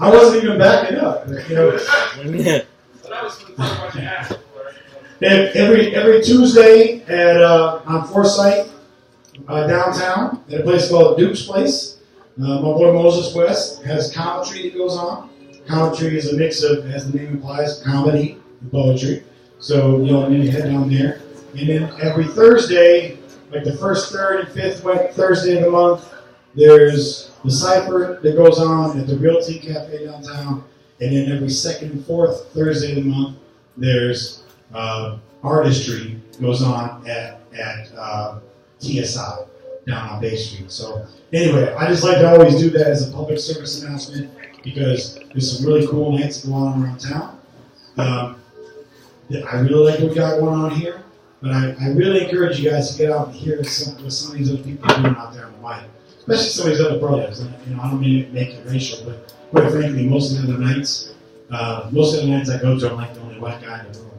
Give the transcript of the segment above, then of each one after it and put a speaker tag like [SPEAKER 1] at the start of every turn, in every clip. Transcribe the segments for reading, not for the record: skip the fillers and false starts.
[SPEAKER 1] I wasn't even backing up. Every Tuesday at on Forsyth downtown at a place called Duke's Place, my boy Moses West has commentary that goes on. Commentary is a mix of, as the name implies, comedy and poetry. So you'll need to head down there. And then every Thursday, like the first, third, and fifth Thursday of the month, there's the cipher that goes on at the Realty Cafe downtown. And then every second and fourth Thursday of the month, there's artistry goes on at TSI down on Bay Street. So anyway, I just like to always do that as a public service announcement because there's some really cool nights going on around town. I really like what we got going on here, but I really encourage you guys to get out and hear what some of these other people are doing out there on the mic, especially some of these other brothers. And, I don't mean to make it racial, but quite frankly, most of the nights I go to, I'm like the only white guy in the room.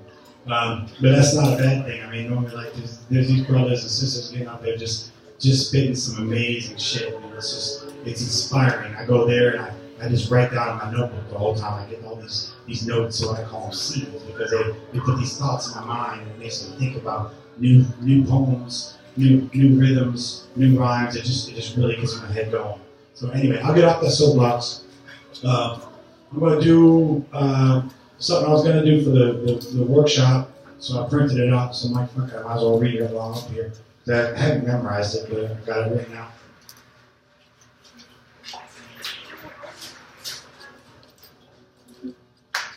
[SPEAKER 1] But that's not a bad thing. I mean, normally, like, there's these brothers and sisters getting out there just spitting some amazing shit. It's inspiring. I go there and I just write down in my notebook the whole time. I get all these notes, so I call them seeds, because they put these thoughts in my mind and it makes me think about new poems, new rhythms, new rhymes. It just really gets my head going. So anyway, I'll get off that soapbox. I'm going to do something I was going to do for the workshop, so I printed it out. So I might as well read it while I'm up here. I haven't memorized it, but I've got it written out.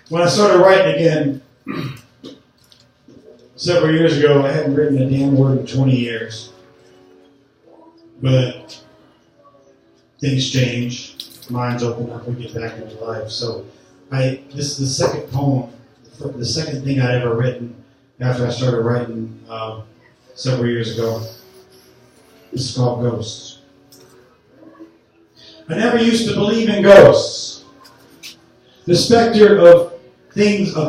[SPEAKER 1] When I started writing again several years ago, I hadn't written a damn word in 20 years. But things change. Minds open up, we get back into life. So this is the second poem, the second thing I'd ever written after I started writing several years ago. This is called Ghosts. I never used to believe in ghosts. The specter of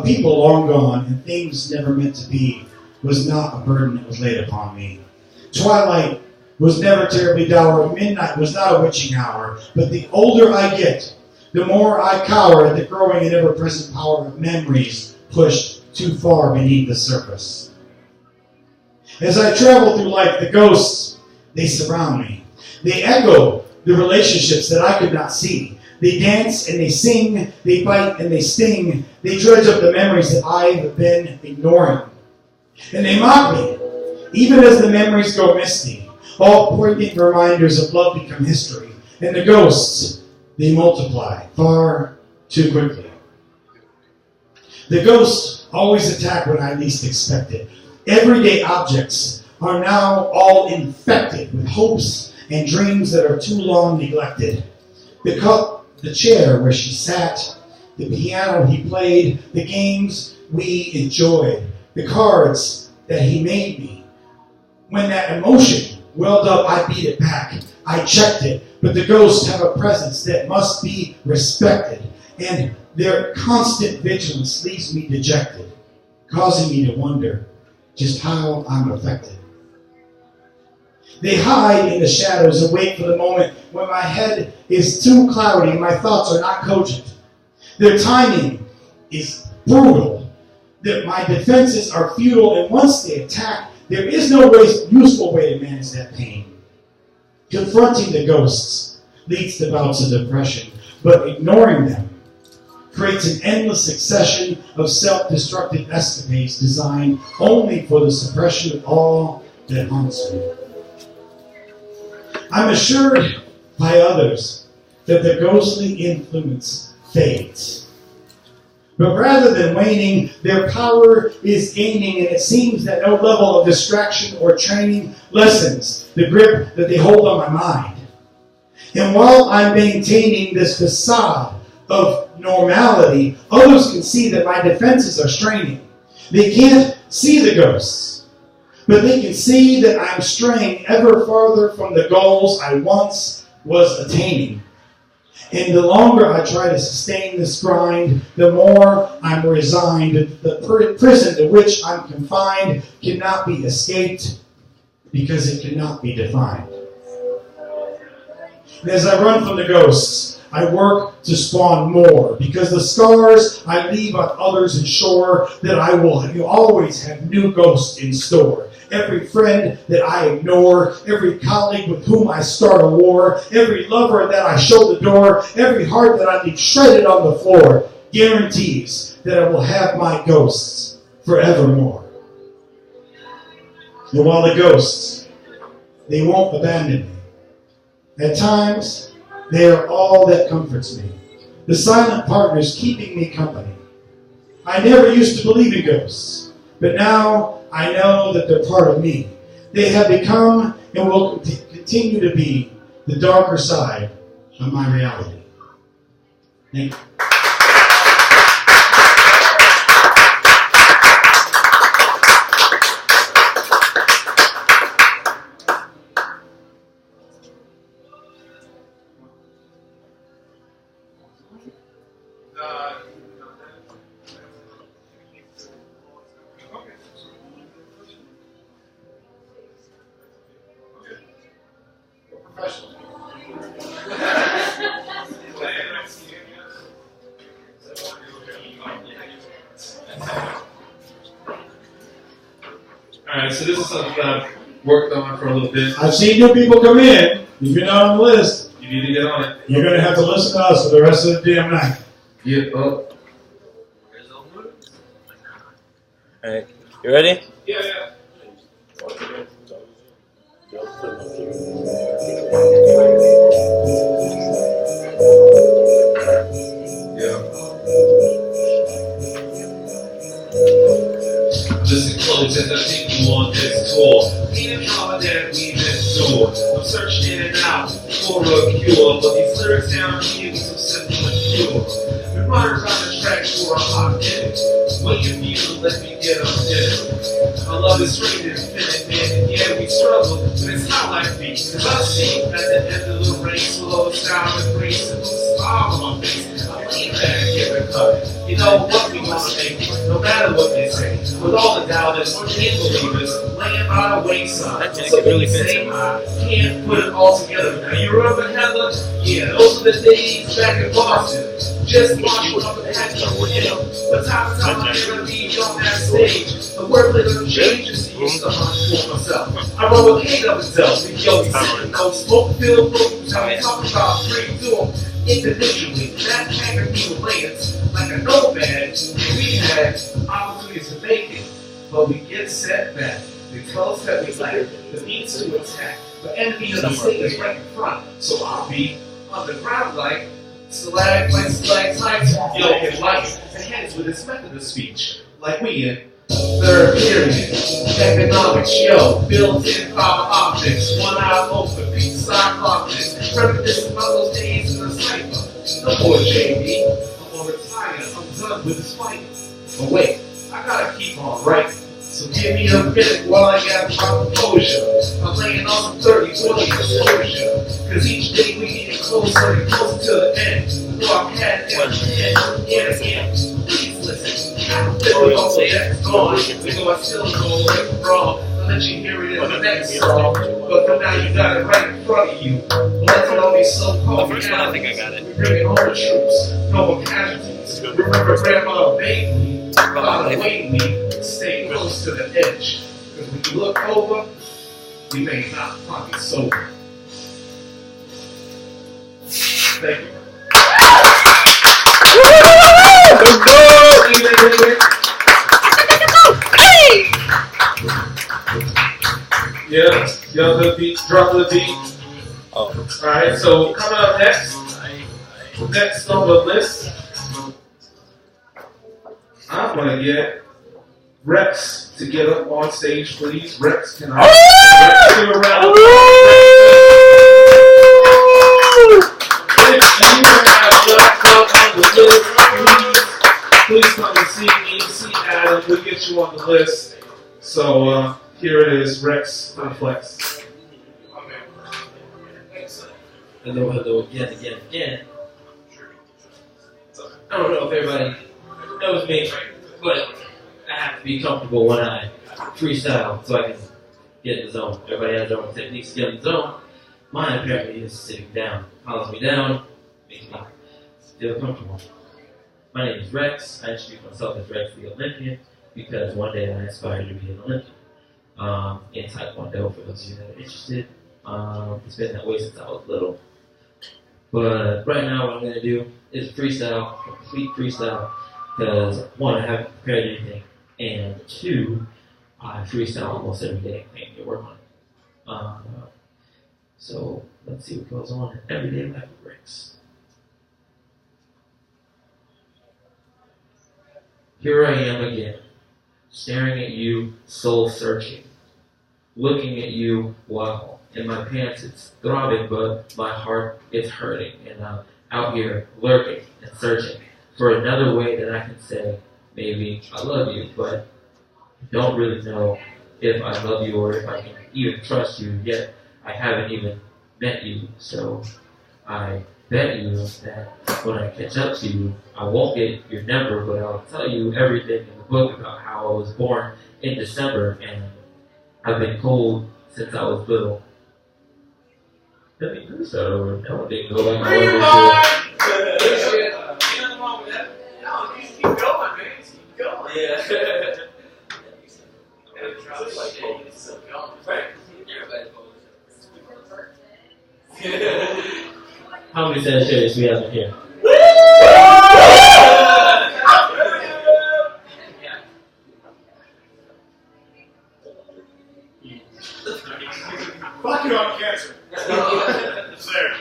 [SPEAKER 1] people long gone and things never meant to be was not a burden that was laid upon me. Twilight was never terribly dour. Midnight was not a witching hour. But the older I get, the more I cower at the growing and ever-present power of memories pushed too far beneath the surface. As I travel through life, the ghosts, they surround me. They echo the relationships that I could not see. They dance and they sing, they bite and they sting. They dredge up the memories that I've been ignoring. And they mock me, even as the memories go misty. All poignant reminders of love become history. And the ghosts, they multiply far too quickly. The ghosts always attack when I least expect it. Everyday objects are now all infected with hopes and dreams that are too long neglected. The cup, the chair where she sat, the piano he played, the games we enjoyed, the cards that he made me. When that emotion welled up, I beat it back. I checked it, but the ghosts have a presence that must be respected, and their constant vigilance leaves me dejected, causing me to wonder just how I'm affected. They hide in the shadows and wait for the moment when my head is too cloudy and my thoughts are not cogent. Their timing is brutal. My defenses are futile, and once they attack, there is no useful way to manage that pain. Confronting the ghosts leads to bouts of depression, but ignoring them creates an endless succession of self-destructive escapades designed only for the suppression of all that haunts me. I'm assured by others that the ghostly influence fades. But rather than waning, their power is gaining, and it seems that no level of distraction or training lessens the grip that they hold on my mind. And while I'm maintaining this facade of normality, others can see that my defenses are straining. They can't see the ghosts, but they can see that I'm straying ever farther from the goals I once was attaining. And the longer I try to sustain this grind, the more I'm resigned. The prison to which I'm confined cannot be escaped because it cannot be defined. And as I run from the ghosts, I work to spawn more, because the scars I leave on others ensure that I will always have new ghosts in store. Every friend that I ignore, every colleague with whom I start a war, every lover that I show the door, every heart that I leave shredded on the floor, guarantees that I will have my ghosts forevermore. And while the ghosts, they won't abandon me. At times, they are all that comforts me. The silent partners keeping me company. I never used to believe in ghosts, but now I know that they're part of me. They have become and will continue to be the darker side of my reality. Thank you.
[SPEAKER 2] Alright, so this is something that I've worked on for a little bit.
[SPEAKER 1] I've seen new people come in. If you're not on the list,
[SPEAKER 2] You need to get on it.
[SPEAKER 1] you're going to have to listen to us for the rest of the damn night.
[SPEAKER 2] Get up.
[SPEAKER 3] Alright, you ready?
[SPEAKER 2] Yeah. Listen close as I take you on this tour. The trauma that we've endured. I'm searching in and out for a cure, but these lyrics down here be so simple and pure. We run around the track for a hot minute, waiting for you to let me get up in it. My love is straight and infinite, man, and yeah, we struggle, but it's how life be. Cause I see at the end of the race, slow down and grace and lose smile on my face. I lean back, give it cut. You know what we gonna make, no matter what they say. With all the doubters and believers laying by the wayside.
[SPEAKER 3] That really fits
[SPEAKER 2] say
[SPEAKER 3] in.
[SPEAKER 2] I can't put it all together. Now you remember Heather? Yeah, those are the days back in Boston. Just watching up and acting, you know. But time to time I'm gonna be on that stage. The wordplay doesn't change, just used to hunt for myself. I roll with hate of itself. With yo, sitting no smoke filled rooms. I mean, talking about free to them individually. That can be related like a nomad. We had opportunities to make it, but we get set back. They tell us that we lack the means to attack. The enemy of the state is right in front, so I'll be on the ground like stalactites, yo, in life, and heads with his method of speech, like we in third period. Economics, yo, built-in fiber optics, one eye open, peace side optics, reminiscing about those days in the cipher. No more JB, I'm gonna retire, I'm done with this fight. But wait, I gotta keep on writing. So give me a minute while I got my composure. I'm laying on some 30, 40 exposure. Cause each day we getting closer and closer to the end. Before I'm had down and again. Please listen. I'm feeling all the that's gone. So I still know right from wrong. I'll let you hear it in the next song. But for now you got it right in front of you. Let's all be so called.
[SPEAKER 3] The first one, I think I got it.
[SPEAKER 2] We're bringing home the troops. No more casualties. Remember grandma made me. Father made me. Stay close to the edge, because when you look over, we may not find it sober. Thank you. Yeah, the beat, drop the beat.
[SPEAKER 3] Oh.
[SPEAKER 2] Alright, so coming up next on the list, I'm gonna get Rex to get up on stage, please. Rex, can I? Rex, give a round of If you have left out on the list, please come and see me, see Adam. We'll get you on the list. So here it is, Rex Flex.
[SPEAKER 4] Hello, again. I don't know if everybody knows me, but I have to be comfortable when I freestyle so I can get in the zone. Everybody has their own techniques to get in the zone. Mine apparently is sitting down. Calms me down, makes me feel comfortable. My name is Rex. I introduce myself as Rex the Olympian because one day I aspire to be an Olympian. In Taekwondo, for those of you that are interested. It's been that way since I was little. But right now what I'm going to do is freestyle, complete freestyle, because one, I haven't prepared anything, and two, I freestyle almost every day. I need to work on it. So let's see what goes on in everyday life with Rex. Here I am again, staring at you, soul searching, looking at you, wow. In my pants it's throbbing, but my heart is hurting, and I'm out here lurking and searching for another way that I can say, maybe I love you, but I don't really know if I love you or if I can even trust you, yet I haven't even met you, so I bet you that when I catch up to you, I won't get your number, but I'll tell you everything in the book about how I was born in December, and I've been cold since I was little. Let me start over. That one didn't go like
[SPEAKER 2] Rewind! Ain't nothing wrong with that. No, you keep going, man. Just keep going.
[SPEAKER 4] Yeah. How many Sagittarius we have in here?
[SPEAKER 1] Fuck you on cancer. It's there.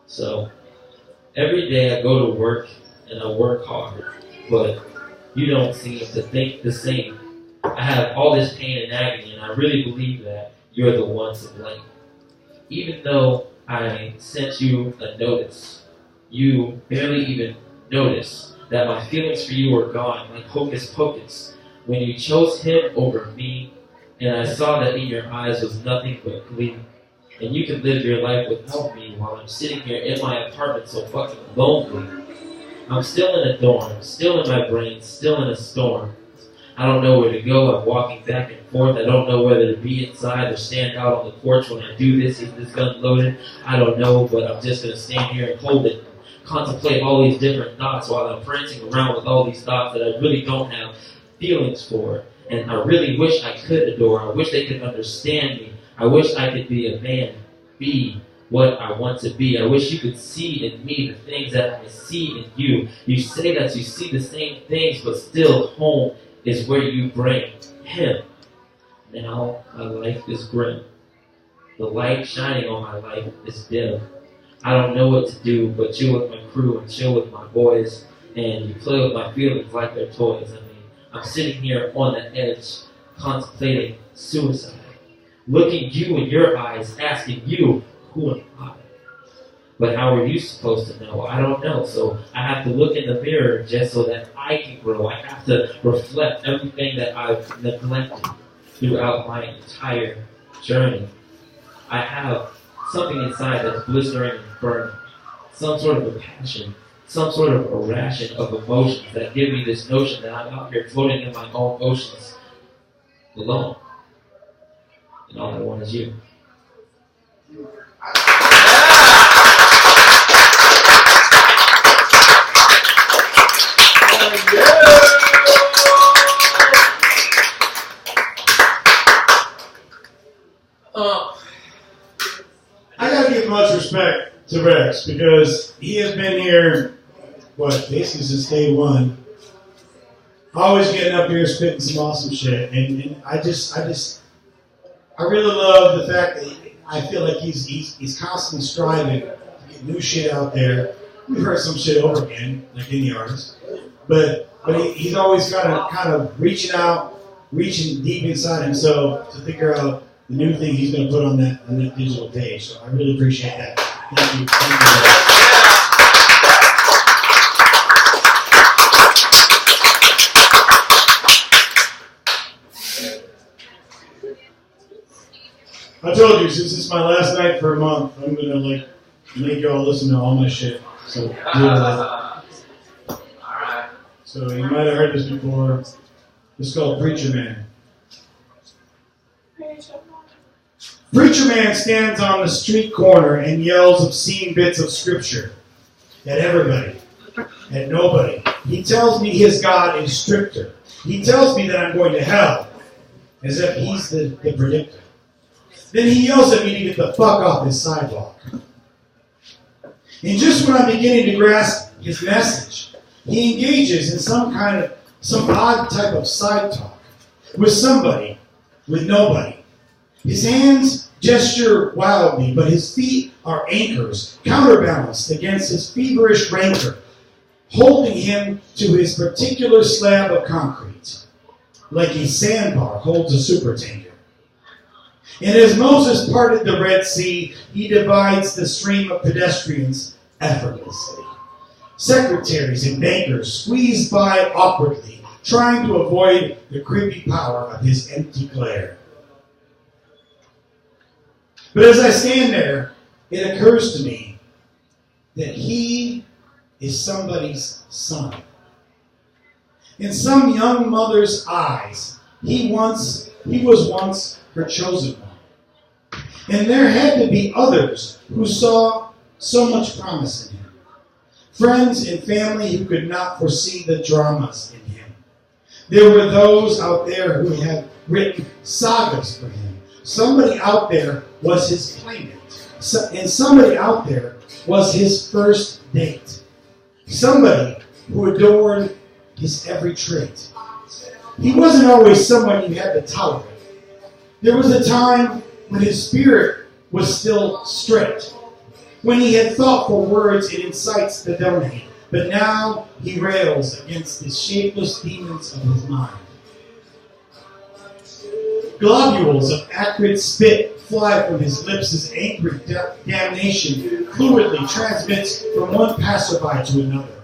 [SPEAKER 4] So, every day I go to work and I work hard, but you don't seem to think the same. I have all this pain and agony, and I really believe that you're the one to blame. Even though I sent you a notice, you barely even noticed that my feelings for you were gone, like hocus pocus, when you chose him over me, and I saw that in your eyes was nothing but glee. And you could live your life without me while I'm sitting here in my apartment so fucking lonely. I'm still in a dorm, still in my brain, still in a storm. I don't know where to go. I'm walking back and forth. I don't know whether to be inside or stand out on the porch when I do this. Is this gun loaded? I don't know, but I'm just going to stand here and hold it. Contemplate all these different thoughts while I'm prancing around with all these thoughts that I really don't have feelings for. And I really wish I could adore. I wish they could understand me. I wish I could be a man, be what I want to be. I wish you could see in me the things that I see in you. You say that you see the same things, but still home is where you bring him. Now my life is grim. The light shining on my life is dim. I don't know what to do but chill with my crew and chill with my boys, and you play with my feelings like they're toys. I mean, I'm sitting here on the edge, contemplating suicide, looking you in your eyes, asking you, who am I? But how are you supposed to know? I don't know. So I have to look in the mirror just so that I can grow. I have to reflect everything that I've neglected throughout my entire journey. I have something inside that's blistering and burning. Some sort of a passion. Some sort of a ration of emotions that give me this notion that I'm out here floating in my own oceans alone. And all I want is you.
[SPEAKER 1] I gotta give much respect to Rex because he has been here, basically since day one. Always getting up here spitting some awesome shit, and I really love the fact that I feel like he's constantly striving to get new shit out there. We've heard some shit over again, like any artist, but he's always kind of reaching out, reaching deep inside himself to figure out the new thing he's going to put on that digital page. So I really appreciate that. Thank you. I told you, since it's my last night for a month, I'm going to make y'all listen to all my shit. So do that.
[SPEAKER 2] Alright.
[SPEAKER 1] So you might have heard this before. It's called Preacher Man. Preacher man stands on the street corner and yells obscene bits of scripture at everybody, at nobody. He tells me his God is stricter. He tells me that I'm going to hell, as if he's the predictor. Then he yells at me to get the fuck off his sidewalk. And just when I'm beginning to grasp his message, he engages in some odd type of side talk with somebody, with nobody. His hands gesture wildly, but his feet are anchors, counterbalanced against his feverish rancor, holding him to his particular slab of concrete, like a sandbar holds a supertanker. And as Moses parted the Red Sea, he divides the stream of pedestrians effortlessly. Secretaries and bankers squeeze by awkwardly, trying to avoid the creepy power of his empty glare. But as I stand there, it occurs to me that he is somebody's son. In some young mother's eyes, he was once her chosen one. And there had to be others who saw so much promise in him. Friends and family who could not foresee the dramas in him. There were those out there who had written sagas for him. Somebody out there was his playmate. And somebody out there was his first date. Somebody who adored his every trait. He wasn't always someone you had to tolerate. There was a time when his spirit was still strict, when he had thoughtful words and insights to donate, but now he rails against the shapeless demons of his mind. Globules of acrid spit fly from his lips as angry damnation fluidly transmits from one passerby to another.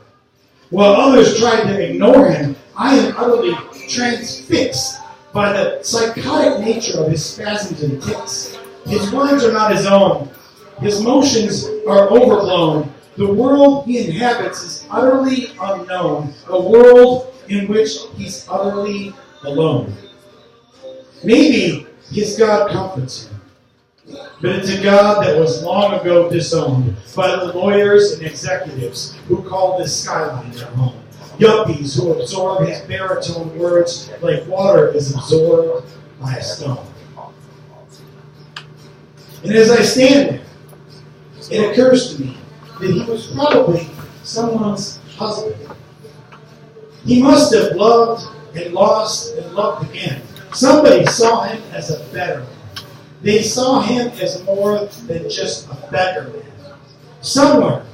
[SPEAKER 1] While others try to ignore him, I am utterly transfixed by the psychotic nature of his spasms and tics. His words are not his own. His motions are overblown. The world he inhabits is utterly unknown, a world in which he's utterly alone. Maybe his God comforts him, but it's a God that was long ago disowned by the lawyers and executives who call this skyline their home. Yuppies who absorb his baritone words like water is absorbed by a stone. And as I stand there, it occurs to me that he was probably someone's husband. He must have loved and lost and loved again. Somebody saw him as a better man. They saw him as more than just a beggar man. Somewhere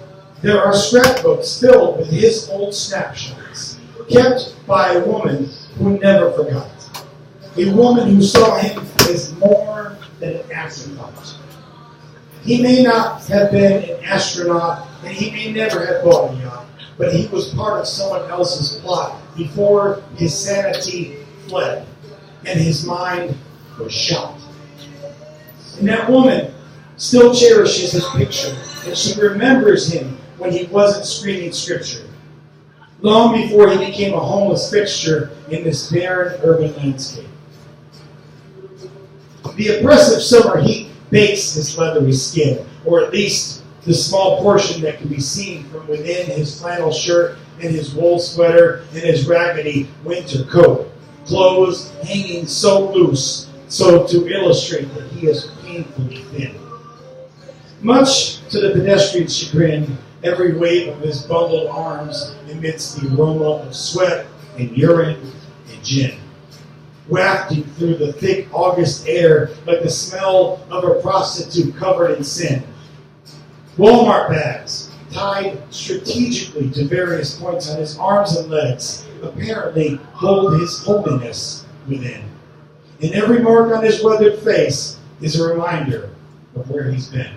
[SPEAKER 1] there are scrapbooks filled with his old snapshots, kept by a woman who never forgot. A woman who saw him as more than an afterthought. He may not have been an astronaut, and he may never have bought a yacht, but he was part of someone else's plot before his sanity fled and his mind was shot. And that woman still cherishes his picture, and she remembers him when he wasn't screaming scripture, long before he became a homeless fixture in this barren urban landscape. The oppressive summer heat bakes his leathery skin, or at least the small portion that can be seen from within his flannel shirt and his wool sweater and his raggedy winter coat, clothes hanging so loose so to illustrate that he is painfully thin. Much to the pedestrian's chagrin, every wave of his bundled arms emits the aroma of sweat and urine and gin, wafting through the thick August air like the smell of a prostitute covered in sin. Walmart bags, tied strategically to various points on his arms and legs, apparently hold his holiness within. And every mark on his weathered face is a reminder of where he's been.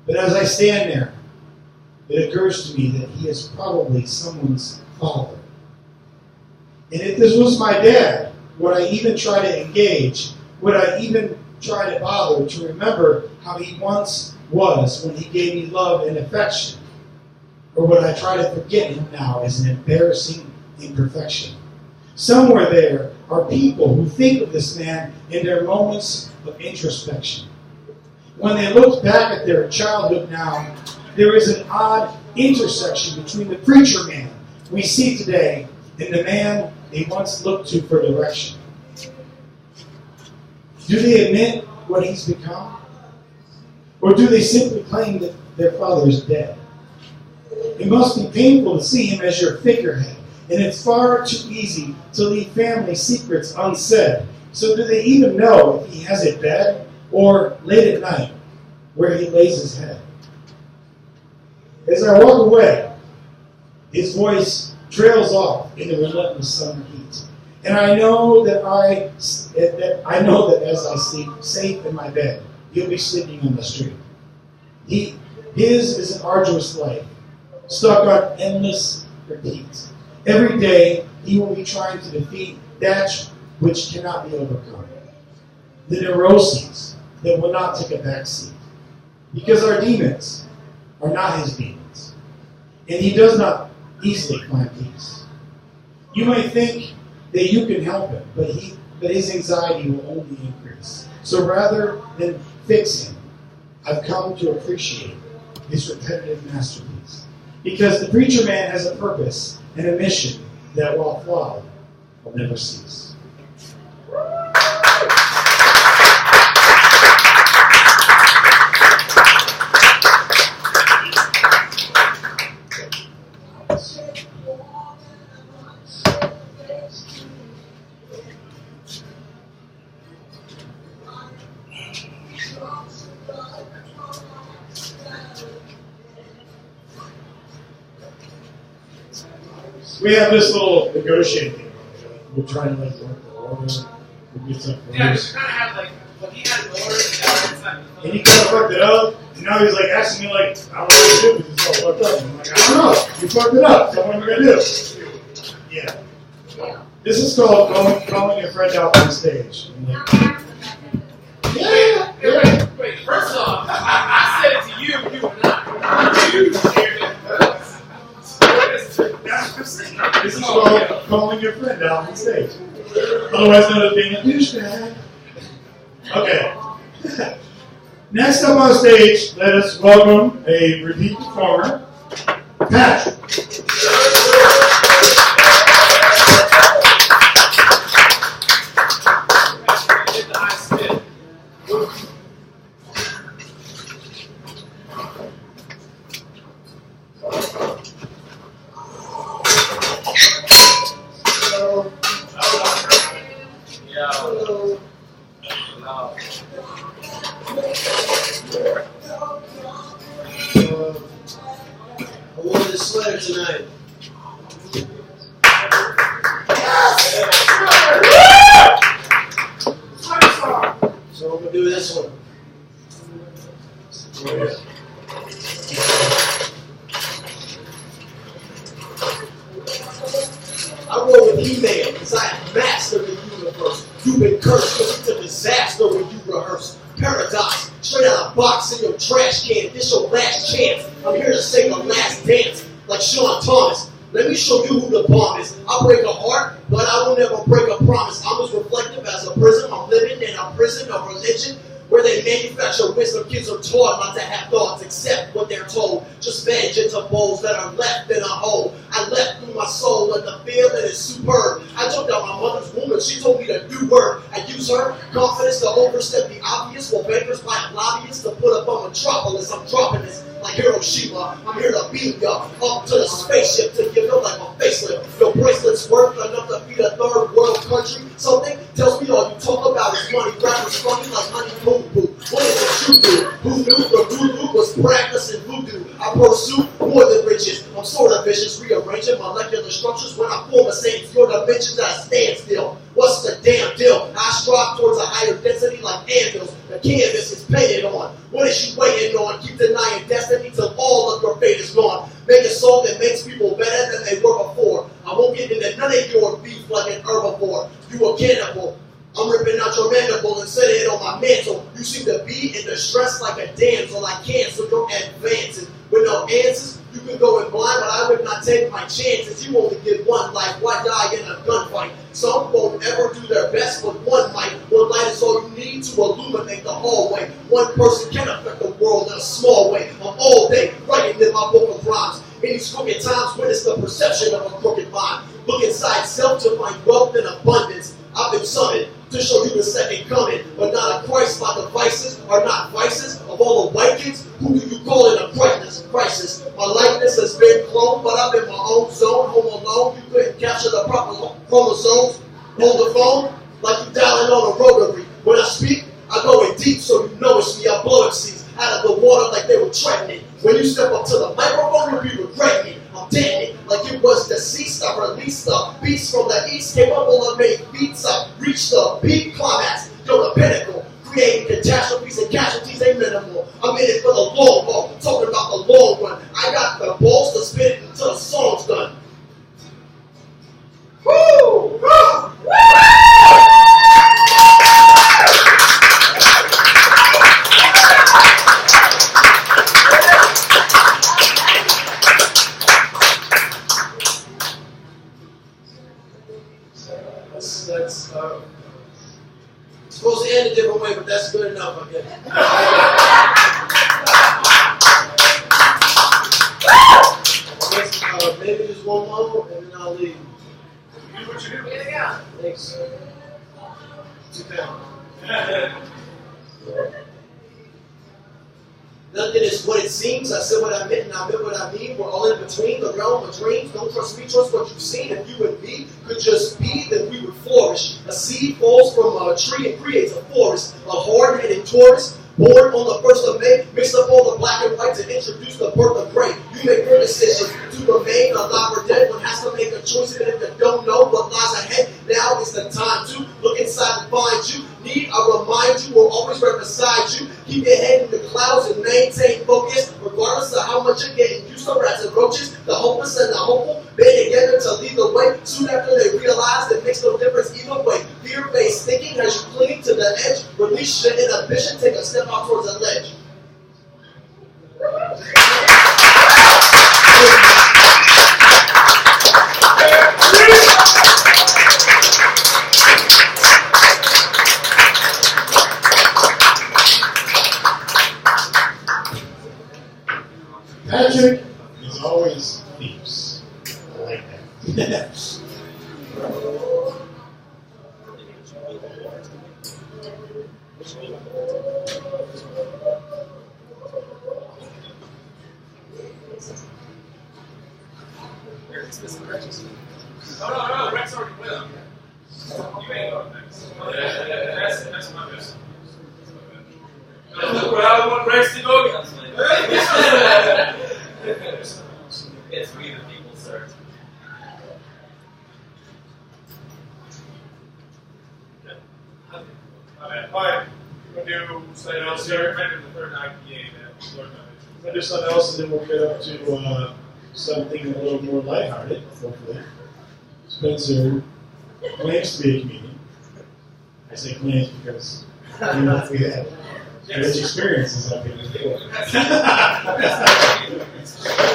[SPEAKER 1] But as I stand there, it occurs to me that he is probably someone's father. And if this was my dad, would I even try to engage? Would I even try to bother to remember how he once was when he gave me love and affection? Or would I try to forget him now as an embarrassing imperfection? Somewhere there are people who think of this man in their moments of introspection. When they look back at their childhood now, there is an odd intersection between the preacher man we see today and the man they once looked to for direction. Do they admit what he's become? Or do they simply claim that their father is dead? It must be painful to see him as your figurehead, and it's far too easy to leave family secrets unsaid. So do they even know if he has a bed or late at night where he lays his head? As I walk away, his voice trails off in the relentless summer heat. And I know that as I sleep safe in my bed, he'll be sleeping on the street. His is an arduous life, stuck on endless repeats. Every day, he will be trying to defeat that which cannot be overcome. The neuroses that will not take a backseat. Because our demons are not his demons. And he does not easily find peace. You might think that you can help him, but his anxiety will only increase. So rather than fix him, I've come to appreciate his repetitive masterpiece. Because the preacher man has a purpose and a mission that, while flawed, will never cease. We have this little negotiating. We're trying to work the order. We get some
[SPEAKER 2] Yeah, just kind of have what he had in order.
[SPEAKER 1] And he kind of fucked it up. And now he's asking me I don't know what to do because it's all fucked up. And I'm I don't know. You fucked it up. So what am I going to do? Yeah. This is called calling your friend out on stage.
[SPEAKER 2] Wait, first off, I said it to you, you and not you.
[SPEAKER 1] This is called calling your friend out on stage. Otherwise known as being a douchebag. Okay. Next up on stage, let us welcome a repeat performer, Patrick.
[SPEAKER 5] I wore this sweater tonight. So I'm gonna do this one. I roll with He-Man because I am master of the universe. You've been cursed because it's a disaster when you rehearse. Paradox, straight out of box in your trash can. This your last chance. I'm here to sing the last dance, like Sean Thomas. Let me show you who the bomb is. I break a heart, but I will never break a promise. I'm as reflective as a prison. I'm living in a prison of religion where they manufacture wisdom. Kids are taught not to have thoughts, accept what they're told. Just veg into bowls that are left in a hole. I left through my soul and the feeling is superb. I jumped out my mother's womb and she told me to do work. I use her confidence to overstep the obvious while bankers buy lobbyists to put up a metropolis. I'm dropping this like Hiroshima. I'm here to beam ya up to the spaceship to give your life a facelift. Your bracelet's worth enough to feed a third world country. Something tells me all you talk about is money. Rappers funny like honey poo poo. What is it you do? Who knew the voodoo was practicing voodoo? I pursue more than riches. I'm sort of vicious, rearranging molecular structures when I form a saint. Your dimensions at a standstill. What's the damn deal? I strive towards a higher density like anvils. The canvas is painted on. What is you waiting on? Keep denying destiny till all of your fate is gone. Make a song that makes people better than they were before. I won't get into none of your beef like an herbivore. You a cannibal. I'm ripping out your mandible and setting it on my mantle. You seem to be in distress like a damsel. I cancel your advances. With no answers, you can go in blind, but I would not take my chances. You only get one life. Why die in a gunfight? Some won't ever do their best, but one might. One light is all you need to illuminate the hallway. One person can affect the world in a small way. I'm all day writing in my book of rhymes. In these crooked times, witness the perception of a crooked mind. Look inside self to find wealth and abundance. I've been summoned to show you the second coming, but not a Christ. My devices are not vices. Of all the white kids, who do you call it a crisis? My likeness has been cloned, but I'm in my own zone. Home alone, you couldn't capture the proper chromosomes. Hold the phone like you dialing on a rotary. When I speak, I go in deep, so you know it's me. I blow it seas out of the water like they were threatening. When you step up to the microphone, you'll be regretting it. I'm damning it like it was deceased. I released the beast from the east. Came up on the made beats. I reached the peak climax. Yo, the pinnacle. Creating catastrophes and casualties ain't minimal. I'm in it for the long haul. Talking about the long run. I got the balls to spit it until the song's done. Woo! Woo! Woo! That's supposed to end a different way, but that's good enough, I guess. Maybe just one more, and then I'll leave.
[SPEAKER 2] Do what you do. Yeah.
[SPEAKER 5] Thanks. Sit down. Nothing is what it seems. I said what I meant and I meant what I mean. We're all in between, the realm of dreams. Don't trust me, trust what you've seen. If you and me could just be, then we would flourish. A seed falls from a tree and creates a forest. A hard-headed Taurus, born on the 1st of May, mix up all the black and white to introduce the birth of gray. You make your decision to remain alive or dead. One has to make a choice, even if they don't know what lies ahead. Now is the time to look inside and find you. Need I remind you, we're always right beside you. Keep your head in the clouds and maintain focus, regardless of how much you're getting used to rats and roaches. The hopeless and the hopeful band together to lead the way. Soon after they realize it makes no difference either way. Fear-based thinking has you clinging to the edge. Release your inhibition, take a step out towards the ledge.
[SPEAKER 1] Patrick is always leaves. I like that.
[SPEAKER 2] No, Rex already went up. You ain't going next. That's my best. Well, I want Rex to go again.
[SPEAKER 4] It's we the people, sir.
[SPEAKER 2] Alright, we're going to do something else here. Maybe the third IPA that
[SPEAKER 1] We'll do something else, and then we'll get up to something a little more lighthearted, hopefully. Spencer claims to be a comedian. I say claims because we had rich experiences up here before.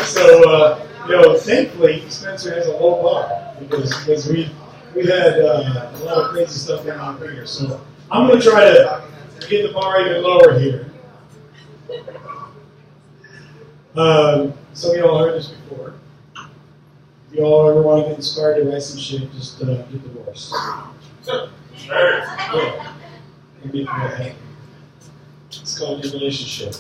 [SPEAKER 1] So, thankfully, Spencer has a low bar because we had a lot of crazy stuff going on here. So I'm going to try to get the bar even lower here. Some of y'all heard this before. If y'all ever want to get inspired to write some shit, just get divorced.
[SPEAKER 2] Sure.
[SPEAKER 1] Yeah. It's called your relationship.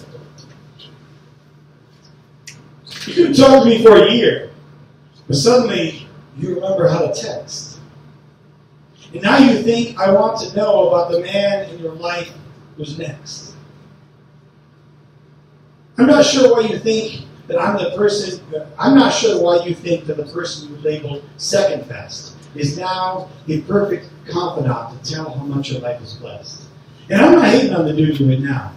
[SPEAKER 1] You can talk to me for a year, but suddenly you remember how to text. And now you think I want to know about the man in your life who's next. I'm not sure why you think that I'm not sure why you think that the person you labeled second best is now a perfect confidant to tell how much your life is blessed. And I'm not hating on the dude you with now.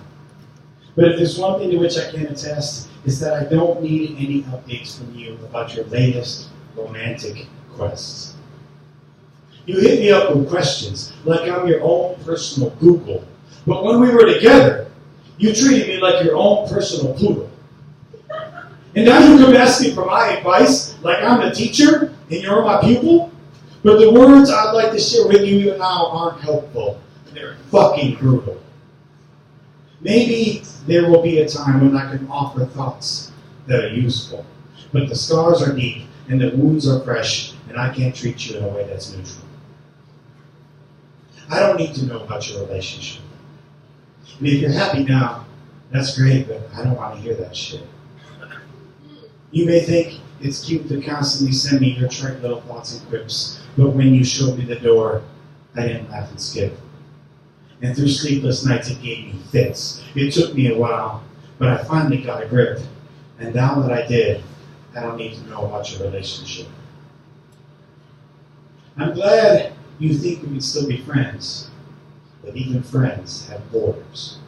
[SPEAKER 1] But if there's one thing to which I can attest, is that I don't need any updates from you about your latest romantic quests. You hit me up with questions like I'm your own personal Google. But when we were together, you treated me like your own personal poodle. And now you come asking for my advice like I'm a teacher? and you're my pupil, but the words I'd like to share with you now aren't helpful. They're fucking brutal. Maybe there will be a time when I can offer thoughts that are useful, but the scars are deep and the wounds are fresh, and I can't treat you in a way that's neutral. I don't need to know about your relationship. And if you're happy now, that's great, but I don't want to hear that shit. You may think it's cute to constantly send me your trite little thoughts and quips, but when you showed me the door, I didn't laugh and skip. And through sleepless nights, it gave me fits. It took me a while, but I finally got a grip. And now that I did, I don't need to know about your relationship. I'm glad you think we can still be friends, but even friends have borders.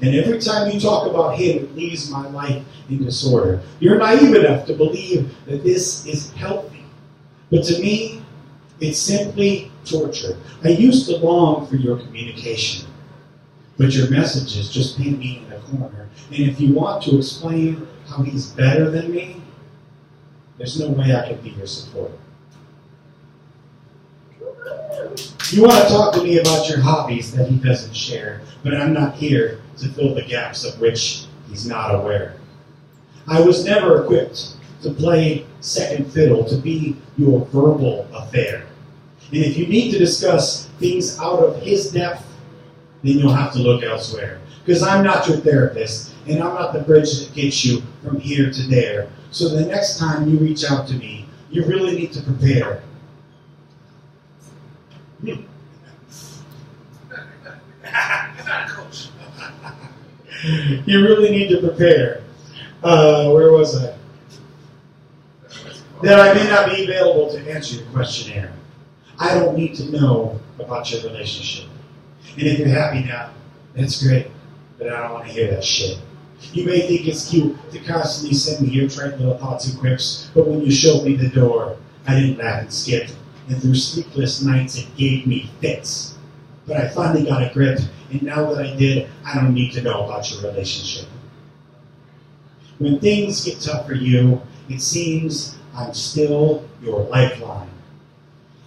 [SPEAKER 1] And every time you talk about him, it leaves my life in disorder. You're naive enough to believe that this is healthy. But to me, it's simply torture. I used to long for your communication, but your messages just paint me in a corner. And if you want to explain how he's better than me, there's no way I can be your supporter. You want to talk to me about your hobbies that he doesn't share, but I'm not here to fill the gaps of which he's not aware. I was never equipped to play second fiddle, to be your verbal affair. And if you need to discuss things out of his depth, then you'll have to look elsewhere. Because I'm not your therapist, and I'm not the bridge that gets you from here to there. So the next time you reach out to me, you really need to prepare. You really need to prepare. Where was I? That I may not be available to answer your questionnaire. I don't need to know about your relationship. And if you're happy now, that's great, but I don't want to hear that shit. You may think it's cute to constantly send me your trite little thoughts and quips, but when you showed me the door, I didn't laugh and skip. And through sleepless nights, it gave me fits. But I finally got a grip, and now that I did, I don't need to know about your relationship. When things get tough for you, it seems I'm still your lifeline.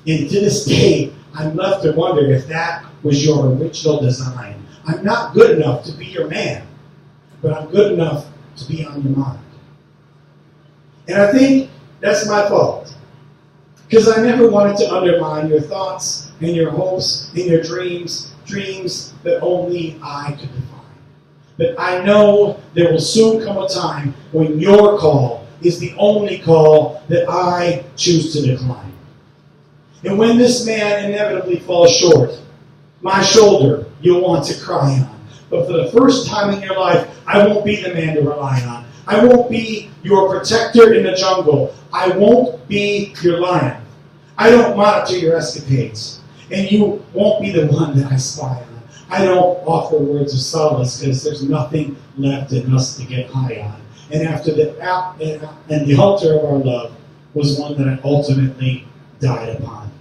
[SPEAKER 1] And to this day, I'm left to wonder if that was your original design. I'm not good enough to be your man, but I'm good enough to be on your mind. And I think that's my fault. Because I never wanted to undermine your thoughts and your hopes and your dreams that only I could define. But I know there will soon come a time when your call is the only call that I choose to decline. And when this man inevitably falls short, my shoulder you'll want to cry on. But for the first time in your life, I won't be the man to rely on. I won't be your protector in the jungle. I won't be your lion. I don't monitor your escapades. And you won't be the one that I spy on. I don't offer words of solace because there's nothing left in us to get high on. And after the altar of our love was one that I ultimately died upon.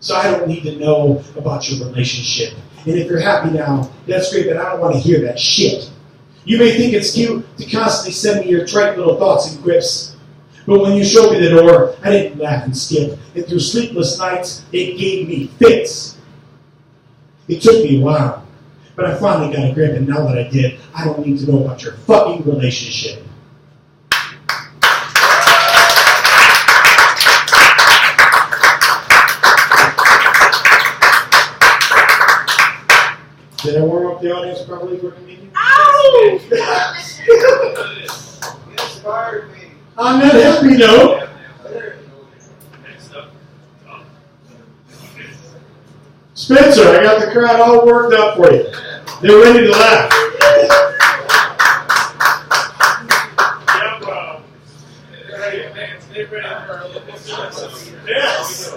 [SPEAKER 1] So I don't need to know about your relationship. And if you're happy now, that's great, but I don't want to hear that shit. You may think it's cute to constantly send me your trite little thoughts and quips, but when you showed me the door, I didn't laugh and skip. And through sleepless nights, it gave me fits. It took me a while, but I finally got a grip, and now that I did, I don't need to know about your fucking relationship. Did I warm up the audience properly for a comedian?
[SPEAKER 6] Ow!
[SPEAKER 5] Inspired me.
[SPEAKER 1] On that happy note, Spencer, I got the crowd all worked up for you. They're ready to laugh. Yes.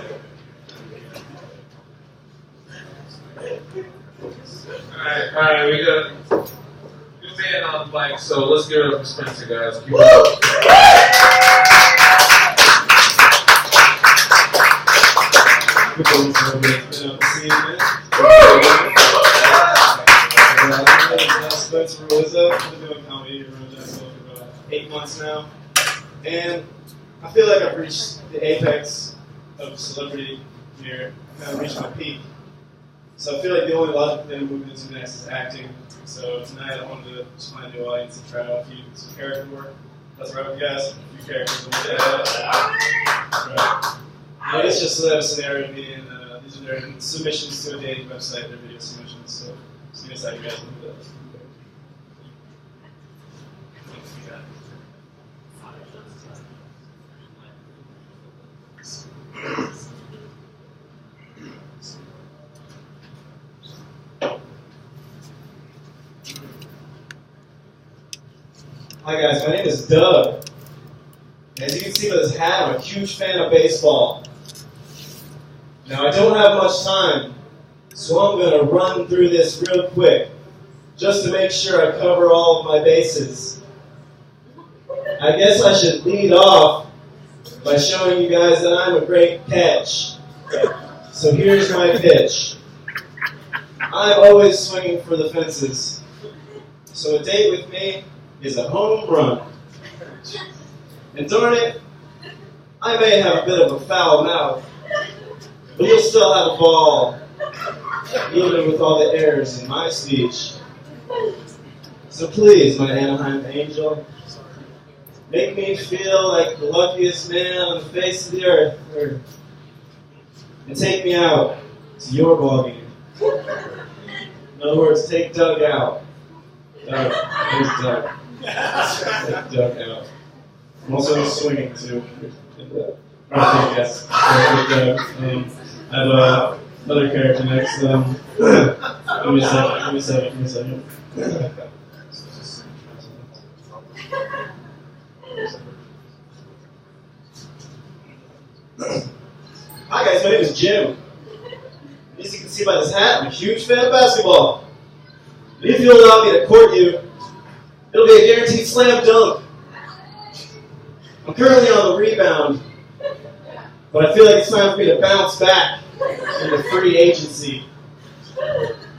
[SPEAKER 2] Alright, we got a new man on the mic, so let's give it up for Spencer, guys. Keep it up.
[SPEAKER 7] Spencer, what's up? I've been doing comedy around Jacksonville for about 8 months now. And I I feel like I've reached the apex of celebrity here. I've kind of reached my peak. So I feel like the only logical thing to move into next is acting. So tonight I wanted to just find a new audience and try out some character work. That's right with you guys. A few characters. Right. And it's just a scenario to me, and these are their submissions to a dating website, their video submissions. So just give us how you guys do that. Hi guys, my name is Doug. As you can see by this hat, I'm a huge fan of baseball. Now I don't have much time, so I'm going to run through this real quick, just to make sure I cover all of my bases. I guess I should lead off by showing you guys that I'm a great catch. So here's my pitch. I'm always swinging for the fences. So a date with me is a home run. And darn it, I may have a bit of a foul mouth, but you'll still have a ball, even with all the errors in my speech. So please, my Anaheim angel, make me feel like the luckiest man on the face of the earth, and take me out to your ballgame. In other words, take Doug out. Doug, where's Doug? Take Doug out. I'm also swinging too. Yes. I have another character next. Give me a second. Hi guys, my name is Jim. As you can see by this hat, I'm a huge fan of basketball. But if you'll allow me to court you, it'll be a guaranteed slam dunk. I'm currently on the rebound, but I feel like it's time for me to bounce back into free agency.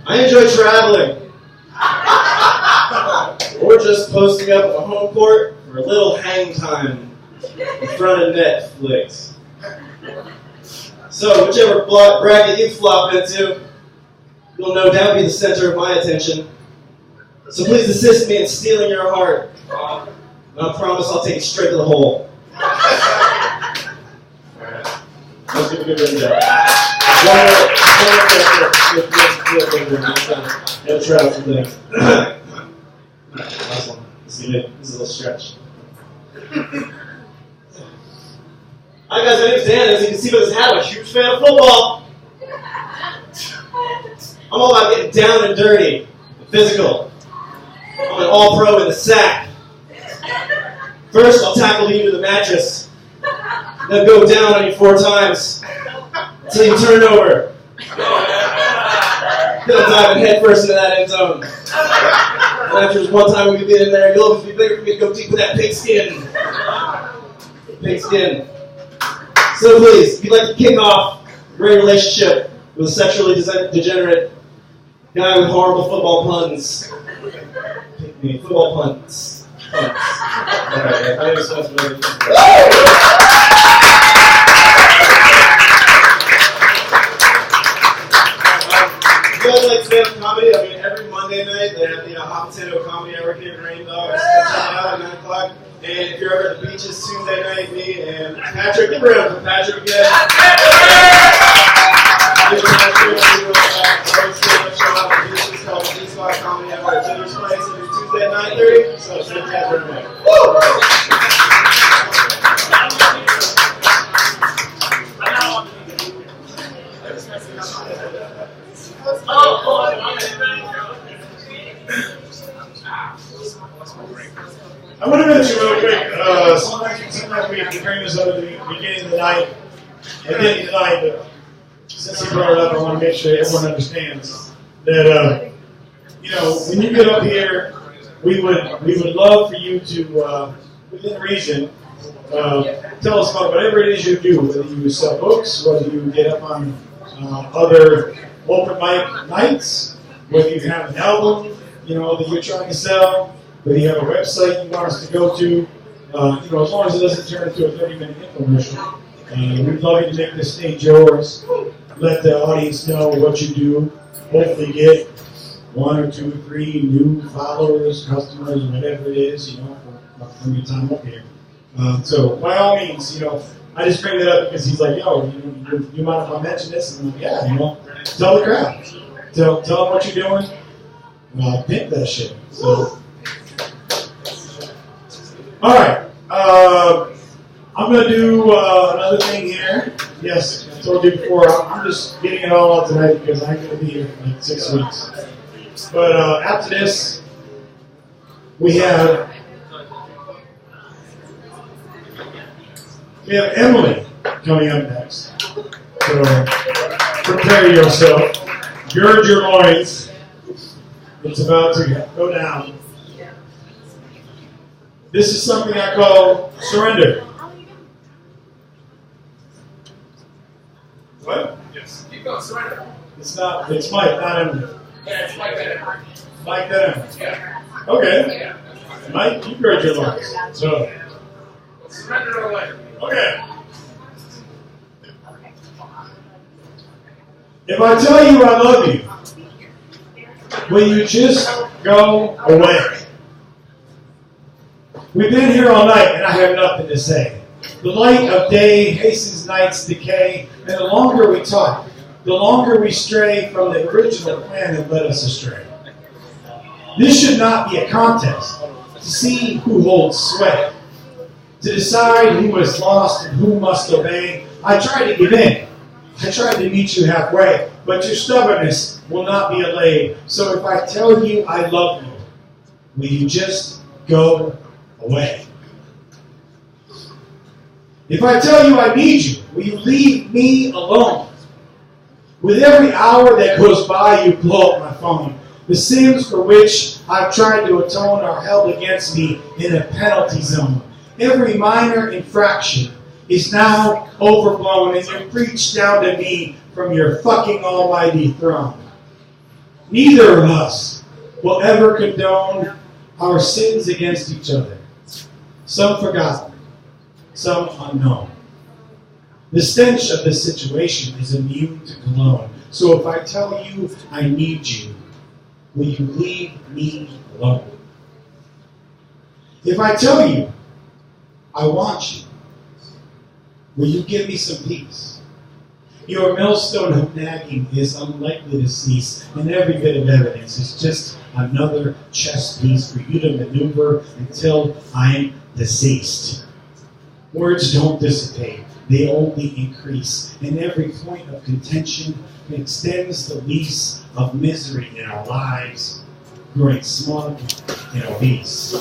[SPEAKER 7] I enjoy traveling, or just posting up at a home court for a little hang time in front of Netflix. So whichever bracket you flop into, you'll no doubt be the center of my attention. So please assist me in stealing your heart. And I promise I'll take it straight to the hole. Alright. Let's give a good rundown. One try out some things. Last one. This is a little stretch. Hi guys, my name's Dan. As you can see by this hat, I'm a huge fan of football. I'm all about getting down and dirty, and physical. I'm an all-pro in the sack. First, I'll tackle you to the mattress, then go down on you 4 times until you turn over. Then I'll dive head first into that end zone. And after just one time we can get in there, you'll always be bigger for me to go deep with that pigskin. Pigskin. So please, if you'd like to kick off a great relationship with a sexually degenerate guy with horrible football puns, pick me. Football puns. Alright, I just want to you guys like stand-up comedy? I mean, every Monday night they have the hot potato comedy hour here at Rain Dogs. Check it out at 9 o'clock. And if you're ever at the beaches Tuesday night, me and Patrick, give a round for Patrick again. It's called the G-Spot Comedy Hour at Jenner's Place every Tuesday at 9:30. So send Patrick away.
[SPEAKER 1] I want to mention real quick, sometimes we bring this up at the beginning of the night, at the end of the night, but since you brought it up, I want to make sure everyone understands that, when you get up here, we would love for you to, within reason, tell us about whatever it is you do, whether you sell books, whether you get up on other open mic nights, whether you have an album, that you're trying to sell, whether you have a website you want us to go to, As long as it doesn't turn into a 30-minute infomercial, we'd love you to make this stage yours. Let the audience know what you do. Hopefully get 1 or 2 or 3 new followers, customers, whatever it is, from your time up here. So by all means, I just bring that up because he's like, yo, you mind if I mention this? And I'm like, yeah, tell the crowd. Tell them what you're doing. Pimp that shit. So, all right. I'm going to do another thing here. Yes, I told you before, I'm just getting it all out tonight because I'm going to be here for like 6 weeks. But after this, we have Emily coming up next. So prepare yourself. Gird your loins. It's about to go down. This is something I call surrender. What?
[SPEAKER 2] Yes. Keep going, surrender.
[SPEAKER 1] It's Mike, not Emily.
[SPEAKER 2] Yeah, it's like that.
[SPEAKER 1] Mike, not Emily.
[SPEAKER 2] Yeah.
[SPEAKER 1] Okay.
[SPEAKER 2] Yeah.
[SPEAKER 1] Mike, you gird your loins. So,
[SPEAKER 2] Surrender away.
[SPEAKER 1] okay. If I tell you I love you, will you just go away? We've been here all night and I have nothing to say. The light of day hastens night's decay, and the longer we talk, the longer we stray from the original plan that led us astray. This should not be a contest to see who holds sway, to decide who is lost and who must obey. I tried to give in. I tried to meet you halfway, but your stubbornness will not be allayed. So if I tell you I love you, will you just go away? If I tell you I need you, will you leave me alone? With every hour that goes by, you blow up my phone. The sins for which I've tried to atone are held against me in a penalty zone. Every minor infraction is now overblown, and you preach down to me from your fucking almighty throne. Neither of us will ever condone our sins against each other. Some forgotten, some unknown. The stench of this situation is immune to cologne. So if I tell you I need you, will you leave me alone? If I tell you I want you, will you give me some peace? Your millstone of nagging is unlikely to cease, and every bit of evidence is just another chess piece for you to maneuver until I'm deceased. Words don't dissipate, they only increase, and every point of contention extends the lease of misery in our lives, growing smug and obese.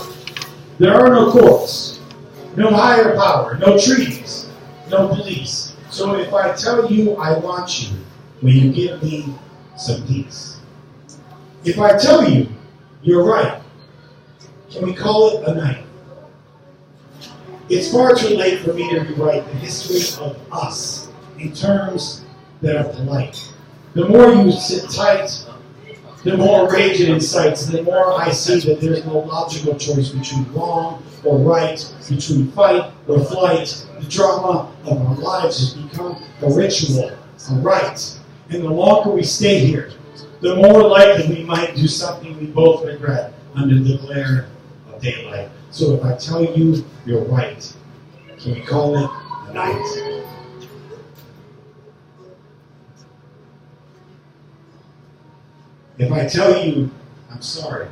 [SPEAKER 1] There are no courts, no higher power, no treaties, no police. So if I tell you I want you, will you give me some peace? If I tell you you're right, can we call it a night? It's far too late for me to rewrite the history of us in terms that are polite. The more you sit tight, the more rage it incites, the more I see that there's no logical choice between wrong or right, between fight or flight. The drama of our lives has become a ritual, a rite. And the longer we stay here, the more likely we might do something we both regret under the glare of daylight. So if I tell you you're right, can we call it a night? If I tell you I'm sorry,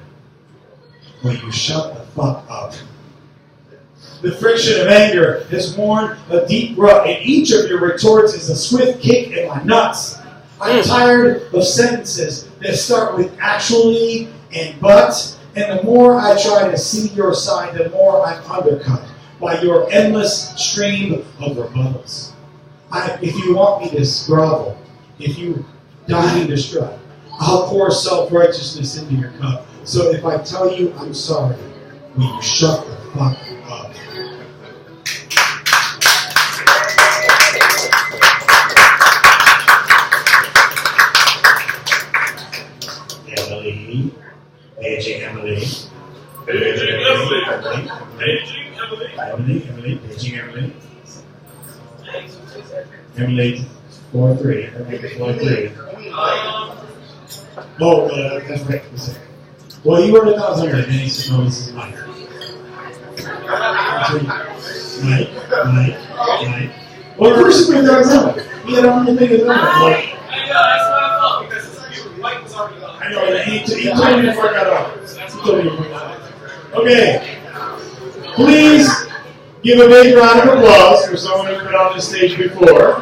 [SPEAKER 1] will you shut the fuck up? The friction of anger has worn a deep rut, and each of your retorts is a swift kick in my nuts. I'm tired of sentences that start with actually and but, and the more I try to see your side, the more I'm undercut by your endless stream of rebuttals. If you want me to grovel, if you die to strut, I'll pour self-righteousness into your cup. So if I tell you I'm sorry, will you shut the fuck up? Emily. Aging Emily.
[SPEAKER 2] Aging Emily. Aging Emily.
[SPEAKER 1] Emily 4-3. Emily 4-3. Oh, that's right. Well, you were 1,000, and he said, no, this is mine. Mike. Well, first you put that on. He had only thing is on.
[SPEAKER 2] I know, that's my fault because Mike was already on.
[SPEAKER 1] I know, he told me before I got off. Okay. Please give a big round of applause for someone who's been on this stage before.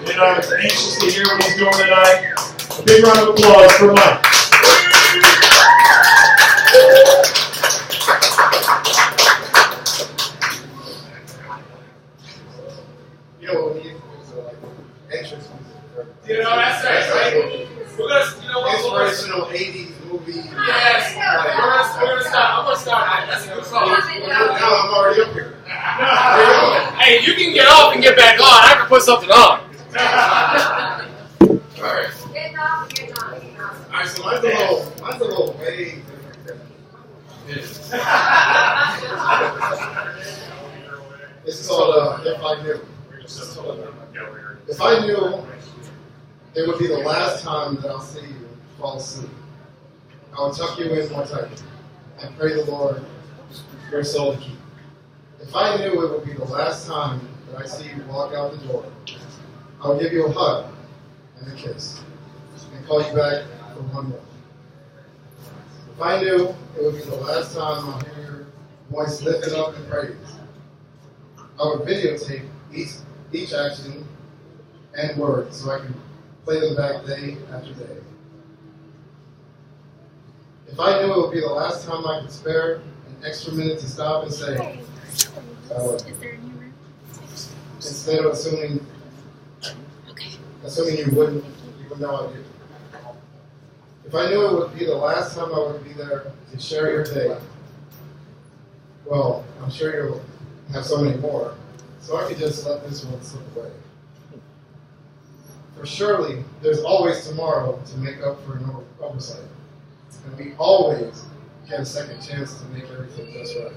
[SPEAKER 1] And I'm anxious to hear what he's doing tonight. A big round of applause for Mike.
[SPEAKER 6] You know what we need is entrance music.
[SPEAKER 2] You know, that's right. We're gonna, you know what?
[SPEAKER 6] Inspirational 80s movie.
[SPEAKER 2] Yes. We're gonna start. I'm gonna start. That's a good song.
[SPEAKER 6] Now I'm already up here.
[SPEAKER 2] Hey, you can get off and get back on. I can put something on.
[SPEAKER 6] Alright. Alright, so mine's a little way different. It's called If I Knew. If I knew it would be the last time that I'll see you fall asleep, I would tuck you in more tightly and pray the Lord your soul to keep. If I knew it would be the last time that I see you walk out the door, I would give you a hug and a kiss and call you back for one more. If I knew it would be the last time I'll hear your voice lifted up in praise, I would videotape each action and word so I can play them back day after day. If I knew it would be the last time I could spare an extra minute to stop and say, I love you, instead of assuming you wouldn't even know I did. If I knew it would be the last time I would be there to share your day, well, I'm sure you'll have so many more, so I could just let this one slip away. For surely there's always tomorrow to make up for an oversight, and we always get a second chance to make everything just right.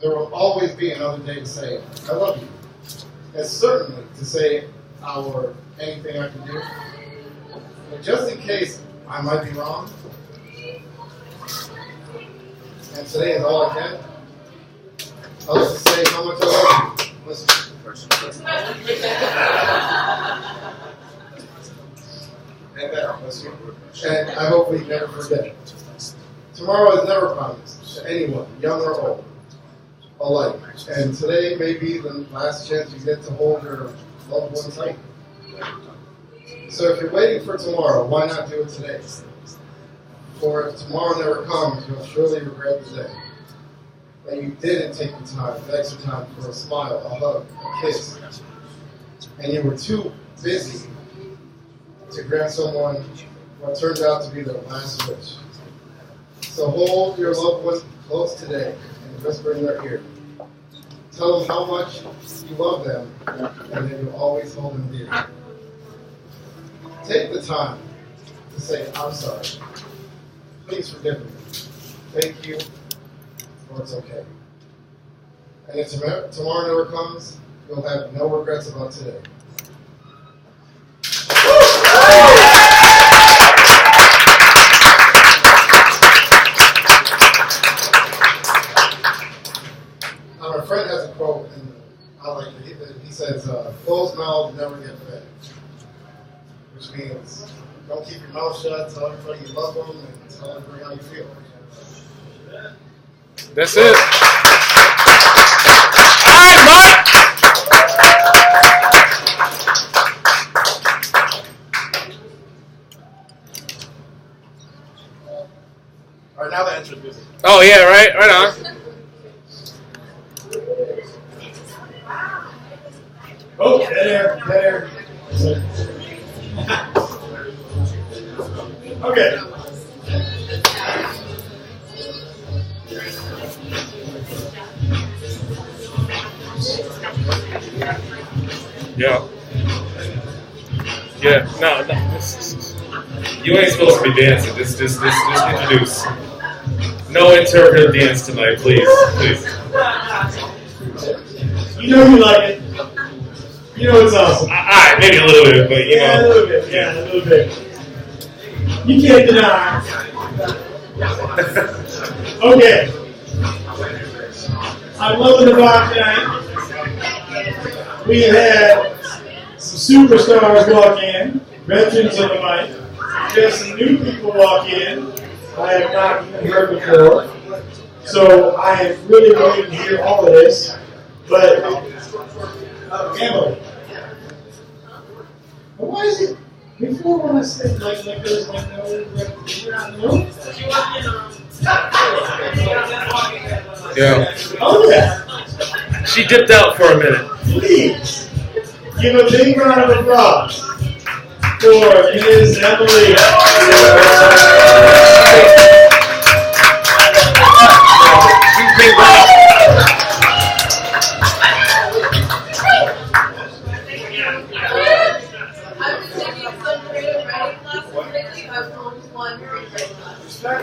[SPEAKER 6] There will always be another day to say, I love you, and certainly to say or anything I can do. But just in case I might be wrong, and today is all I can, I'll just say how much I love you. Listen. And I hope we never forget. Tomorrow is never promised to anyone, young or old, alike. And today may be the last chance you get to hold your loved one tight. So if you're waiting for tomorrow, why not do it today? For if tomorrow never comes, you'll surely regret the day that you didn't take the time, the extra time for a smile, a hug, a kiss, and you were too busy to grant someone what turned out to be their last wish. So hold your loved one close today and whisper in their ear. Tell them how much you love them, and then you'll always hold them dear. Take the time to say, I'm sorry. Please forgive me. Thank you. Or it's okay. And if tomorrow never comes, you'll have no regrets about today. My friend has a quote, and I like it. He says, closed mouths never get fed. Which means, don't keep your mouth shut, tell everybody you love them, and tell everybody how you feel.
[SPEAKER 2] That's it. All right, Mike.
[SPEAKER 6] All right, now the entrance music.
[SPEAKER 2] Oh yeah, right on.
[SPEAKER 1] Oh, dead air. Okay.
[SPEAKER 2] Yeah. No. You ain't supposed to be dancing. Just introduce. No interpretive dance tonight, please.
[SPEAKER 1] You know you like it. You know it's awesome.
[SPEAKER 2] Alright, maybe a little bit, but you
[SPEAKER 1] Yeah, a
[SPEAKER 2] know.
[SPEAKER 1] little bit. Yeah, a little bit. You can't deny. Okay. I'm loving the vibe tonight. We had some superstars walk in, veterans of the mic. We had some new people walk in I have not even heard before. So I am really waiting to hear all of this. But, Emily, why is it before when I said like there's like no, you're not new?
[SPEAKER 2] Yeah.
[SPEAKER 1] Oh yeah.
[SPEAKER 2] She dipped out for a minute.
[SPEAKER 1] Please give a big round of applause for Ms. Emily.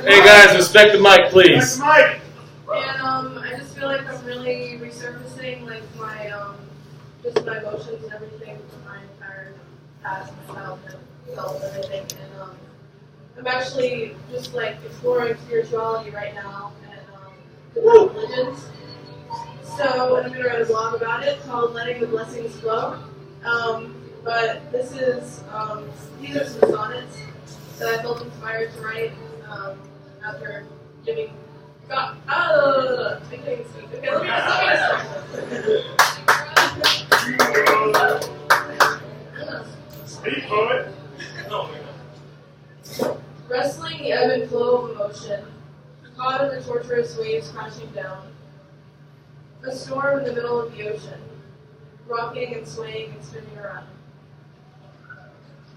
[SPEAKER 2] Hey guys, respect the mic, please.
[SPEAKER 1] Mike.
[SPEAKER 8] And I just feel like I'm really resurfacing like my just my emotions and everything from my entire past, my childhood, self, and everything. And I'm actually just like exploring spirituality right now and different religions. So and I'm gonna write a blog about it called "Letting the Blessings Flow." But this is these are some sonnets that I felt inspired to write after giving. God, I can't even speak. Okay, let me just
[SPEAKER 1] Speak, poet.
[SPEAKER 8] Wrestling the ebb and flow of emotion, caught in the torturous waves crashing down. A storm in the middle of the ocean, rocking and swaying and spinning around.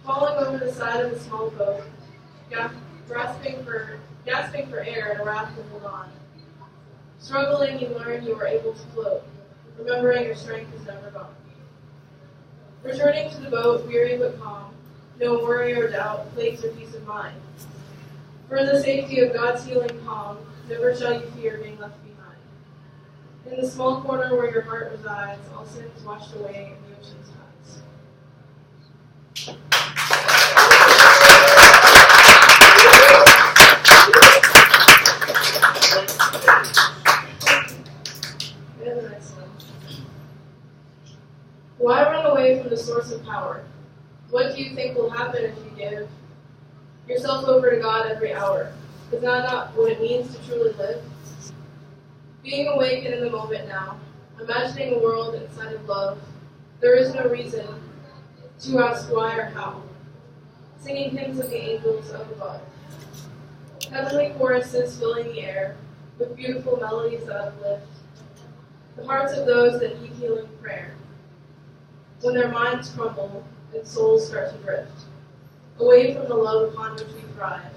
[SPEAKER 8] Falling over the side of a small boat, gasping for air in a raft to hold on. Struggling, you learn you are able to float, remembering your strength is never gone. Returning to the boat, weary but calm, no worry or doubt plagues your peace of mind. For the safety of God's healing calm, never shall you fear being left behind. In the small corner where your heart resides, all sins washed away in the ocean's tides. And the next one. Why run away from the source of power? What do you think will happen if you give yourself over to God every hour? Is that not what it means to truly live? Being awake and in the moment now, imagining a world inside of love, there is no reason to ask why or how. Singing hymns of the angels up above. Heavenly choruses filling the air with beautiful melodies that uplift the hearts of those that need healing prayer. When their minds crumble and souls start to drift, away from the love upon which we thrive.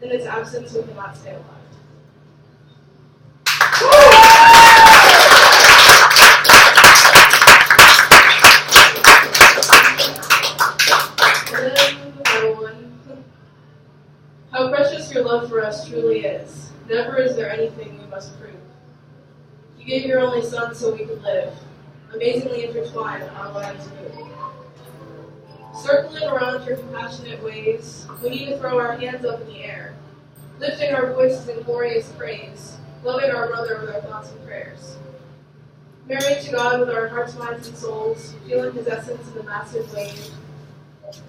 [SPEAKER 8] In its absence, we cannot stay alive. And then another one. How precious your love for us truly is. Never is there anything we must prove. You gave your only son so we could live. Amazingly intertwined, our lives move. Circling around your compassionate ways, we need to throw our hands up in the air, lifting our voices in glorious praise, loving our brother with our thoughts and prayers. Married to God with our hearts, minds, and souls, feeling his essence in the massive wave,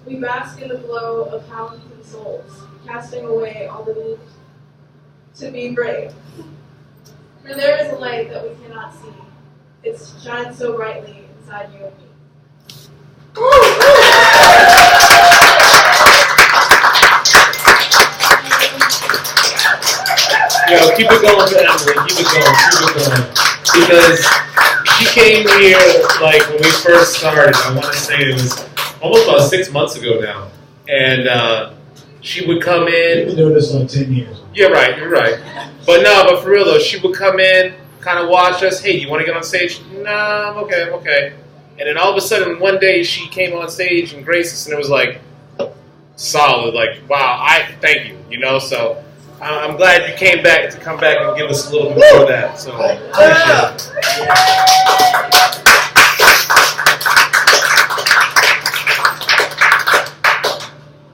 [SPEAKER 8] we bask in the glow of talents and souls, casting away all the need to be brave. For there is a light that we cannot see. It shines so brightly inside you and me.
[SPEAKER 2] Yo, keep it going for Emily. Keep it going. Because she came here like when we first started. I want to say it was almost about 6 months ago now. And she would come in.
[SPEAKER 1] We've been doing this like 10 years.
[SPEAKER 2] You're right. But for real though, she would come in, kind of watch us. Hey, you want to get on stage? Nah, I'm okay. And then all of a sudden, one day she came on stage and graced us, and it was like solid. Like, wow, I thank you. So I'm glad you came back to come back and give us a little bit more of that. So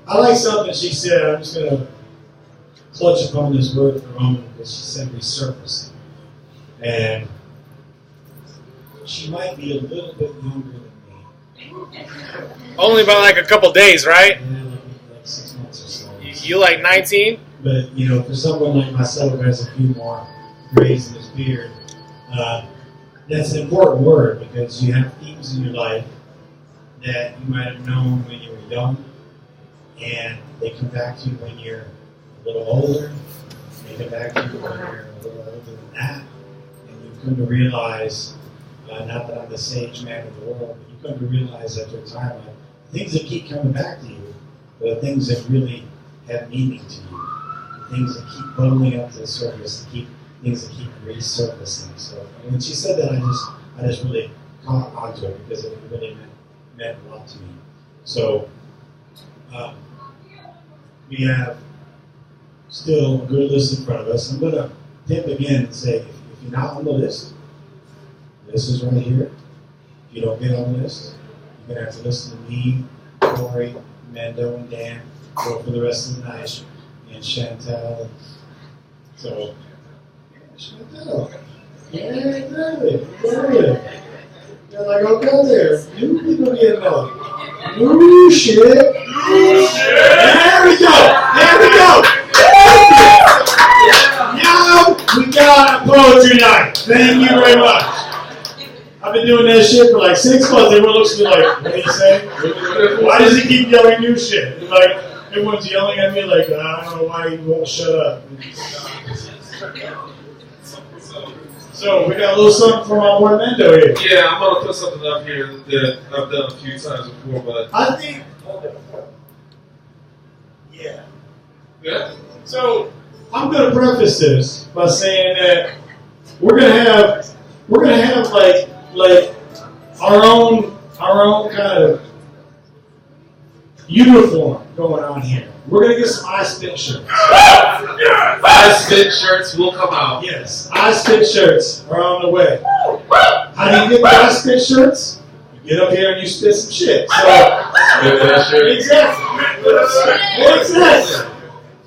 [SPEAKER 1] I like something she said. I'm just going to clutch upon this word for a moment because she said resurfacing. And she might be a little bit younger than me.
[SPEAKER 2] only by like a couple days, right?
[SPEAKER 1] Yeah, like 6 months or so.
[SPEAKER 2] You like 19?
[SPEAKER 1] But, you know, for someone like myself who has a few more grays in his beard, that's an important word because you have themes in your life that you might have known when you were young, and they come back to you when you're a little older. They come back to you when you're a little older than that, and you come to realize, not that I'm the sage man of the world, but you come to realize after a time, things that keep coming back to you are the things that really have meaning to you. Things that keep bubbling up to the surface, things that keep resurfacing. So when she said that, I just really caught onto it because it really meant a lot to me. So we have still a good list in front of us. I'm going to tip again and say, if you're not on the list, this is right here. If you don't get on the list, you're going to have to listen to me, Corey, Mando, and Dan go for the rest of the night. And Chantel. So, Chantel. Yeah, exactly. You're like, oh, go there. New people getting up. New shit. New shit. There we go. There we go. Now we got a poetry night. Thank you very much. I've been doing that shit for like 6 months. Everyone looks at me like, what are you saying? Why does he keep yelling new shit? Like, everyone's yelling at me like, I don't know why you won't shut up. So we got a little something from our boy Mendo here.
[SPEAKER 2] Yeah, I'm going to put something up here that I've done a few times before, but...
[SPEAKER 1] I think... Yeah.
[SPEAKER 2] Yeah?
[SPEAKER 1] So, I'm going to preface this by saying that we're going to have like our own kind of uniform going on here. We're going to get some I Spit shirts.
[SPEAKER 2] I Spit shirts will come out.
[SPEAKER 1] Yes, I Spit shirts are on the way. How do you get the I Spit shirts? You get up here and you spit some shit. So, exactly.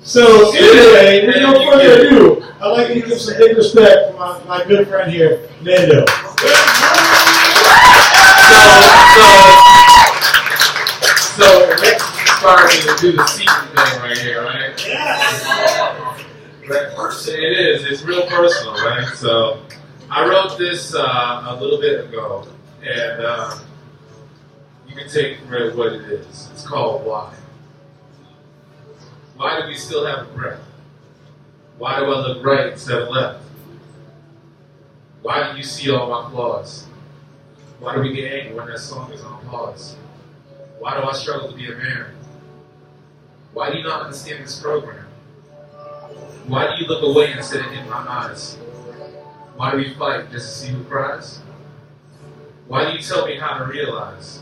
[SPEAKER 1] So, anyway, with no further ado, I'd like you to give some big respect for my good friend here, Mando.
[SPEAKER 2] So Rick inspired me to do the season thing right here, right?
[SPEAKER 1] Yes.
[SPEAKER 2] It is. It's real personal, right? So I wrote this a little bit ago, and you can take from it what it is. It's called Why. Why do we still have a breath? Why do I look right instead of left? Why do you see all my flaws? Why do we get angry when that song is on pause? Why do I struggle to be a man? Why do you not understand this program? Why do you look away instead of in my eyes? Why do we fight just to see who cries? Why do you tell me how to realize?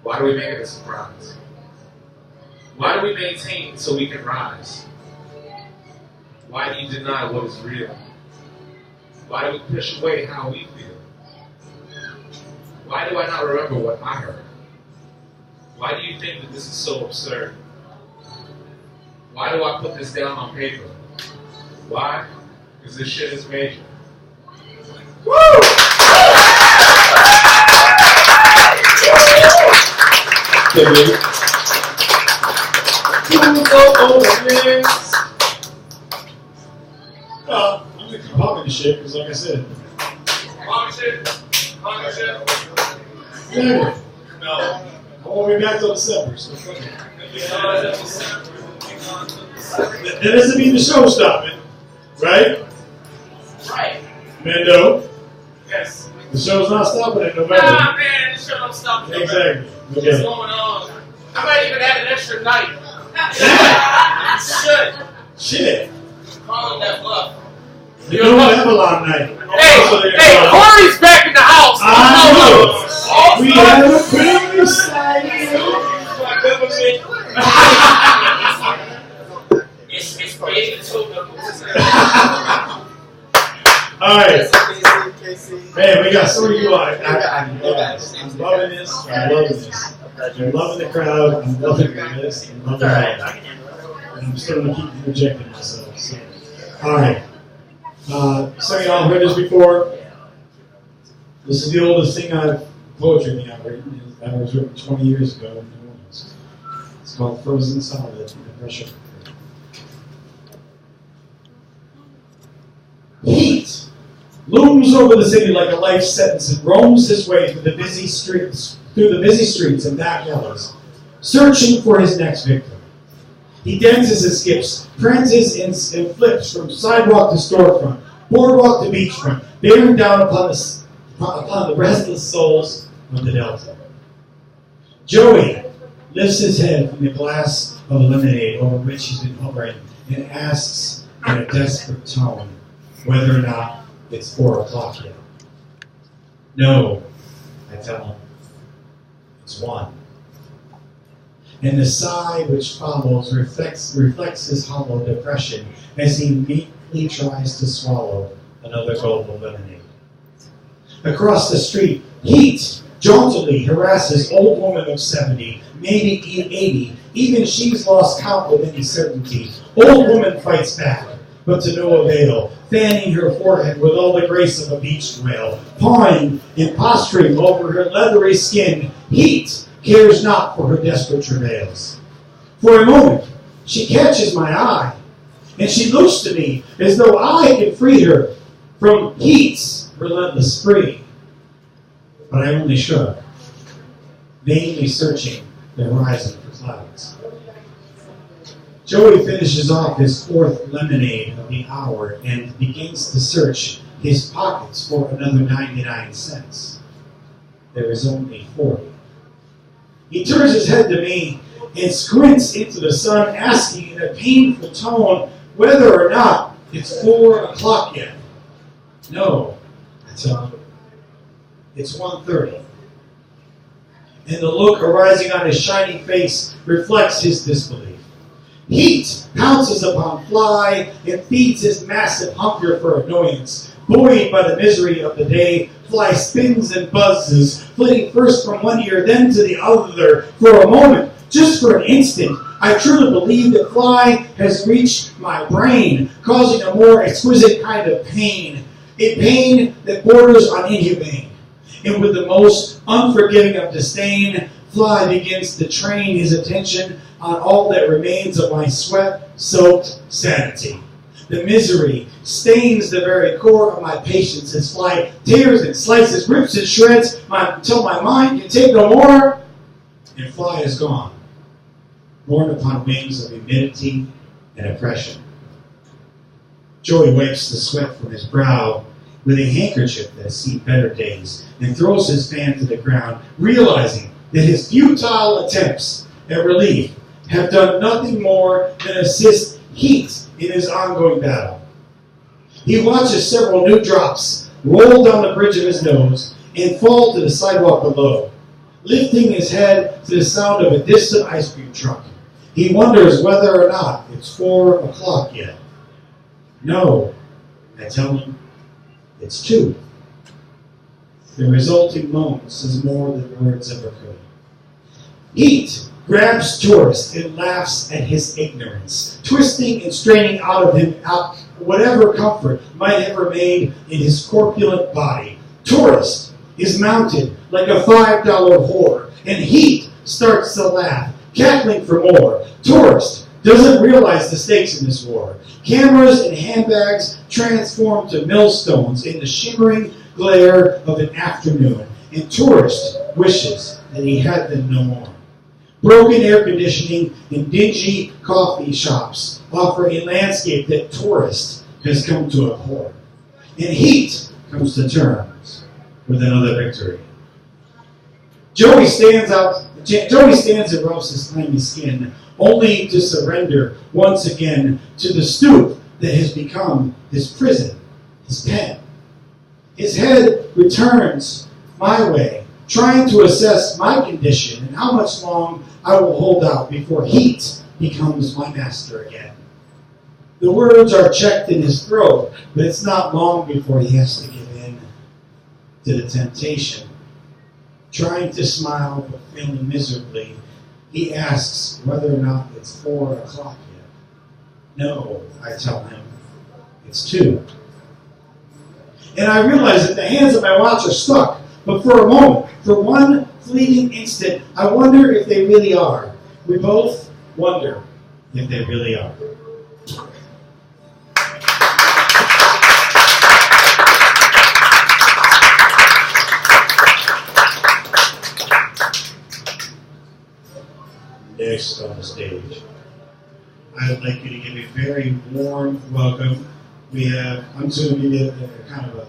[SPEAKER 2] Why do we make it a surprise? Why do we maintain so we can rise? Why do you deny what is real? Why do we push away how we feel? Why do I not remember what I heard? Why do you think that this is so absurd? Why do I put this down on paper? Why? Because this shit is major. Woo!
[SPEAKER 1] I'm going to keep popping this shit because, like I said, yeah.
[SPEAKER 2] No.
[SPEAKER 1] I won't be back till December. So that doesn't mean the show's stopping, right?
[SPEAKER 9] Right.
[SPEAKER 1] Mando,
[SPEAKER 9] Yes.
[SPEAKER 1] the show's not stopping in November.
[SPEAKER 9] Nah, man, this show don't stop.
[SPEAKER 1] Exactly.
[SPEAKER 9] What's
[SPEAKER 1] Okay.
[SPEAKER 9] going on? I might even add an extra night.
[SPEAKER 1] Shit.
[SPEAKER 9] Calling that bluff.
[SPEAKER 1] You know BabbleOn night.
[SPEAKER 9] Hey, Corey's back in the house.
[SPEAKER 1] I know. We have a pretty exciting.
[SPEAKER 9] It's big, so
[SPEAKER 1] All right.
[SPEAKER 5] Casey.
[SPEAKER 1] Man, we got some of you on. I'm loving this. I'm loving this. I'm loving the crowd. I'm loving this. I'm loving it. I'm still going to keep interjecting myself. So. All right. Some of y'all heard this before. This is the oldest poetry thing I've written. That was written 20 years ago in New Orleans. It's called Frozen Solid in the Pressure Cooker. Heat looms over the city like a life sentence and roams his way through the busy streets and back alleys, searching for his next victim. He dances and skips, prances and flips from sidewalk to storefront, boardwalk to beachfront, bearing down upon the restless souls of the Delta. Joey lifts his head from the glass of lemonade over which he's been hovering and asks in a desperate tone whether or not it's 4 o'clock yet. No, I tell him. It's 1. And the sigh which follows reflects his hollow depression as he meekly tries to swallow another gulp of lemonade. Across the street, heat jauntily harasses old woman of 70, maybe 80. Even she's lost count with any certainty. Old woman fights back, but to no avail, fanning her forehead with all the grace of a beached whale, pawing and posturing over her leathery skin. Heat cares not for her desperate travails. For a moment, she catches my eye, and she looks to me as though I can free her from heat's relentless spree. But I only shrug, vainly searching the horizon for clouds. Joey finishes off his 4th lemonade of the hour and begins to search his pockets for another 99 cents. There is only 40. He turns his head to me and squints into the sun, asking in a painful tone whether or not it's 4 o'clock yet. No, I tell him. It's 1:30. And the look arising on his shining face reflects his disbelief. Heat pounces upon Fly and feeds his massive hunger for annoyance. Buoyed by the misery of the day, Fly spins and buzzes, flitting first from one ear, then to the other. For a moment, just for an instant, I truly believe that Fly has reached my brain, causing a more exquisite kind of pain. A pain that borders on inhumane. And with the most unforgiving of disdain, Fly begins to train his attention on all that remains of my sweat-soaked sanity. The misery stains the very core of my patience as Fly tears and slices, rips and shreds until my mind can take no more, and Fly is gone, borne upon wings of humidity and oppression. Joey wipes the sweat from his brow with a handkerchief that has seen better days and throws his fan to the ground, realizing that his futile attempts at relief have done nothing more than assist heat in his ongoing battle. He watches several new drops roll down the bridge of his nose and fall to the sidewalk below. Lifting his head to the sound of a distant ice cream truck, he wonders whether or not it's 4 o'clock yet. No, I tell him, it's 2. The resulting moan says more than words ever could. Heat grabs tourist and laughs at his ignorance, twisting and straining out of him whatever comfort might have remained in his corpulent body. Tourist is mounted like a $5 whore, and Heat starts to laugh, cackling for more. Tourist doesn't realize the stakes in this war. Cameras and handbags transform to millstones in the shimmering glare of an afternoon, and Tourist wishes that he had them no more. Broken air conditioning and dingy coffee shops offer a landscape that Tourist has come to abhor. And Heat comes to terms with another victory. Joey stands and rubs his slimy skin, only to surrender once again to the stoop that has become his prison, his pen. His head returns my way, trying to assess my condition and how much long I will hold out before Heat becomes my master again. The words are checked in his throat, but it's not long before he has to give in to the temptation. Trying to smile but failing miserably, he asks whether or not it's 4 o'clock yet. No, I tell him, it's 2. And I realize that the hands of my watch are stuck, but for a moment, for one fleeting instant, I wonder if they really are. We both wonder if they really are. Next on the stage, I would like you to give a very warm welcome. I'm just going to give you a kind of a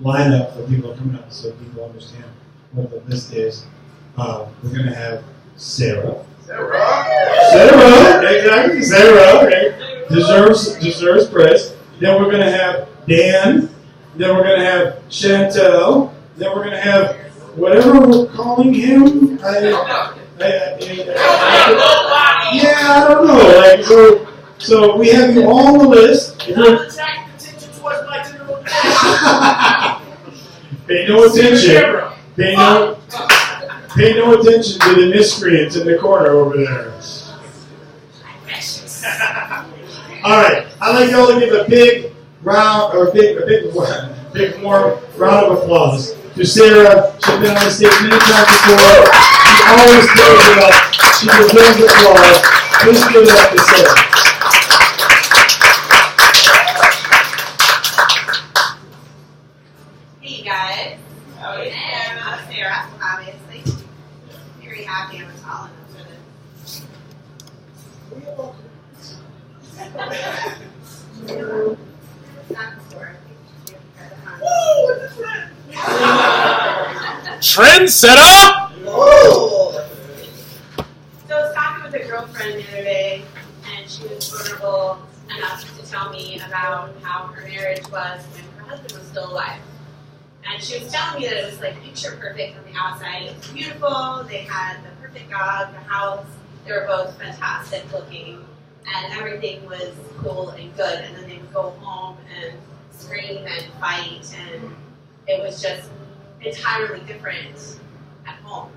[SPEAKER 1] lineup for people coming up so people understand what the list is. We're going to have Sarah. Exactly. Sarah, okay. Deserves praise. Then we're going to have Dan. Then we're going to have Chantel. Then we're going to have whatever we're calling him. I don't know. So we have you all on the list. Pay no attention. Pay no attention to the miscreants in the corner over there. All right. I'd like y'all to give a big round or big warm round of applause to Sarah. She's been on the stage many times before. She always does it up. She deserves applause. Please give it up to Sarah.
[SPEAKER 10] Hey guys. I'm Sarah, obviously. Very happy I'm tall enough for this.
[SPEAKER 9] Trendsetter!
[SPEAKER 10] So I was talking with a girlfriend the other day, and she was vulnerable enough to tell me about how her marriage was when her husband was still alive. And she was telling me that it was like picture perfect on the outside. It was beautiful. They had the perfect dog, the house. They were both fantastic looking, and everything was cool and good. And then they would go home and scream and fight, and it was just entirely different at home.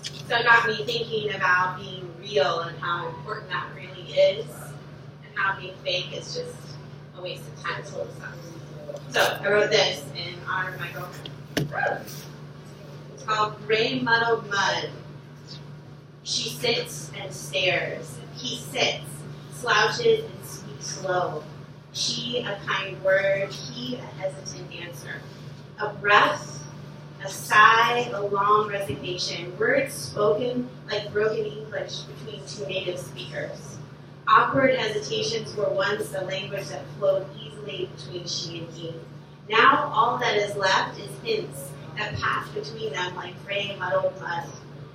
[SPEAKER 10] So it got me thinking about being real and how important that really is, and how being fake is just a waste of time to look stuff. So I wrote this in honor of my girlfriend. It's called Gray Muddled Mud. She sits and stares. He sits, slouches and speaks slow. She a kind word, he a hesitant answer. A breath, a sigh, a long resignation. Words spoken like broken English between two native speakers. Awkward hesitations were once the language that flowed easily between she and he. Now all that is left is hints that pass between them like gray muddled mud.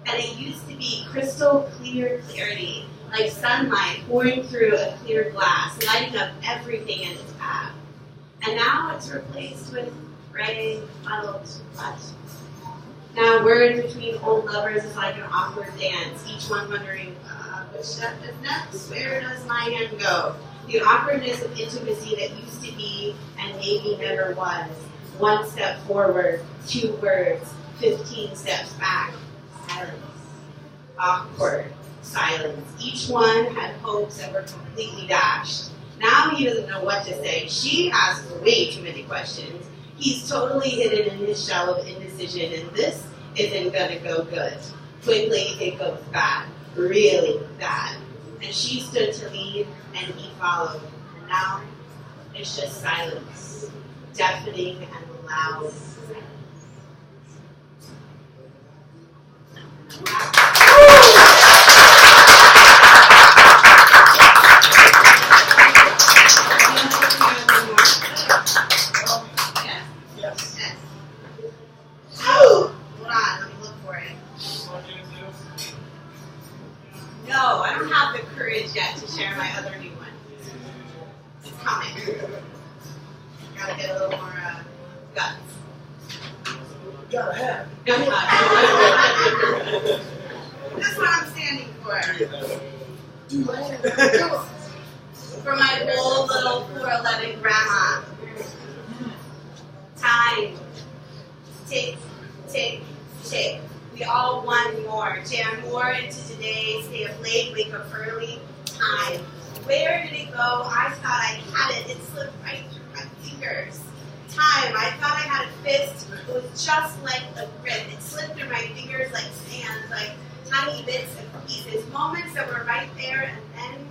[SPEAKER 10] And it used to be crystal clear clarity, like sunlight pouring through a clear glass, lighting up everything in its path. And now it's replaced with gray muddled mud. Now word between old lovers is like an awkward dance, each one wondering, which step is next? Where does my hand go? The awkwardness of intimacy that used to be and maybe never was. 1 step forward, 2 words, 15 steps back. Silence. Awkward. Silence. Each one had hopes that were completely dashed. Now he doesn't know what to say. She asks way too many questions. He's totally hidden in his shell of indecision, and this isn't gonna go good. Quickly, it goes bad. Really bad. And she stood to lead, and he followed. And now, it's just silence. Deafening and loud silence. Yes. Hold on, let me look for it. No, I don't have the courage yet to share my other new one. It's coming. Gotta get a little more guts.
[SPEAKER 5] Gotta have.
[SPEAKER 10] That's what I'm standing for. For my old little 4'11 grandma. Time. Tick, tick, tick. We all want more. Jam more into today. Stay up late, wake up early. Time. Where did it go? I thought I had it. It slipped right through my fingers. Time. I thought I had a fist. It was just like a grip. It slipped through my fingers like sand, like tiny bits and pieces. Moments that were right there and then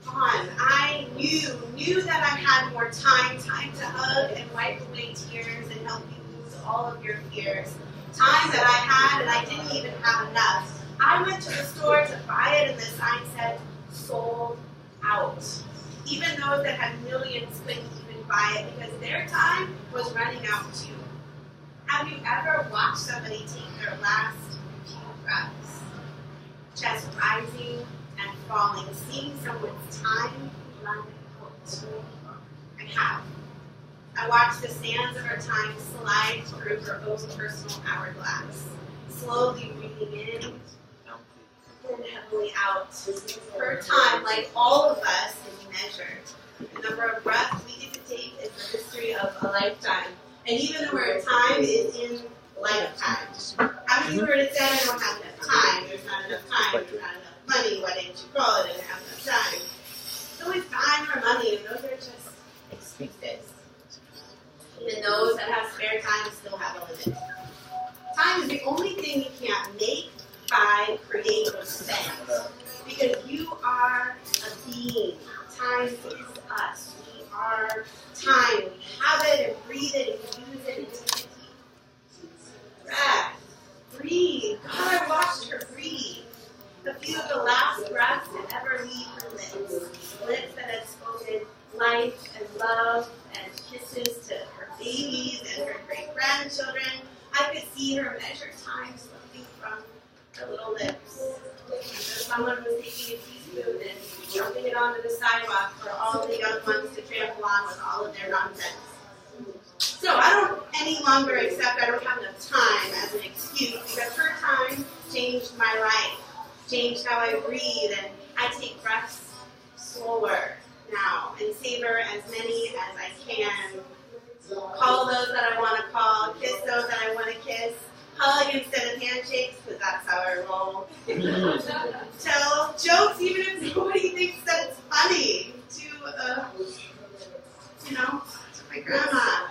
[SPEAKER 10] gone. I knew that I had more time to hug and wipe away tears and help you lose all of your fears. Time that I had and I didn't even have enough. I went to the store to buy it and the sign said, sold out. Even those that had millions couldn't even buy it because their time was running out too. Have you ever watched somebody take their last few breaths? Chest rising and falling, seeing someone's time run out. I have. I watched the sands of her time slide through her own personal hourglass, slowly breathing in and heavily out. Her time, like all of us, is measured. The number of breaths we get to take is the history of a lifetime. And even the word time is in lifetime. Have you heard it said, I don't have enough time, there's not enough time, there's not enough money, why didn't you call it, I didn't have enough time. It's always time or money, and those are just excuses. Even those that have spare time still have a limit. Time is the only thing you can't make, buy, create, or spend. Because you are a being. Time is us. We are time. We have it and breathe it and use it and take it. Breath. Breathe. God, I watched her breathe. A few of the last breaths that ever leave her lips. Lips that had spoken life and love and kisses to her babies and her great-grandchildren. I could see her measure time slipping from her little lips. Someone was taking a teaspoon and dumping it onto the sidewalk for all the young ones to trample on with all of their nonsense. So I don't any longer accept I don't have enough time as an excuse because her time changed my life, changed how I breathe, and I take breaths slower now and savor as many as I can. Call those that I want to call, kiss those that I want to kiss, hug instead of handshakes because that's how I roll. Tell jokes even if nobody thinks that it's funny to my grandma.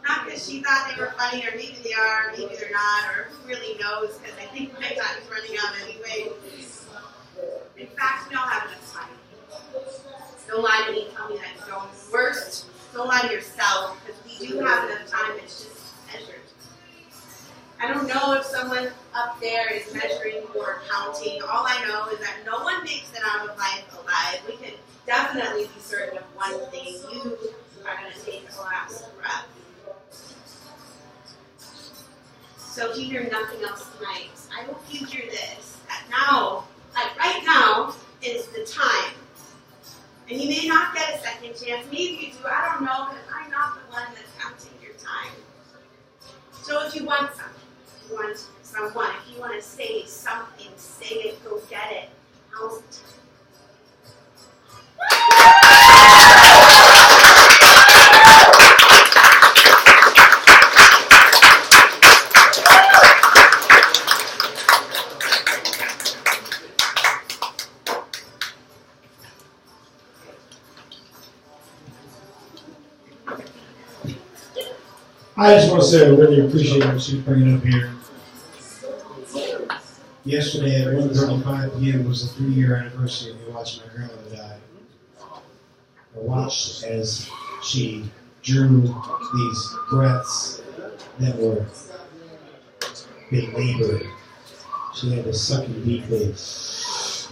[SPEAKER 10] Not because she thought they were funny, or maybe they are, maybe they're not, or who really knows, because I think my time is running out anyway. In fact, we don't have enough time. Don't lie to me, tell me that you don't. Worst, don't lie to yourself, because we do have enough time, it's just measured. I don't know if someone up there is measuring or counting. All I know is that no one makes it out of life alive. We can definitely be certain of one thing. You are going to take the last breath. So if you hear nothing else tonight, I hope you hear this. That now, like right now, is the time. And you may not get a second chance. Maybe you do. I don't know, because I'm not the one that's counting your time. So if you want something, if you want someone, if you want to say something, say it, go get it. Now's the time.
[SPEAKER 1] I just want to say I really appreciate what she's bringing up here. Yesterday at 1:35 p.m. was the 3-year anniversary of me watching my grandmother die. I watched as she drew these breaths that were being labored. She had to suck in deeply.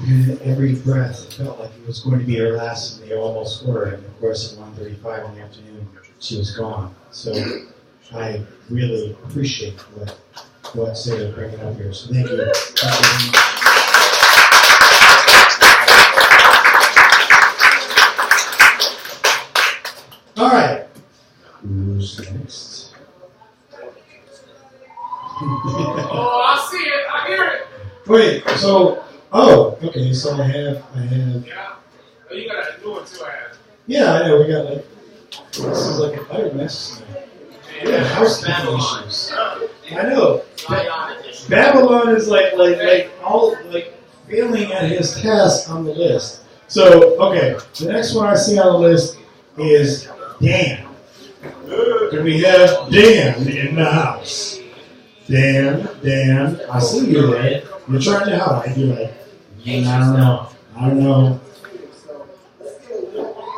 [SPEAKER 1] And every breath felt like it was going to be her last, and they almost were. And of course, at 1:35 in the afternoon, she was gone. So I really appreciate what Sarah bringing up here. So thank you. All right. Who's next?
[SPEAKER 9] Oh, I see it. I hear it.
[SPEAKER 1] Wait. So, okay. So I have.
[SPEAKER 9] Yeah. Oh, you got a new one too, I have.
[SPEAKER 1] Yeah, I know. We got like, this is like a fire mess. Yeah, housekeeping issues. I know. BabbleOn is like all like failing at his task on the list. So okay, the next one I see on the list is Dan. Can we have Dan in the house? Dan, I see you there. You're trying to hide. You're like, I don't know.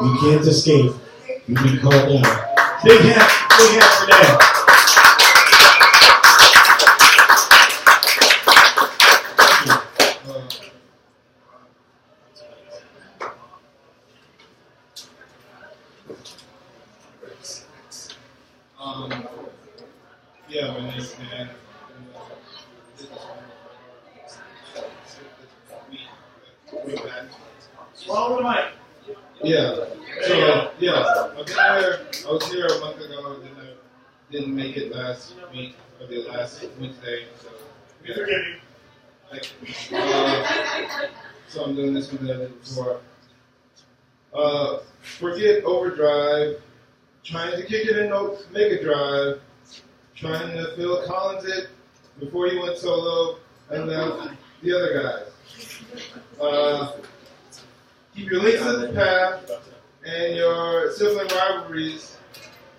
[SPEAKER 1] You can't escape. You've been called out. Big hand for Dan.
[SPEAKER 11] Yeah, my name's Dan.
[SPEAKER 1] Swallow the mic.
[SPEAKER 11] Yeah. So yeah, I was here a month ago, and I didn't make it last week or the last Wednesday. So
[SPEAKER 1] We forgive you.
[SPEAKER 11] So I'm doing this one that I did before. Forget overdrive. Trying to kick it in Mega Drive. Trying to Phil Collins it before he went solo and left the other guys. Keep your links in the path and your sibling rivalries.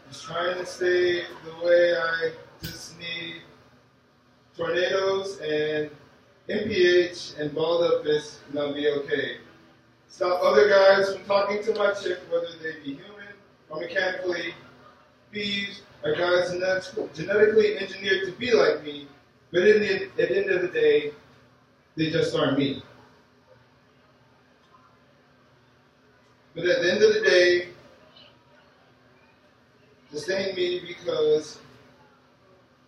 [SPEAKER 11] Just trying to stay the way I just need tornadoes and MPH and balled up fists, and I'll be okay. Stop other guys from talking to my chick, whether they be human or mechanically. Thieves are guys genetically engineered to be like me, but at the end of the day, they just aren't me. But at the end of the day, sustain me because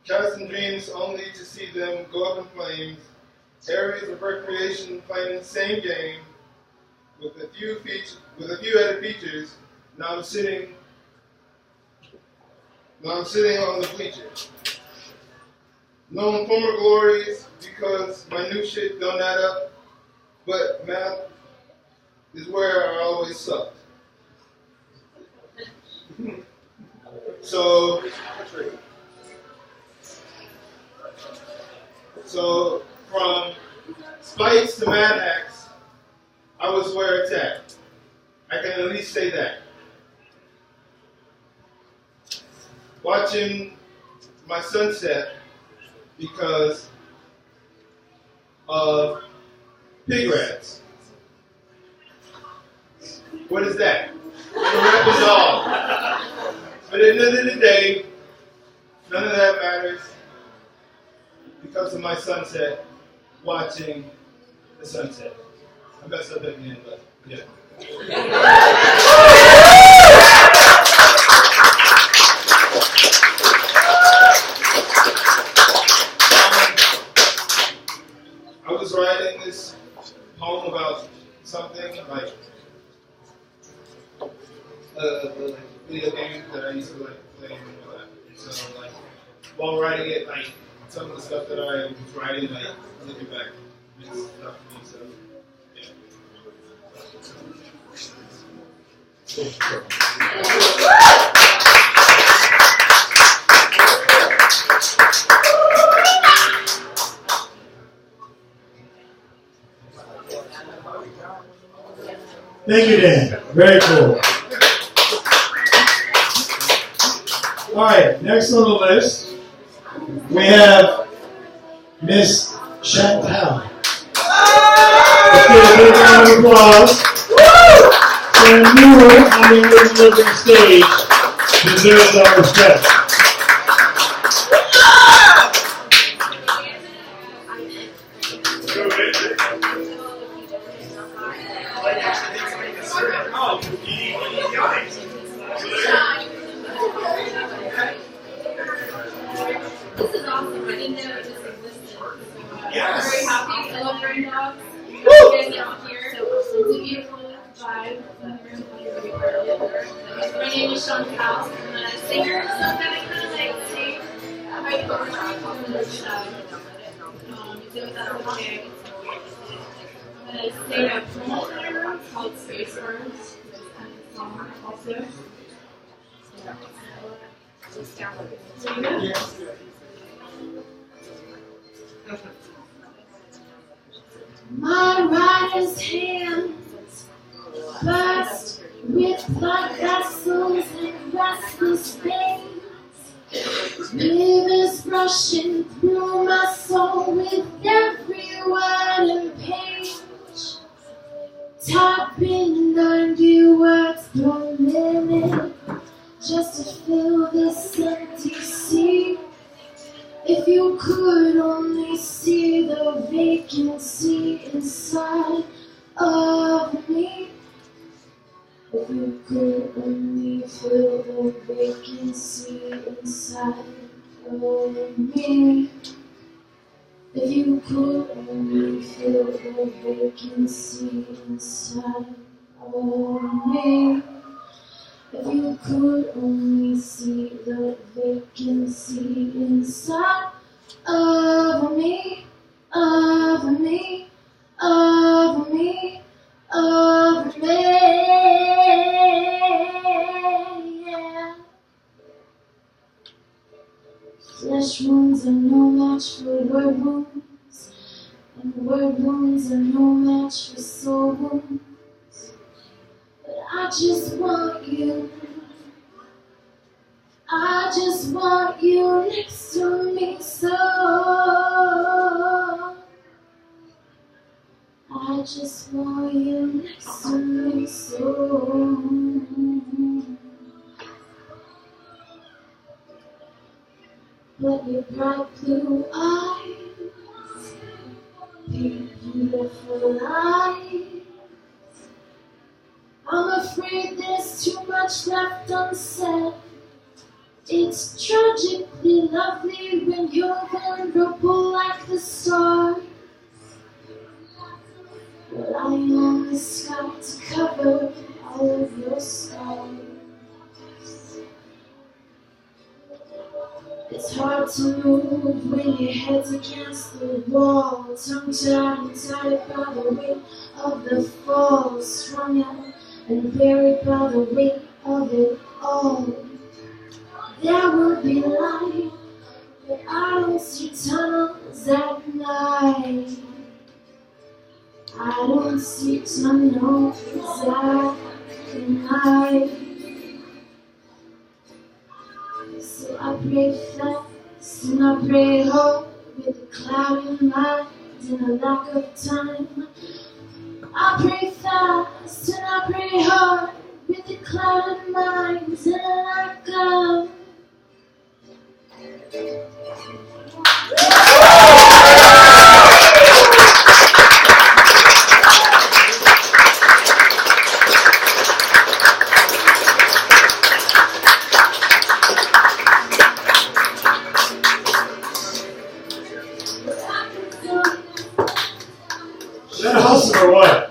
[SPEAKER 11] casting dreams only to see them go up in flames, areas of recreation playing the same game with a few added features. Now I'm sitting on the bleachers. Known former glories because my new shit don't add up, but math is where I always sucked. So from Spites to Mad Hacks, I was where it's at. I can at least say that. Watching my sunset because of pig rats. What is that? The rap is all. But at the end of the day, none of that matters because of my sunset, watching the sunset. I messed up at the end, but yeah. I was writing this poem about something like the video game that I used to play and all that. So while writing it, some of the stuff that I was writing, looking back, it's stuff for me. So
[SPEAKER 1] Thank you, Dan. Very cool. All right, next on the list, we have Miss Chantal. Let's give a big round of applause. So newer on the original stage deserves our respect.
[SPEAKER 12] This is awesome. I didn't know this existed.
[SPEAKER 1] Yes.
[SPEAKER 12] I'm very happy. I love rain dogs. You guys out here. It's a beautiful vibe. My name is Chantal. I'm a singer, so I'm kind of sing. I write poetry. So if that's okay. I'm going to sing a poem.
[SPEAKER 8] called Space Worms. Also.
[SPEAKER 12] My rider's hands burst with blood vessels and restless veins. Rivers rushing through my soul with every word and page. Typing 90 words per minute just to fill this empty seat. If you could only see the vacancy inside of me. If you could only feel the vacancy inside of me. If you could only feel the vacancy inside of me. If you could only see the vacancy inside of me, of me, of me, of me, yeah. Flesh wounds are no match for word wounds, and word wounds are no match for soul wounds. But I just want you. I just want you next to me so. I just want you next to me so. But your bright blue eyes, your beautiful eyes. I'm afraid there's too much left unsaid. It's tragically lovely when you're vulnerable like the stars. Relying on the sky to cover all of your scars. It's hard to move when your head's against the wall. Tongue-tied and tied by the weight of the fall. Strung out and buried by the weight of it all. There will be light, but I don't see tunnels at night. I don't see tunnels at night. So I pray fast and I pray hard with a cloud in mind and a lack of time. I pray fast and I pray hard with a cloud in mind and a lack of.
[SPEAKER 1] Is that awesome or what?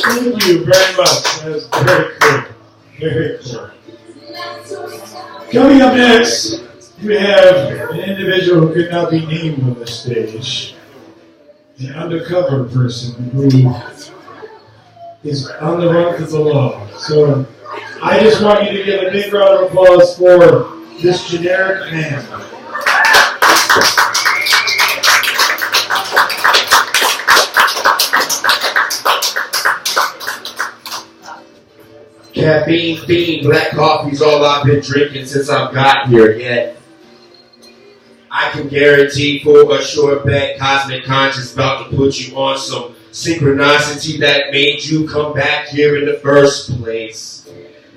[SPEAKER 1] Thank you very much. That was very cool. Very cool. Coming up next, we have an individual who could not be named on the stage. An undercover person who is on the run for the law. So I just want you to give a big round of applause for this generic man.
[SPEAKER 2] Caffeine fiend, black coffee's all I've been drinking since I've got here. Yet I can guarantee for a short bet, cosmic conscious about to put you on some synchronicity that made you come back here in the first place.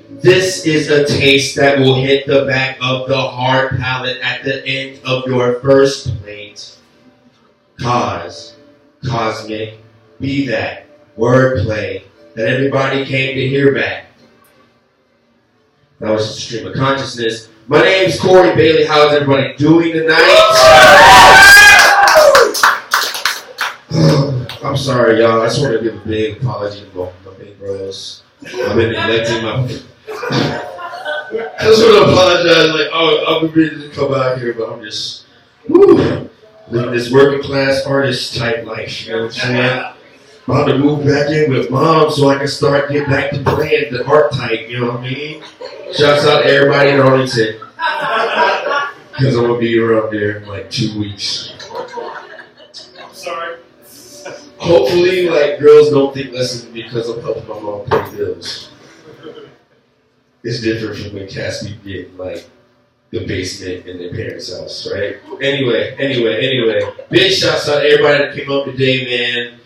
[SPEAKER 2] This is a taste that will hit the back of the hard palate at the end of your first plate. Cosmic, be that wordplay that everybody came to hear back. That was just a stream of consciousness. My name's Corey Bailey. How's everybody doing tonight? I'm sorry, y'all. I just want to give a big apology to both my big bros. I've been neglecting my...
[SPEAKER 13] I just want to apologize. Like, I've been ready to come out here, but I'm just living this working class artist type life. You know what I'm saying? About to move back in with mom so I can start get back to playing the art type. You know what I mean? Shouts out to everybody in Arlington. Because I'm gonna be around there in like 2 weeks.
[SPEAKER 2] I'm sorry.
[SPEAKER 13] Hopefully, like, girls don't think less of me because I'm helping my mom pay bills. It's different from when cats be getting like the basement in their parents' house, right? Anyway. Big shouts out to everybody that came up today, man.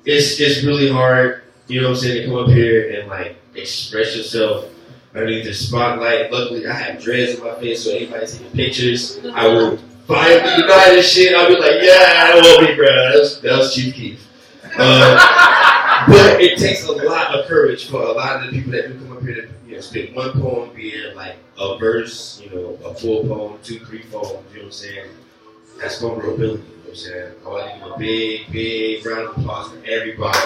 [SPEAKER 13] It's really hard, you know what I'm saying, to come up here and like express yourself underneath the spotlight. Luckily, I have dreads in my face, so anybody taking pictures, I will violently deny this shit. I'll be like, yeah, that was me, bro. That was Chief Keef. But it takes a lot of courage for a lot of the people that do come up here to, you know, spit one poem, be it like a verse, you know, a full poem, 2, 3 poems, you know what I'm saying? That's vulnerability, you know what I'm saying? I want to give a big round of applause for everybody.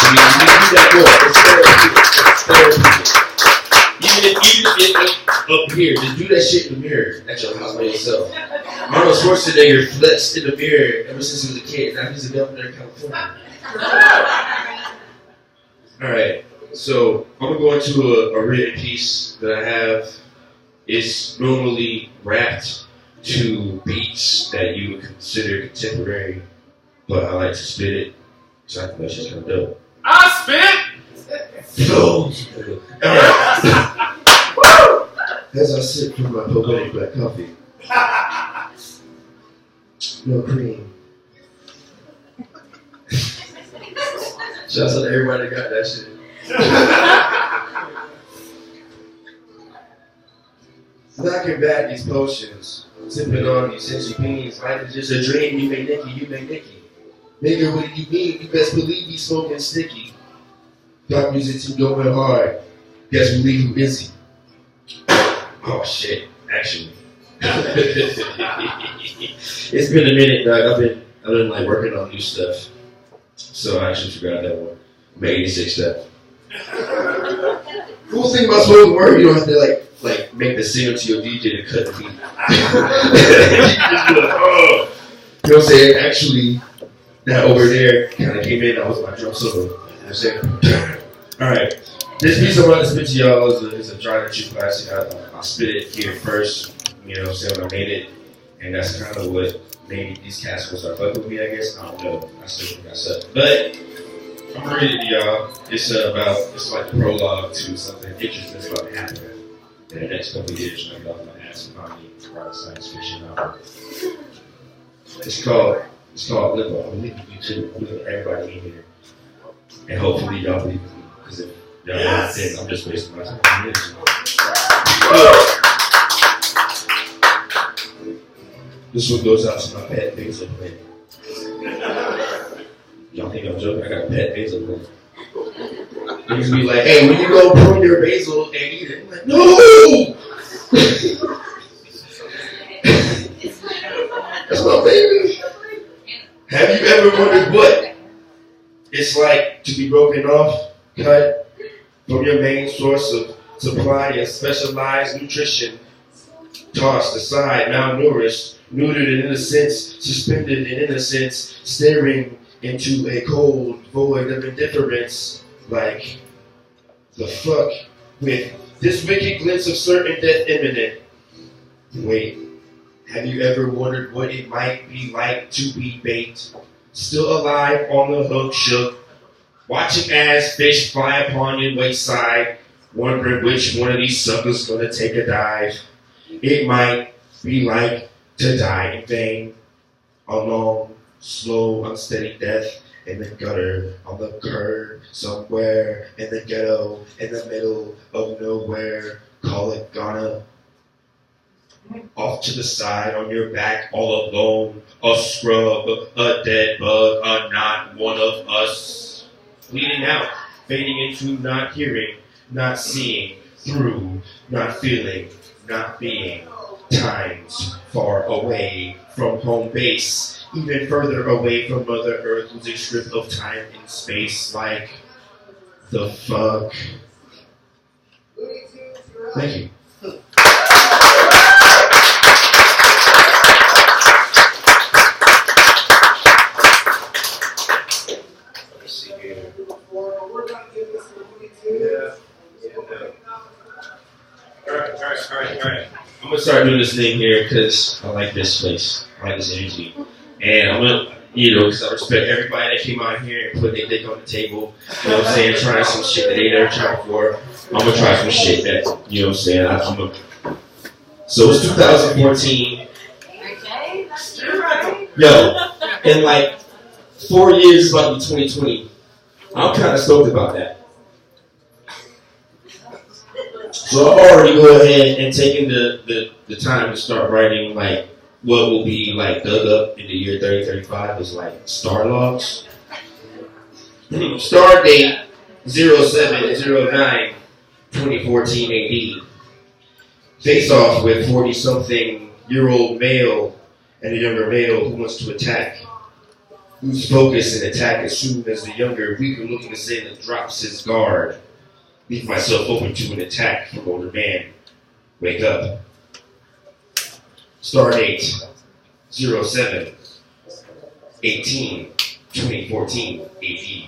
[SPEAKER 13] We need to do that more. It's therapeutic. Even if up here, just do that shit in the mirror at your house by yourself. Arnold Schwarzenegger flexed in the mirror ever since he was a kid. Now he's a governor in California. Alright, so I'm going to go into a written piece that I have. It's normally rapped to beats that you would consider contemporary, but I like to spit it, so I think that's just kind of dope.
[SPEAKER 2] I spit!
[SPEAKER 13] Flows! Alright. As I sip from my poetic black coffee. No cream. Shouts out to everybody that got that shit. Knocking back these potions, sipping on these sexy beans, like it's just a dream. You may Nicky. Nigga, what do you mean? You best believe he's smoking sticky. Got music too going hard. Guess we leave who is he? Oh shit, actually. It's been a minute, dog. I've been like working on new stuff. So I actually forgot that one. I'm 86 step. Cool thing about spoken word, you don't have to like make the signal to your DJ to cut the beat. You know what I'm saying? Actually, that over there kind of came in. That was my drum solo. You know what I'm saying? Alright. This piece I'm about to spit to y'all is a dry and true classic. I'll spit it here first. You know what I'm saying? When I made it. And that's kind of what made these cats will start fucking with me, I guess. I don't know. I still think I suck. But I'm gonna read it to y'all. It's like the prologue to something interesting that's about to happen in the next couple of years. I'm gonna get off my ass and finally write a science fiction novel. It's called Live On. I'm leaving you too. I'm leaving everybody in here. And hopefully y'all believe in me. Because if y'all don't, then I'm just wasting my time. This one goes out to my pet basil plant. Y'all think I'm joking? I got a pet basil plant. Niggas be like, hey, when you go prune your basil and eat it, I'm like, no! That's my baby. Have you ever wondered what it's like to be broken off, cut from your main source of supply and specialized nutrition, tossed aside, malnourished, neutered in innocence, suspended in innocence, staring into a cold void of indifference, like the fuck with this wicked glimpse of certain death imminent. Wait, have you ever wondered what it might be like to be bait, still alive on the hook, shook, watching as fish fly upon your wayside, wondering which one of these suckers gonna take a dive? It might be like to die in vain, a long, slow, unsteady death in the gutter, on the curb, somewhere in the ghetto, in the middle of nowhere. Call it Ghana. Off to the side, on your back, all alone, a scrub, a dead bug, a not one of us. Bleeding out, fading into not hearing, not seeing, through, not feeling, not being. Times far away from home base, even further away from Mother Earth, losing strip of time and space, like the fuck.
[SPEAKER 1] Thank you.
[SPEAKER 13] Let's see here. Alright. I'm gonna start doing this thing here because I like this place. I like this energy. And I'm gonna, because I respect everybody that came out here and put their dick on the table. You know what I'm saying? Trying some shit that they never tried before. I'm gonna try some shit that, you know what I'm saying? So it's 2014.
[SPEAKER 10] Okay, that's right.
[SPEAKER 13] Yo, in like 4 years, it's about to be 2020. I'm kind of stoked about that. So I've already go ahead and taken the time to start writing like what will be like dug up in the year 3035 is like star logs. Star date 07/09/2014 AD. Face off with 40-something-year-old male and a younger male who wants to attack. Whose focus and attack as soon as the younger, weaker-looking assailant drops his guard. Leave myself open to an attack from older man. Wake up. Star date 07/18/2014 AD.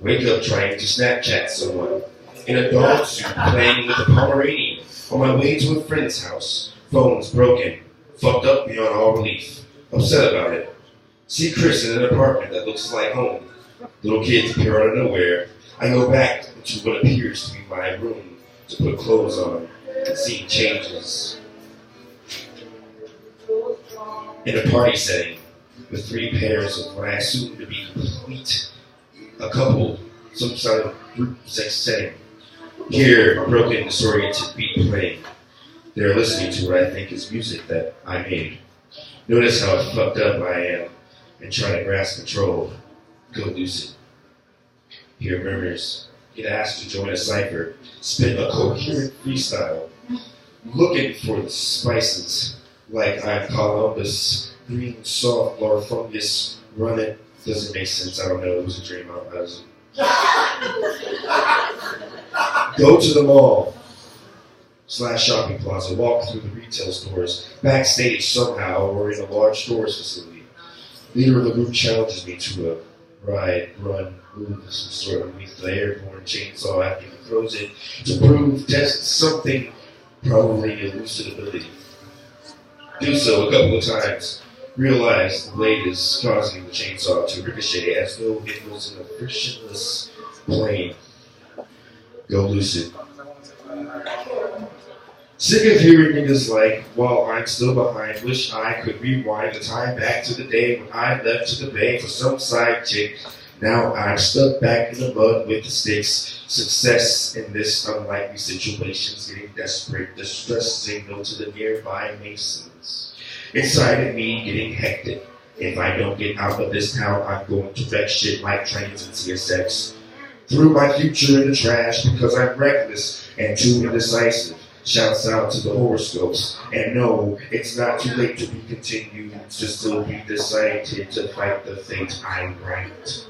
[SPEAKER 13] Wake up trying to Snapchat someone in a dog suit playing with a Pomeranian on my way to a friend's house. Phone's broken. Fucked up beyond all relief. Upset about it. See Chris in an apartment that looks like home. Little kids appear out of nowhere. I go back to what appears to be my room to put clothes on and see changes. In a party setting with 3 pairs of what I assume to be complete, a couple, some sort of group sex setting. Here, a broken, disoriented beat playing. They're listening to what I think is music that I made. Notice how fucked up I am and try to grasp control. Go lucid. Hear murmurs. Get asked to join a cipher. Spit a coherent freestyle. Looking for the spices. Like I'm Columbus. Green, soft, fungus. Run it. Doesn't make sense. I don't know. It was a dream. Go to the mall. / shopping plaza. Walk through the retail stores. Backstage somehow or in a large storage facility. Leader of the group challenges me to a ride, run, move some sort of lethal airborne chainsaw after he throws it to prove, test something, probably elusive ability. Do so a couple of times. Realize the blade is causing the chainsaw to ricochet as though it was in a frictionless plane. Go lucid. Sick of hearing niggas like, while I'm still behind, wish I could rewind the time back to the day when I left to the bay for some side chick. Now I'm stuck back in the mud with the sticks. Success in this unlikely situation's getting desperate. Distress signal to the nearby masons. Inside of me getting hectic. If I don't get out of this town, I'm going to wreck shit like trains and CSX. Threw my future in the trash because I'm reckless and too indecisive. Shouts out to the horoscopes. And no, it's not too late to be continued. To still be decided to fight the fate I write.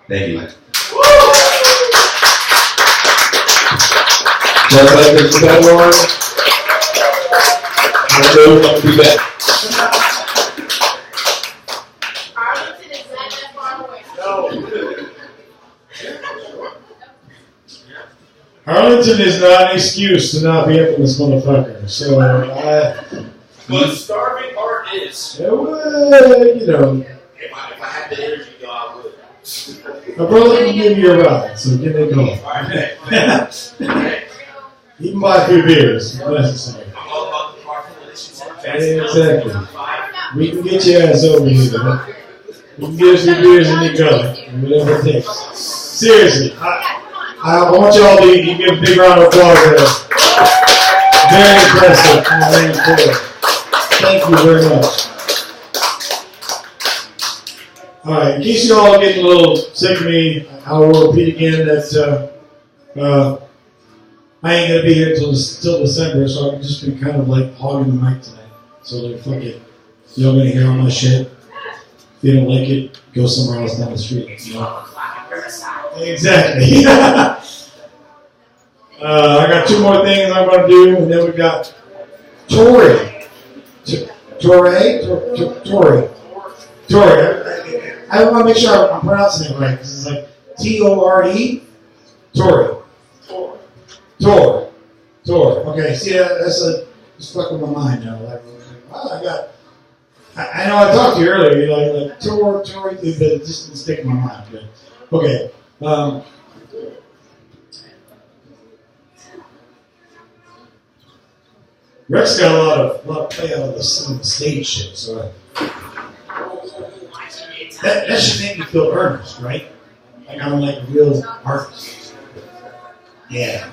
[SPEAKER 13] Thank you. Just like this BabbleOn, I know I'll be back.
[SPEAKER 10] Arlington is not that far away.
[SPEAKER 1] Arlington is not an excuse to not be up in this motherfucker. So,
[SPEAKER 13] But starving art is.
[SPEAKER 1] Well, you know.
[SPEAKER 13] If I had the energy, though, I would.
[SPEAKER 1] My brother can give you a ride, so give me a call. You can buy 3 beers if necessary.
[SPEAKER 13] I'm all about the powerful relationships.
[SPEAKER 1] Exactly. We can get your ass over here, though. You can get us 3 beers and you go. Whatever it takes. Seriously, I want y'all to give a big round of applause for that. Very impressive. Very impressive. Thank you very much. Alright, in case you all are getting a little sick of me, I will repeat again that I ain't going to be here till December, so I've just been kind of like hogging the mic tonight. So like, fuck it. Y'all going to hear all my shit. If you don't like it, go somewhere else down the street. You know? Exactly. I got two more things I'm going to do, and then we've got Tori. Tori. I want to make sure I'm pronouncing it right, because it's like T-O-R-E. Tori. Okay, see, that's just fucking my mind now. Like, well, I know I talked to you earlier, like Tori, but it just didn't stick in my mind. Okay. Rex got a lot of play out of some of the stage shit, so that should make me feel earnest, right? Like I'm like a real artist. Yeah.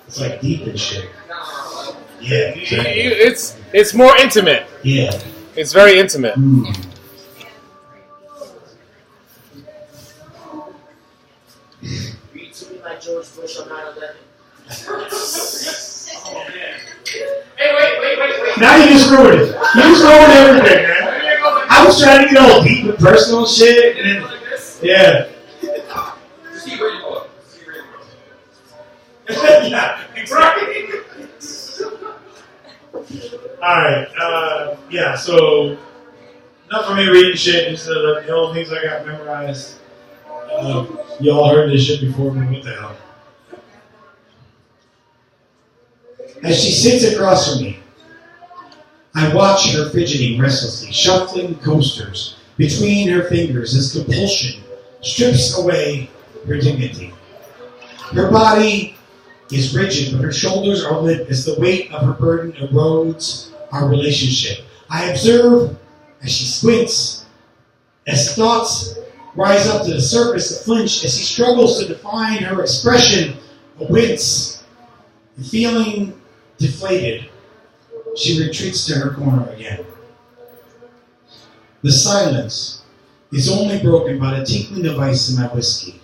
[SPEAKER 1] It's like deep and shit. Yeah. Exactly.
[SPEAKER 14] It's more intimate.
[SPEAKER 1] Yeah.
[SPEAKER 14] It's very intimate.
[SPEAKER 5] Read to me like George Bush on 9/11.
[SPEAKER 9] Oh, man. Hey, wait.
[SPEAKER 1] Now you just ruined it. You just ruined everything, man. I was trying to get all deep and personal shit, and then, yeah.
[SPEAKER 9] Just keep reading the book.
[SPEAKER 1] Yeah, exactly. Alright, yeah, so enough for me reading shit. Just the only things I got memorized. Y'all heard this shit before, but what the hell? As she sits across from me, I watch her fidgeting restlessly, shuffling coasters between her fingers as compulsion strips away her dignity. Her body is rigid, but her shoulders are limp as the weight of her burden erodes our relationship. I observe as she squints, as thoughts rise up to the surface, a flinch, as she struggles to define her expression, a wince, and feeling deflated, she retreats to her corner again. The silence is only broken by the tinkling of ice in my whiskey,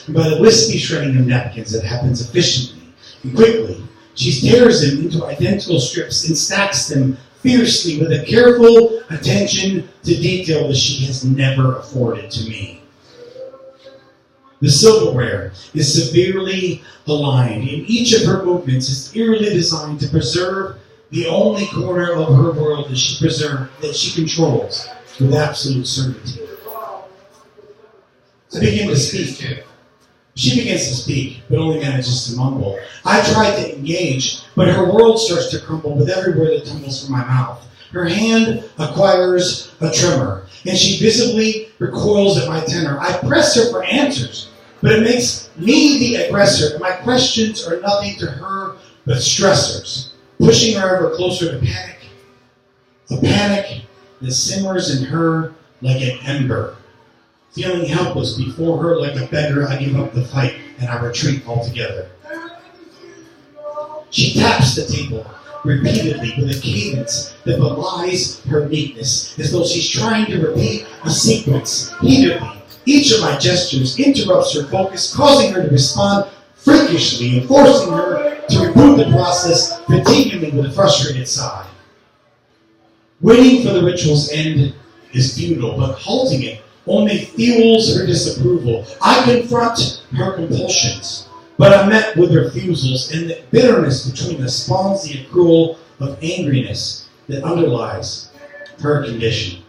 [SPEAKER 1] and by the wispy shredding of napkins that happens efficiently and quickly. She tears them into identical strips and stacks them fiercely with a careful attention to detail that she has never afforded to me. The silverware is severely aligned, and each of her movements is eerily designed to preserve the only corner of her world that she controls with absolute certainty. I begin to speak. She begins to speak, but only manages to mumble. I try to engage, but her world starts to crumble with every word that tumbles from my mouth. Her hand acquires a tremor, and she visibly recoils at my tenor. I press her for answers, but it makes me the aggressor, and my questions are nothing to her but stressors, pushing her ever closer to panic. A panic that simmers in her like an ember. Feeling helpless before her like a beggar, I give up the fight and I retreat altogether. She taps the table repeatedly with a cadence that belies her neatness, as though she's trying to repeat a sequence heatedly. Each of my gestures interrupts her focus, causing her to respond freakishly and forcing her to reboot the process continually with a frustrated sigh. Waiting for the ritual's end is futile, but halting it only fuels her disapproval. I confront her compulsions, but I'm met with refusals, and the bitterness between us spawns the accrual of angriness that underlies her condition.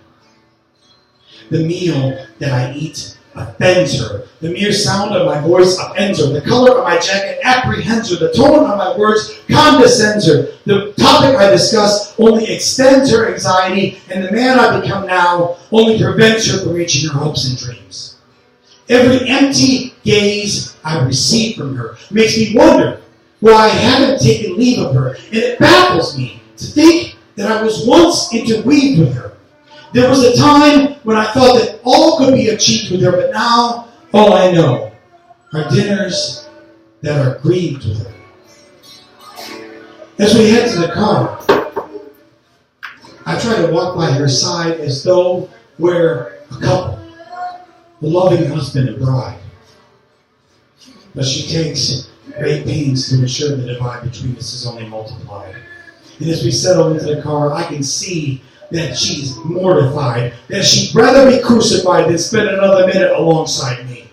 [SPEAKER 1] The meal that I eat offends her. The mere sound of my voice offends her. The color of my jacket apprehends her. The tone of my words condescends her. The topic I discuss only extends her anxiety, and the man I become now only prevents her from reaching her hopes and dreams. Every empty gaze I receive from her makes me wonder why I haven't taken leave of her, and it baffles me to think that I was once interweaved with her. There was a time when I thought that all could be achieved with her, but now all I know are dinners that are grieved with her. As we head to the car, I try to walk by her side as though we're a couple, a loving husband and bride. But she takes great pains to ensure the divide between us is only multiplied. And as we settle into the car, I can see that she's mortified, that she'd rather be crucified than spend another minute alongside me.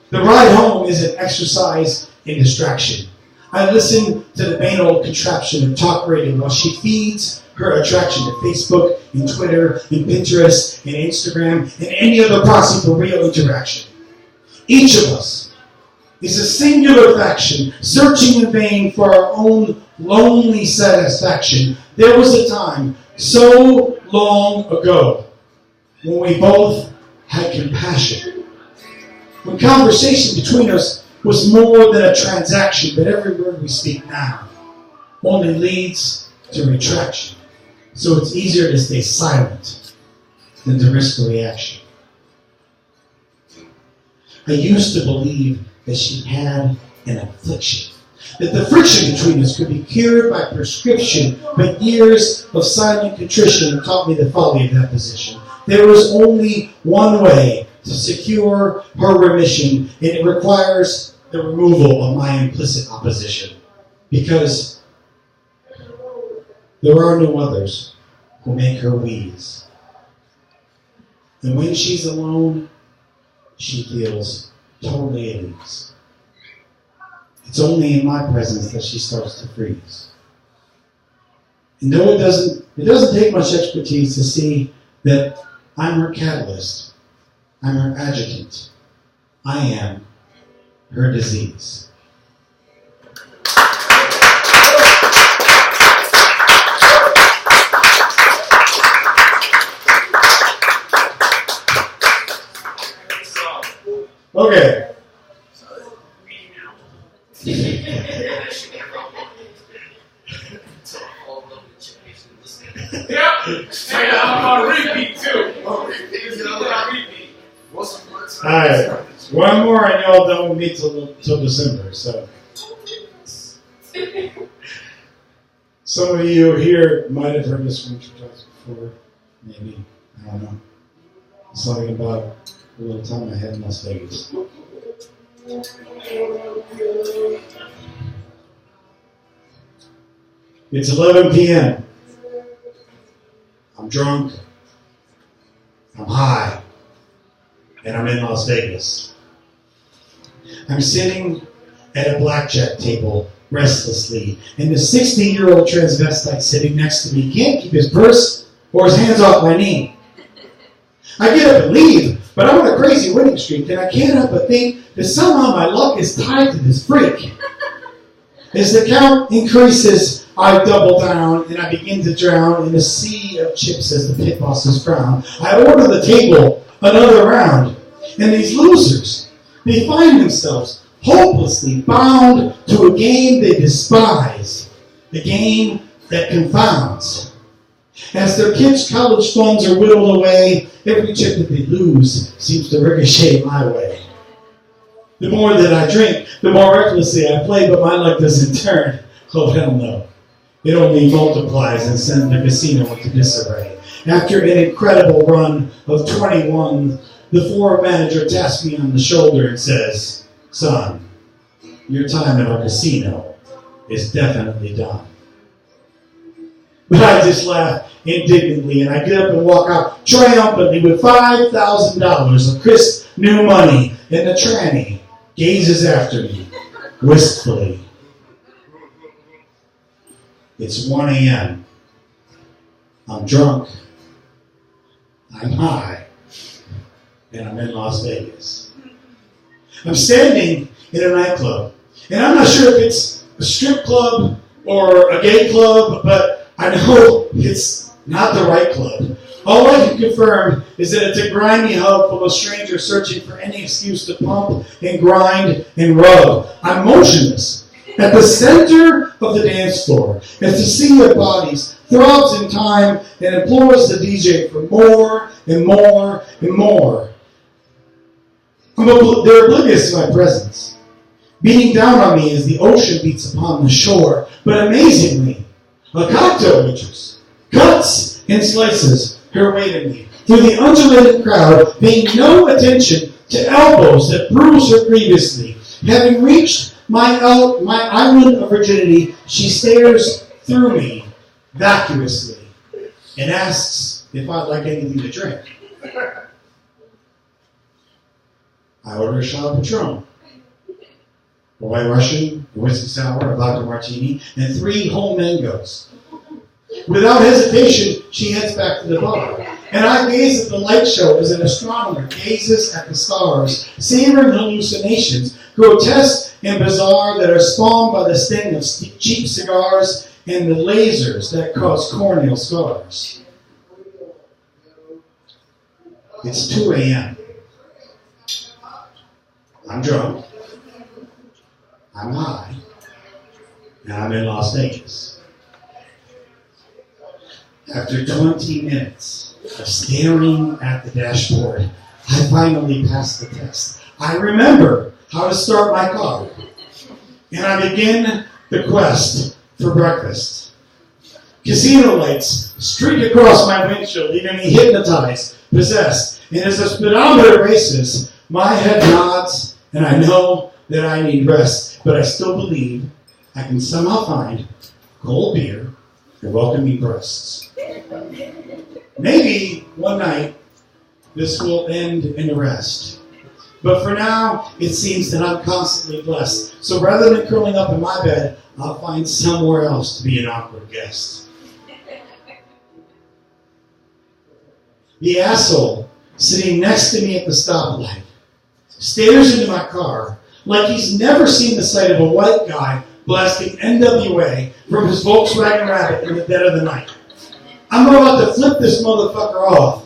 [SPEAKER 1] The ride home is an exercise in distraction. I listen to the vain old contraption of talk radio while she feeds her attraction to Facebook and Twitter and Pinterest and Instagram and any other proxy for real interaction. Each of us is a singular faction searching in vain for our own lonely satisfaction. There was a time so long ago when we both had compassion. When conversation between us was more than a transaction, but every word we speak now only leads to retraction. So it's easier to stay silent than to risk a reaction. I used to believe that she had an affliction, that the friction between us could be cured by prescription, but years of silent contrition taught me the folly of that position. There was only one way to secure her remission, and it requires the removal of my implicit opposition, because there are no others who make her wheeze. And when she's alone, she feels totally at ease. It's only in my presence that she starts to freeze. And though it doesn't take much expertise to see that I'm her catalyst, I'm her adjutant, I am her disease. Okay.
[SPEAKER 9] Yeah, and I'm on repeat too. Repeat.
[SPEAKER 1] Alright. One more and y'all don't meet till December, so. Some of you here might have heard this from church before. Maybe. I don't know. It's talking about a little time I had in Las Vegas. It's 11 p.m. I'm drunk. I'm high. And I'm in Las Vegas. I'm sitting at a blackjack table restlessly, and the 60-year-old transvestite sitting next to me can't keep his purse or his hands off my knee. I get up and leave, but I'm on a crazy winning streak, and I can't help but think that somehow my luck is tied to this freak. As the count increases, I double down, and I begin to drown in a sea of chips as the pit bosses frown. I order the table another round, and these losers, they find themselves hopelessly bound to a game they despise, the game that confounds. As their kids' college funds are whittled away, every chip that they lose seems to ricochet my way. The more that I drink, the more recklessly I play, but my luck doesn't turn. Oh, hell no. It only multiplies and sends the casino into disarray. After an incredible run of 21, the floor manager taps me on the shoulder and says, "Son, your time at our casino is definitely done." But I just laugh indignantly, and I get up and walk out triumphantly with $5,000 of crisp new money, and the tranny gazes after me wistfully. It's 1 a.m. I'm drunk. I'm high. And I'm in Las Vegas. I'm standing in a nightclub. And I'm not sure if it's a strip club or a gay club, but I know it's not the right club. All I can confirm is that it's a grimy hub full of strangers searching for any excuse to pump and grind and rub. I'm motionless at the center of the dance floor as the sea of bodies throbs in time and implores the DJ for more and more and more. They're oblivious to my presence. Beating down on me as the ocean beats upon the shore. But amazingly, a cocktail waitress cuts and slices her way to me through the undulating crowd, paying no attention to elbows that bruise her grievously. Having reached my island of virginity, she stares through me vacuously and asks if I'd like anything to drink. I order a shot of Patron, a White Russian, a whiskey sour, a vodka martini, and 3 whole mangoes. Without hesitation, she heads back to the bar. And I gaze at the light show as an astronomer gazes at the stars, savoring hallucinations, grotesque and bizarre, that are spawned by the sting of cheap cigars and the lasers that cause corneal scars. It's 2 a.m. I'm drunk. I'm high. And I'm in Las Vegas. After 20 minutes of staring at the dashboard, I finally passed the test. I remember how to start my car. And I begin the quest for breakfast. Casino lights streak across my windshield, leaving me hypnotized, possessed. And as the speedometer races, my head nods, and I know that I need rest. But I still believe I can somehow find cold beer and welcoming breasts. Maybe one night this will end in arrest. But for now, it seems that I'm constantly blessed. So rather than curling up in my bed, I'll find somewhere else to be an awkward guest. The asshole sitting next to me at the stoplight stares into my car like he's never seen the sight of a white guy blasting NWA from his Volkswagen Rabbit in the dead of the night. I'm about to flip this motherfucker off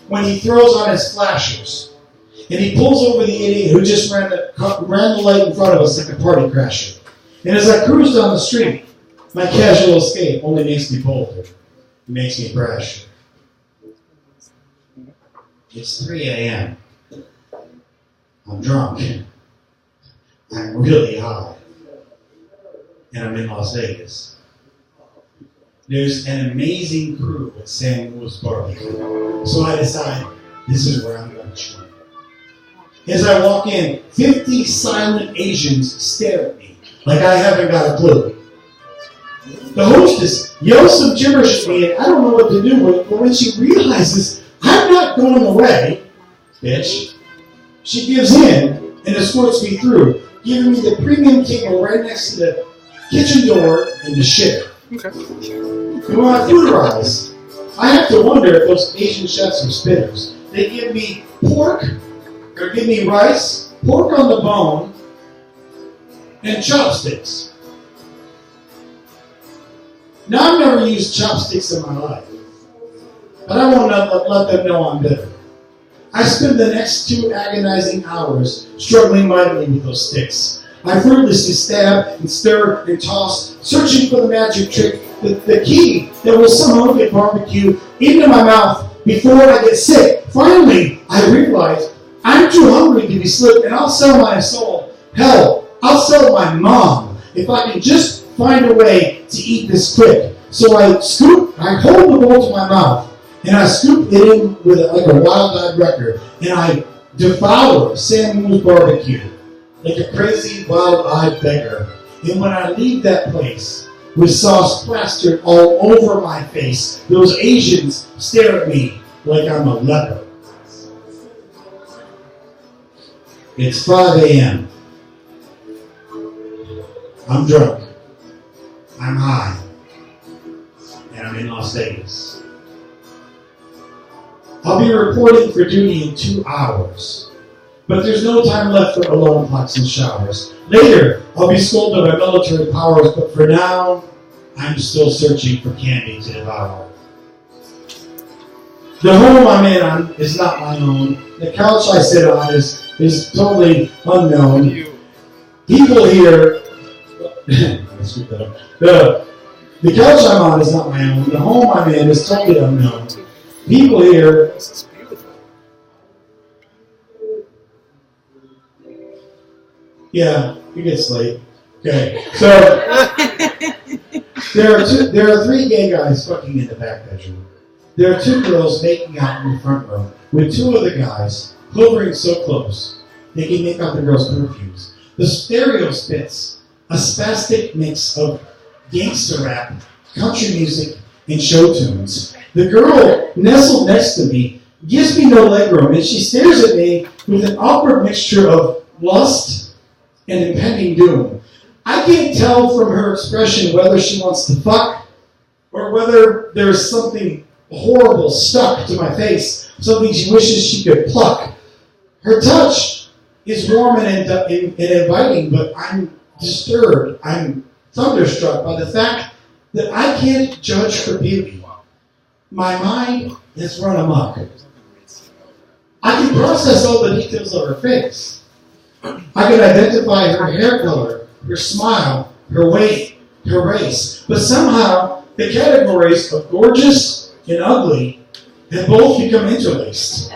[SPEAKER 1] when he throws on his flashers. And he pulls over the idiot who just ran the light in front of us like a party crasher. And as I cruise down the street, my casual escape only makes me bolder. It makes me brash. It's 3 a.m. I'm drunk. I'm really high. And I'm in Las Vegas. There's an amazing crew at San Luis Barbecue. So I decide this is where I'm going to chill. As I walk in, 50 silent Asians stare at me like I haven't got a clue. The hostess yells some gibberish at me and I don't know what to do with it, but when she realizes I'm not going away, bitch, she gives in and escorts me through, giving me the premium table right next to the kitchen door and the shit. Okay. And when I food arrives, I have to wonder if those Asian chefs are spitters. They give me pork, or give me rice, pork on the bone, and chopsticks. Now, I've never used chopsticks in my life, but I won't let them know I'm bitter. I spend the next 2 agonizing hours struggling mightily with those sticks. I fruitlessly stab and stir and toss, searching for the magic trick, the key that will somehow get barbecue into my mouth before I get sick. Finally, I realize I'm too hungry to be slipped, and I'll sell my soul. Hell, I'll sell my mom if I can just find a way to eat this quick. So I hold the bowl to my mouth, and I scoop it in with like a wild-eyed wrecker, and I devour San Luis Barbecue like a crazy, wild-eyed beggar. And when I leave that place, with sauce plastered all over my face, those Asians stare at me like I'm a leper. It's 5 a.m. I'm drunk. I'm high. And I'm in Las Vegas. I'll be reporting for duty in 2 hours. But there's no time left for alarm clocks and showers. Later, I'll be scolded by military powers, but for now, I'm still searching for candy to devour. The home I'm in on is not my own. The couch I sit on is totally unknown. People here, the couch I'm on is not my own. The home I'm in is totally unknown. People here, yeah, it gets late. Okay, so there are 3 gay guys fucking in the back bedroom. There are 2 girls making out in the front row with 2 other guys hovering so close they can make out the girls' perfumes. The stereo spits a spastic mix of gangster rap, country music, and show tunes. The girl nestled next to me gives me no legroom, and she stares at me with an awkward mixture of lust and impending doom. I can't tell from her expression whether she wants to fuck or whether there's something horrible stuck to my face, something she wishes she could pluck. Her touch is warm and inviting, but I'm disturbed. I'm thunderstruck by the fact that I can't judge her beauty. My mind has run amok. I can process all the details of her face. I can identify her hair color, her smile, her weight, her race. But somehow, the categories of gorgeous and ugly have both become interlaced.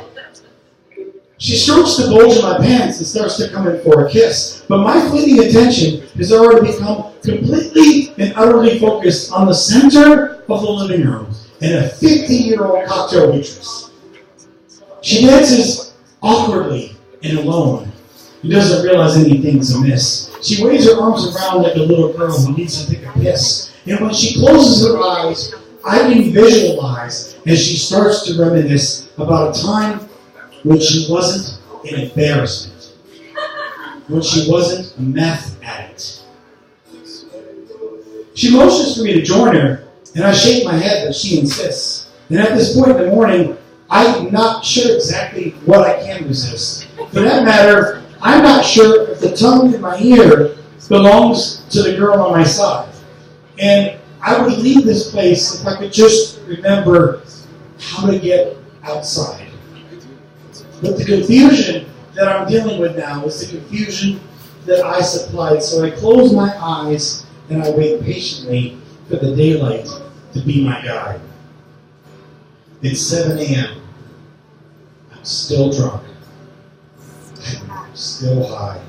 [SPEAKER 1] She strokes the bulge of my pants and starts to come in for a kiss. But my fleeting attention has already become completely and utterly focused on the center of the living room and a 50-year-old cocktail waitress. She dances awkwardly and alone. He doesn't realize anything's amiss. She waves her arms around like a little girl who needs to take a piss. And when she closes her eyes, I can visualize as she starts to reminisce about a time when she wasn't an embarrassment, when she wasn't a meth addict. She motions for me to join her, and I shake my head, but she insists. And at this point in the morning, I'm not sure exactly what I can resist. For that matter, I'm not sure if the tongue in my ear belongs to the girl on my side. And I would leave this place if I could just remember how to get outside. But the confusion that I'm dealing with now is the confusion that I supplied. So I close my eyes and I wait patiently for the daylight to be my guide. It's 7 a.m. I'm still drunk. I'm still high.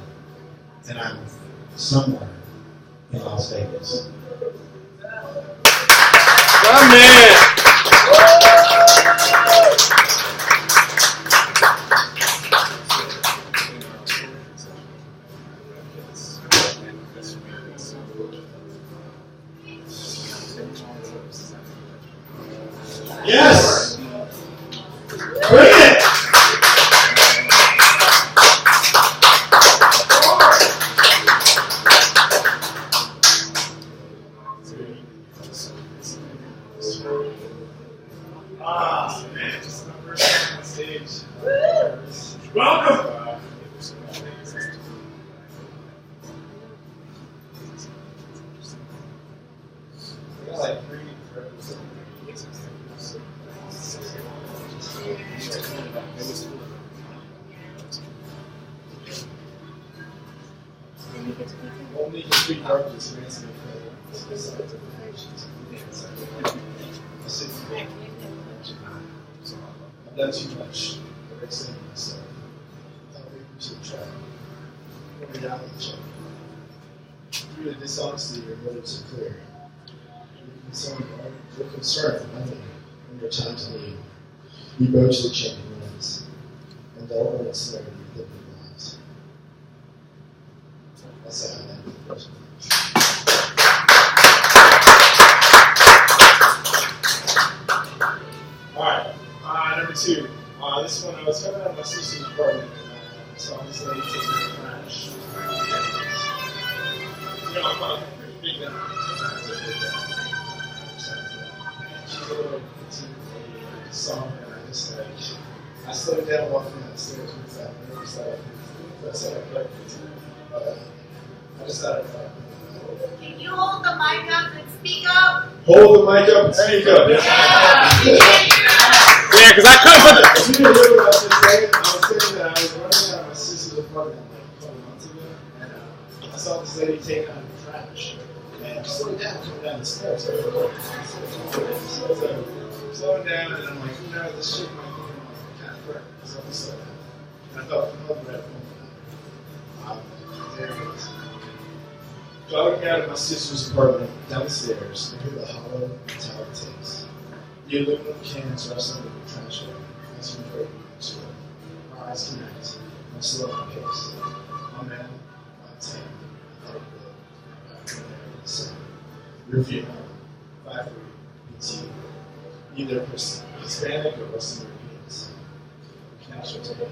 [SPEAKER 1] And I'm somewhere in Las Vegas.
[SPEAKER 14] My man!
[SPEAKER 1] Yes! Bring it!
[SPEAKER 11] Ah, man, just my first time on stage. Welcome! I got like 3 only can speak darkness and answer I've done too much. I'm saying myself. I think we should try. We're down with the check. Through the dishonesty, your motives are clear. You're concerned for nothing when your time to leave. You broach the check hands and don't want to snare your living lives. That's how I end the first one. Alright, number 2. This one I was coming out of my sister's apartment and saw this lady taking her trash. You know, I'm pretty big now. She's a little petite lady, I just saw her and I just like, I slowed down walking down the stairs with that nervous that I said I could. I just thought
[SPEAKER 10] Can you hold the mic up and speak up?
[SPEAKER 11] hold the mic up and speak up.
[SPEAKER 14] Yeah, because I couldn't put the...
[SPEAKER 11] You didn't hear what I was saying? I was saying that I was running out of my sister's apartment like a couple months ago, and I saw this lady taking out the trash. And I slowed down coming down the stairs. So slowing down, and I'm like, who knows, this shit might be kind of threatening. So I slowed down. And I thought, oh, red phone. There it is. Jogging out of my sister's apartment down the stairs, I hear the hollow metallic tapes. The aluminum cans rustling in the trash bag. That's from great news. Our eyes connect. I'm slow on pace. My man, my 10. I thought good. The same. Your female. 5'3", PT. Either Hispanic or Western Europeans. Natural today.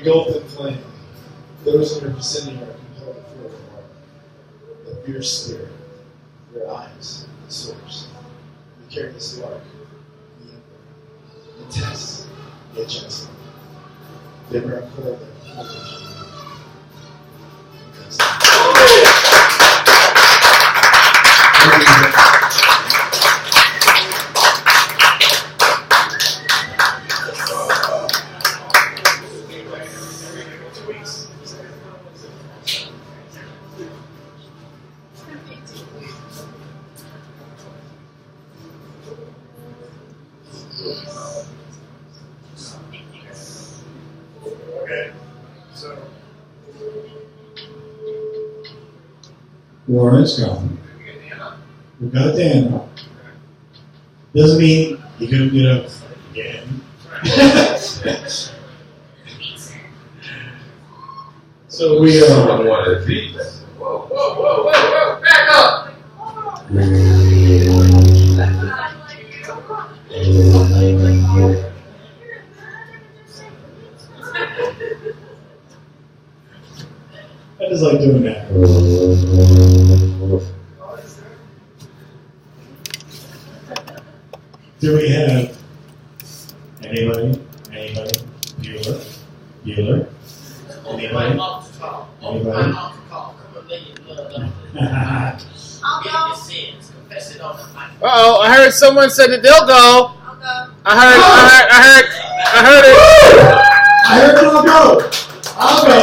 [SPEAKER 11] engulfed in flame. Those in your vicinity are compelled to feel the water. The fierce spirit, your eyes, the source. You carry the spark, the ember, the test, the adjustment. They burn cold and foolish.
[SPEAKER 1] Okay, so Warren's gone. We've got Dan. Doesn't mean you couldn't get up again. So we are.
[SPEAKER 9] One of these. Whoa! Back up!
[SPEAKER 1] I just like doing that. Do we have anybody? Bueller? Anybody?
[SPEAKER 14] Uh-oh, I heard someone said that they'll go.
[SPEAKER 10] I'll go.
[SPEAKER 14] I heard it.
[SPEAKER 1] I heard I'll go. I'll go.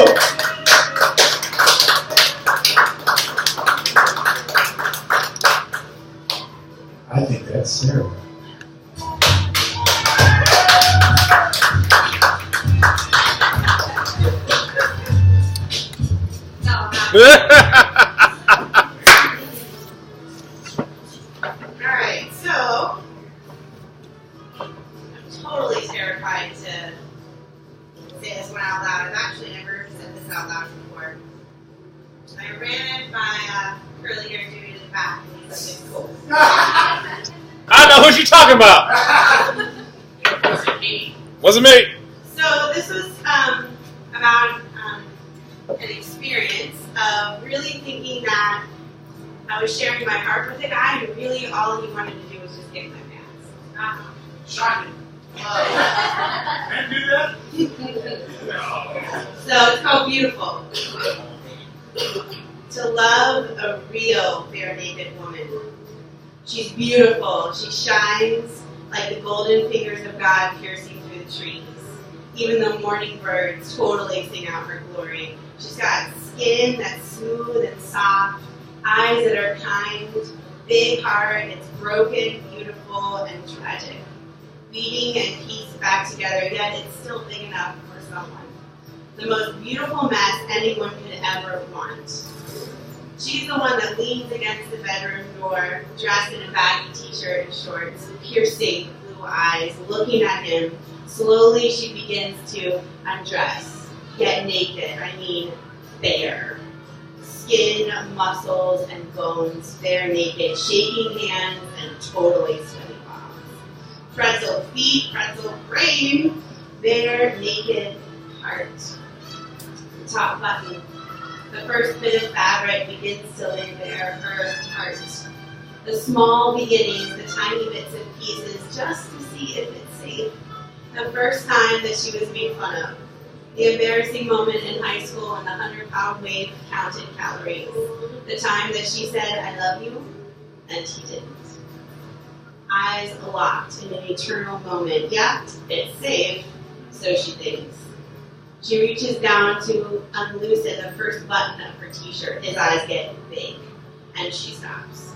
[SPEAKER 1] I think that's Sarah.
[SPEAKER 10] Alright, so I'm totally terrified to say this one out loud. I've actually never said this out loud before. I ran it by curly hair dude in the back, and he's like, it's cool.
[SPEAKER 14] I know who she's talking about.
[SPEAKER 10] It wasn't me.
[SPEAKER 14] Wasn't me.
[SPEAKER 10] So this was about an experience of really thinking that I was sharing my heart with a guy, and really all he wanted to do was just get in my pants. Shocking.
[SPEAKER 9] Can't do that?
[SPEAKER 10] So it's called Beautiful. To love a real bare naked woman. She's beautiful. She shines like the golden fingers of God piercing through the trees. Even the morning birds totally sing out her glory. She's got skin that's smooth and soft, eyes that are kind, big heart, it's broken, beautiful, and tragic. Beating and pieced back together, yet it's still big enough for someone. The most beautiful mess anyone could ever want. She's the one that leans against the bedroom door, dressed in a baggy t-shirt and shorts, piercing blue eyes, looking at him. Slowly she begins to undress, get naked, bare. Skin, muscles, and bones, bare naked, shaking hands, and totally sweaty palms. Pretzel feet, pretzel brain, bare naked heart. The top button. The first bit of fabric begins to lay bare her heart. The small beginnings, the tiny bits and pieces, just to see if it's safe. The first time that she was made fun of. The embarrassing moment in high school when the 100-pound weight counted calories. The time that she said, I love you, and he didn't. Eyes locked in an eternal moment. Yeah, it's safe, so she thinks. She reaches down to unloosen the first button of her t-shirt. His eyes get big, and she stops.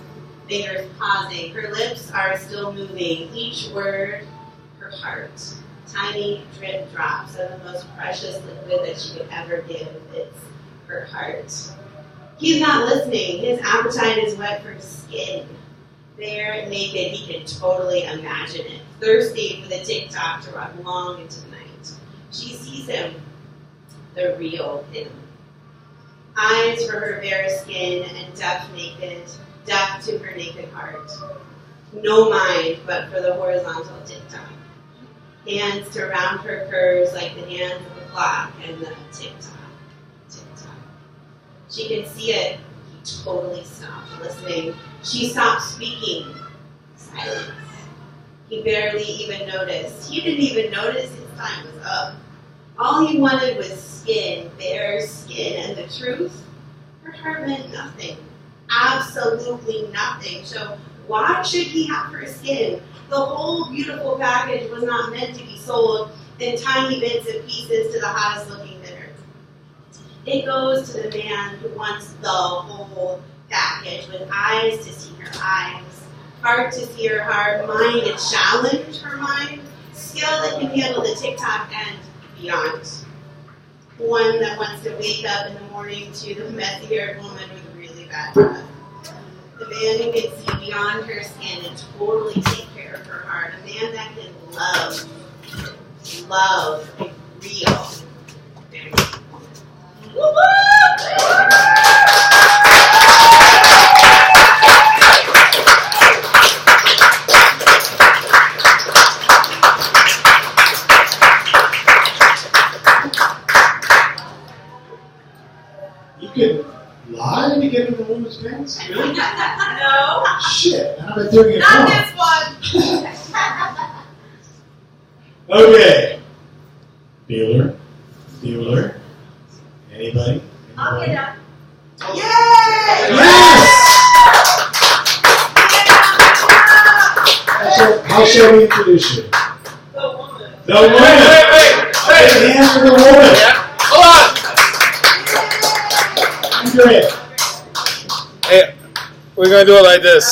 [SPEAKER 10] Fingers pausing. Her lips are still moving. Each word, her heart. Tiny drip drops of the most precious liquid that she could ever give. It's her heart. He's not listening. His appetite is wet for skin. Bare naked, he can totally imagine it. Thirsty for the TikTok to run long into the night. She sees him. The real him. Eyes for her bare skin and deaf to her naked heart. No mind but for the horizontal TikTok. Hands to round her curves like the hands of a clock and the tick-tock. She can see it. He totally stopped listening. She stopped speaking. Silence. He barely even noticed. He didn't even notice his time was up. All he wanted was skin, bare skin, and the truth. Her heart meant nothing. Absolutely nothing. So why should he have her skin? The whole beautiful package was not meant to be sold in tiny bits and pieces to the hottest looking bidder. It goes to the man who wants the whole package, with eyes to see her eyes, heart to see her heart, mind to challenge her mind, skill that can handle the tick-tock and beyond. One that wants to wake up in the morning to the messy-haired woman with really bad breath. The man who can see beyond her skin and totally take care of her heart. A man that can love, real.
[SPEAKER 1] You can lie to get in the woman's pants? Really?
[SPEAKER 10] No.
[SPEAKER 1] Shit, and I've been doing it
[SPEAKER 10] Not
[SPEAKER 1] wrong.
[SPEAKER 10] this one.
[SPEAKER 1] Okay. Bueller. Anybody?
[SPEAKER 10] I'll get up. Yay!
[SPEAKER 1] Yes! How shall we introduce you?
[SPEAKER 10] The woman.
[SPEAKER 1] The woman. Wait. Big hand for the woman.
[SPEAKER 14] Hold
[SPEAKER 1] Great.
[SPEAKER 14] Hey, we're gonna do it like
[SPEAKER 8] All
[SPEAKER 14] this.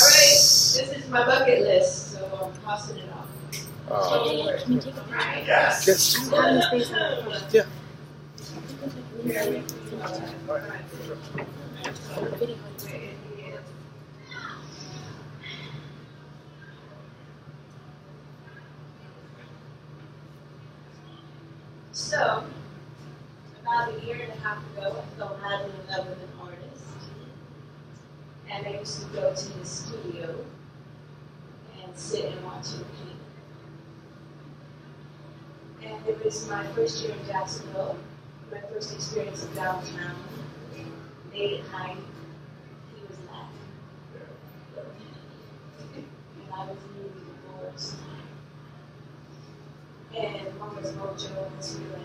[SPEAKER 8] right, this is my bucket list, so I'm crossing it off.
[SPEAKER 1] Yes.
[SPEAKER 14] Yeah.
[SPEAKER 12] So, about a year and a half ago, I fell madly in love with an artist. And I used to go to his studio and sit and watch him paint. And it was my first year in Jacksonville, my first experience of downtown. Late at night, he was laughing. And I was really divorced. And Mama's Mojo was like,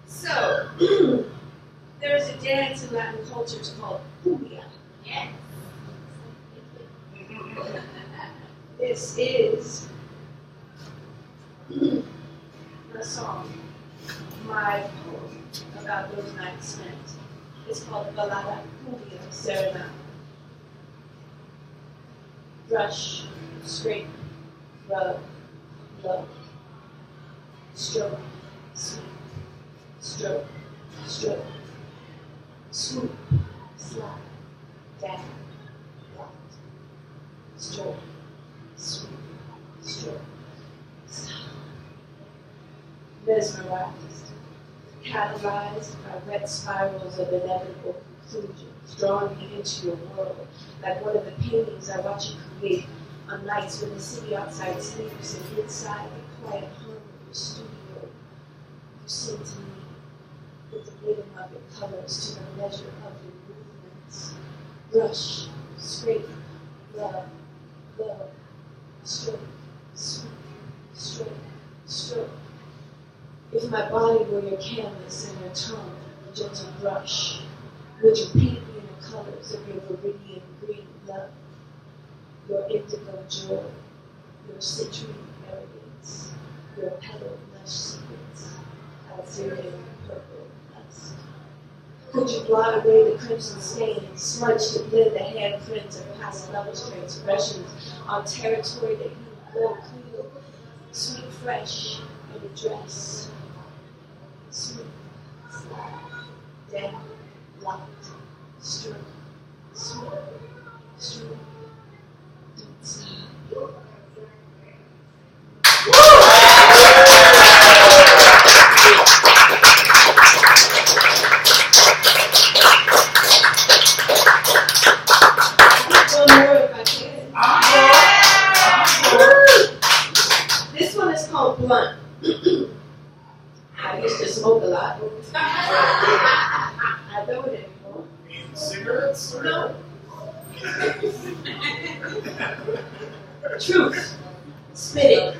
[SPEAKER 12] so, there's a dance in Latin culture called cumbia. Yes. This is a song, my poem about those nights spent. It's called Balada Cumbia Serenade. Brush, scrape, rub, love, stroke, sweep, stroke, stroke, swoop, slide, down, lock, stroke, sweep, stroke, stop. Mesmerized, catalyzed by wet spirals of inevitable conclusions, drawing me into your world, like one of the paintings I watch you create on nights when the city outside sleeps and inside the quiet hum of your studio, you sing to me with the rhythm of your colors to the measure of your movements. Brush, scrape, rub, love, stroke, sweep, stroke, stroke. If my body were your canvas and your tongue, a gentle brush, would you paint me in the colors of your viridian green love, your indigo joy, your citrine arrogance, your petal lush secrets, Algerian purple lust? Could you blot away the crimson stains, smudge to blend the handprints of past lovers' transgressions on territory that you know clear, sweet fresh in a dress, sweet, slide, down, locked, stroke, sweep, stroke, don't stop. I used to smoke a lot. I don't anymore.
[SPEAKER 11] Cigarettes?
[SPEAKER 12] No. Truth. Spit it.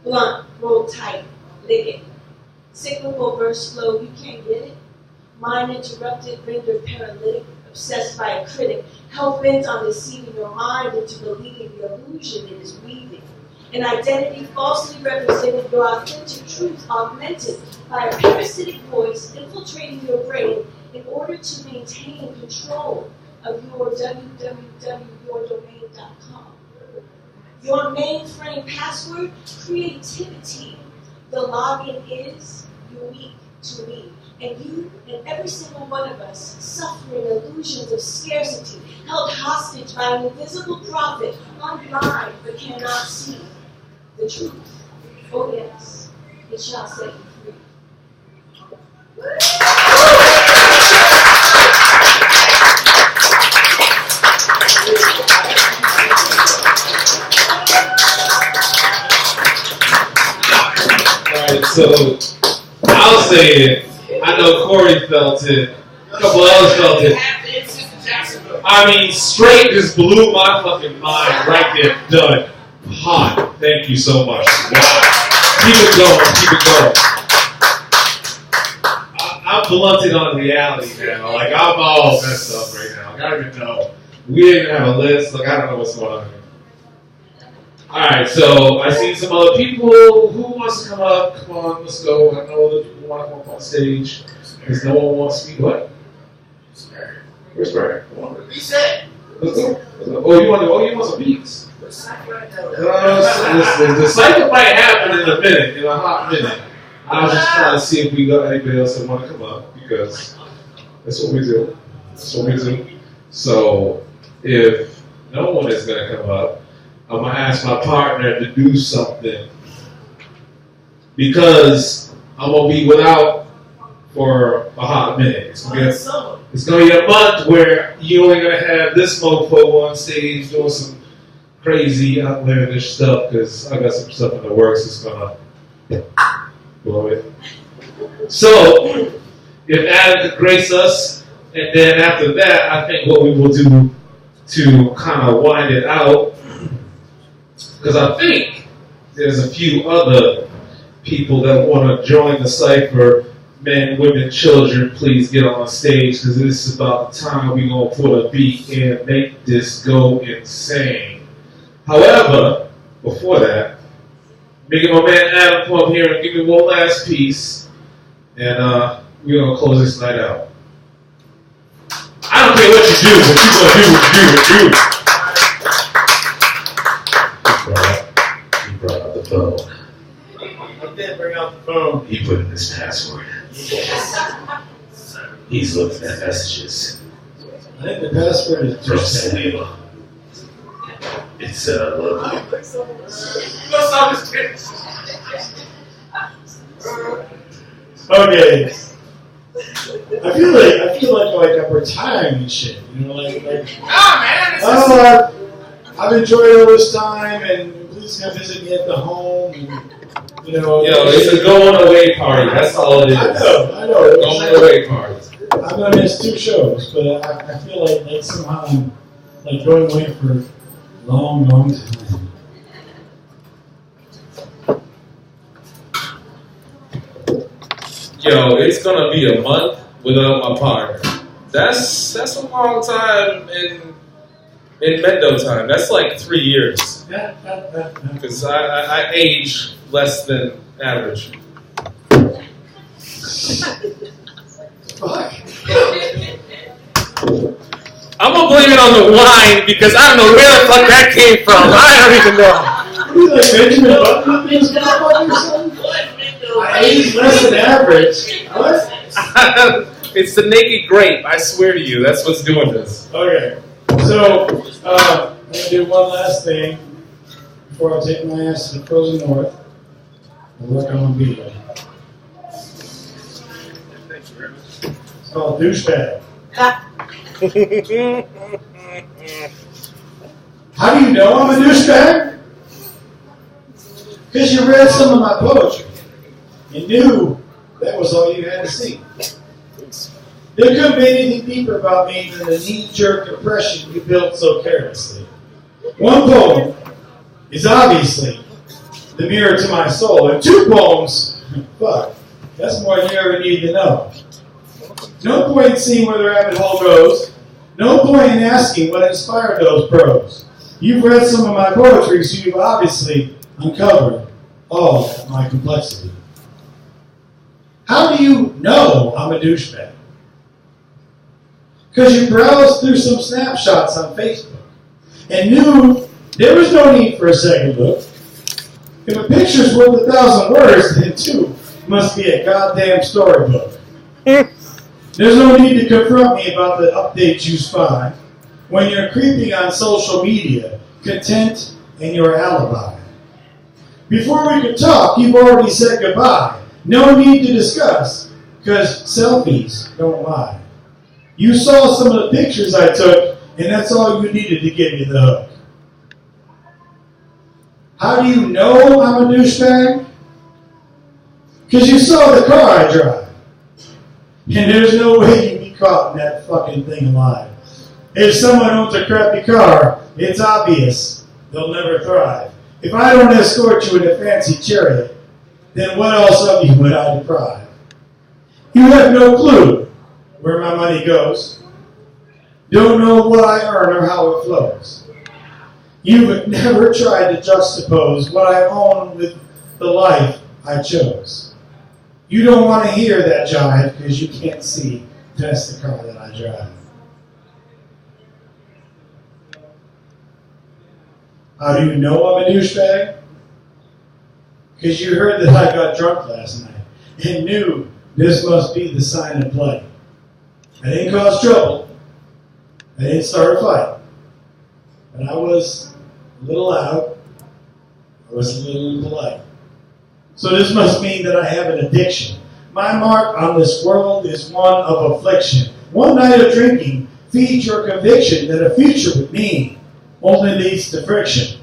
[SPEAKER 12] Blunt. Roll tight. Lick it. Cyclical verse flow. You can't get it. Mind interrupted. Rendered paralytic. Obsessed by a critic. Hell bent on deceiving your mind into believing the illusion it is weaving. An identity falsely represented, your authentic truth augmented by a parasitic voice infiltrating your brain in order to maintain control of your www.yourdomain.com. Your mainframe password, creativity. The login is unique to me. And you and every single one of us suffering illusions of scarcity, held hostage by an invisible prophet, unblind but cannot see the truth. Oh yes, it shall set you free.
[SPEAKER 2] Alright, so I'll say it. I know Corey felt it. A couple others felt it. I mean, straight just blew my fucking mind right there. Done. Hot. Thank you so much. Wow. Keep it going. Keep it going. I'm blunted on reality now. Like, I'm all messed up right now. I don't even know. We didn't have a list. Like, I don't know what's going on here. Alright, so I see some other people. Who wants to come up? Come on, let's go. I know that people want to come up on stage. Because no one wants to speak. What? Where's Barry? Come on. Let's go. Let's go. Oh, you want some beats? The cycle might happen in a minute, in a hot minute. I was just trying to see if we got anybody else that want to come up, because that's what we do. That's what we do. So, if no one is going to come up, I'm going to ask my partner to do something, because I'm going to be without for a hot minute. It's going to be a month where you're only going to have this mofo on stage doing some crazy, outlandish stuff, because I got some stuff in the works that's going to blow it. So, if Adam could grace us, and then after that, I think what we will do to kind of wind it out, because I think there's a few other people that want to join the cipher. Men, women, children, please get on stage, because this is about the time we're going to put a beat and make this go insane. However, before that, making my man Adam come up here and give me one last piece, and we're going to close this night out. I don't care what you do, but you're going to do what you do. He brought out the phone.
[SPEAKER 1] I did bring out the phone.
[SPEAKER 2] He put in his password. He's looking at messages.
[SPEAKER 1] I think the password is
[SPEAKER 2] from Selena. It said I love you.
[SPEAKER 1] Okay. I feel like I'm retiring and shit. You know, like I've enjoyed all this time, and please come visit me at the home. And, you know,
[SPEAKER 2] it's a going away party. That's all it is.
[SPEAKER 1] I know.
[SPEAKER 2] Going away party.
[SPEAKER 1] I'm gonna miss 2 shows, but I feel like somehow I'm like going away for a long, long time.
[SPEAKER 2] Yo, it's gonna be a month without my partner. That's a long time in Mendo time. That's like 3 years. Because I age less than average.
[SPEAKER 1] Fuck.
[SPEAKER 14] I'm gonna blame it on the wine because I don't know where the fuck that came from. I don't even know.
[SPEAKER 1] What are you like, Benjamin Button? I age less than average. What?
[SPEAKER 14] It's the naked grape. I swear to you, that's what's doing this.
[SPEAKER 1] Okay. So, I'm going to do one last thing before I take my ass to the frozen north and work on my video. It's called Douchebag. How do you know I'm a douchebag? Because you read some of my poetry. You knew That was all you had to see. There couldn't be anything deeper about me than the knee-jerk impression you built so carelessly. One poem is obviously the mirror to my soul, and 2 poems, fuck, that's more than you ever need to know. No point in seeing where the rabbit hole goes. No point in asking what inspired those prose. You've read some of my poetry, so you've obviously uncovered all of my complexity. How do you know I'm a douchebag? Because you browsed through some snapshots on Facebook and knew there was no need for a second look. If a picture's worth 1,000 words, then 2 must be a goddamn storybook. There's no need to confront me about the updates you spy when you're creeping on social media, content in your alibi. Before we could talk, you've already said goodbye. No need to discuss, because selfies don't lie. You saw some of the pictures I took, and that's all you needed to give me the hook. How do you know I'm a douchebag? Because you saw the car I drive. And there's no way you'd be caught in that fucking thing alive. If someone owns a crappy car, it's obvious they'll never thrive. If I don't escort you in a fancy chariot, then what else of you would I deprive? You have no clue where my money goes. Don't know what I earn or how it flows. You've never tried to juxtapose what I own with the life I chose. You don't want to hear that jive because you can't see past the car that I drive. How do you know I'm a douchebag? Because you heard that I got drunk last night and knew this must be the sign of play. I didn't cause trouble. I didn't start a fight. But I was a little loud. I was a little impolite. So this must mean that I have an addiction. My mark on this world is one of affliction. One night of drinking feeds your conviction that a future with me only leads to friction.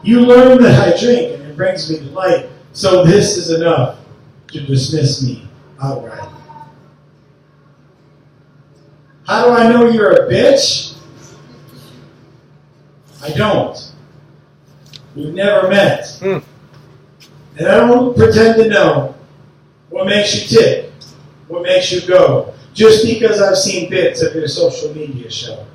[SPEAKER 1] You learn that I drink and it brings me to light, so this is enough to dismiss me outright. How do I know you're a bitch? I don't. We've never met. And I don't pretend to know what makes you tick, what makes you go, just because I've seen bits of your social media show.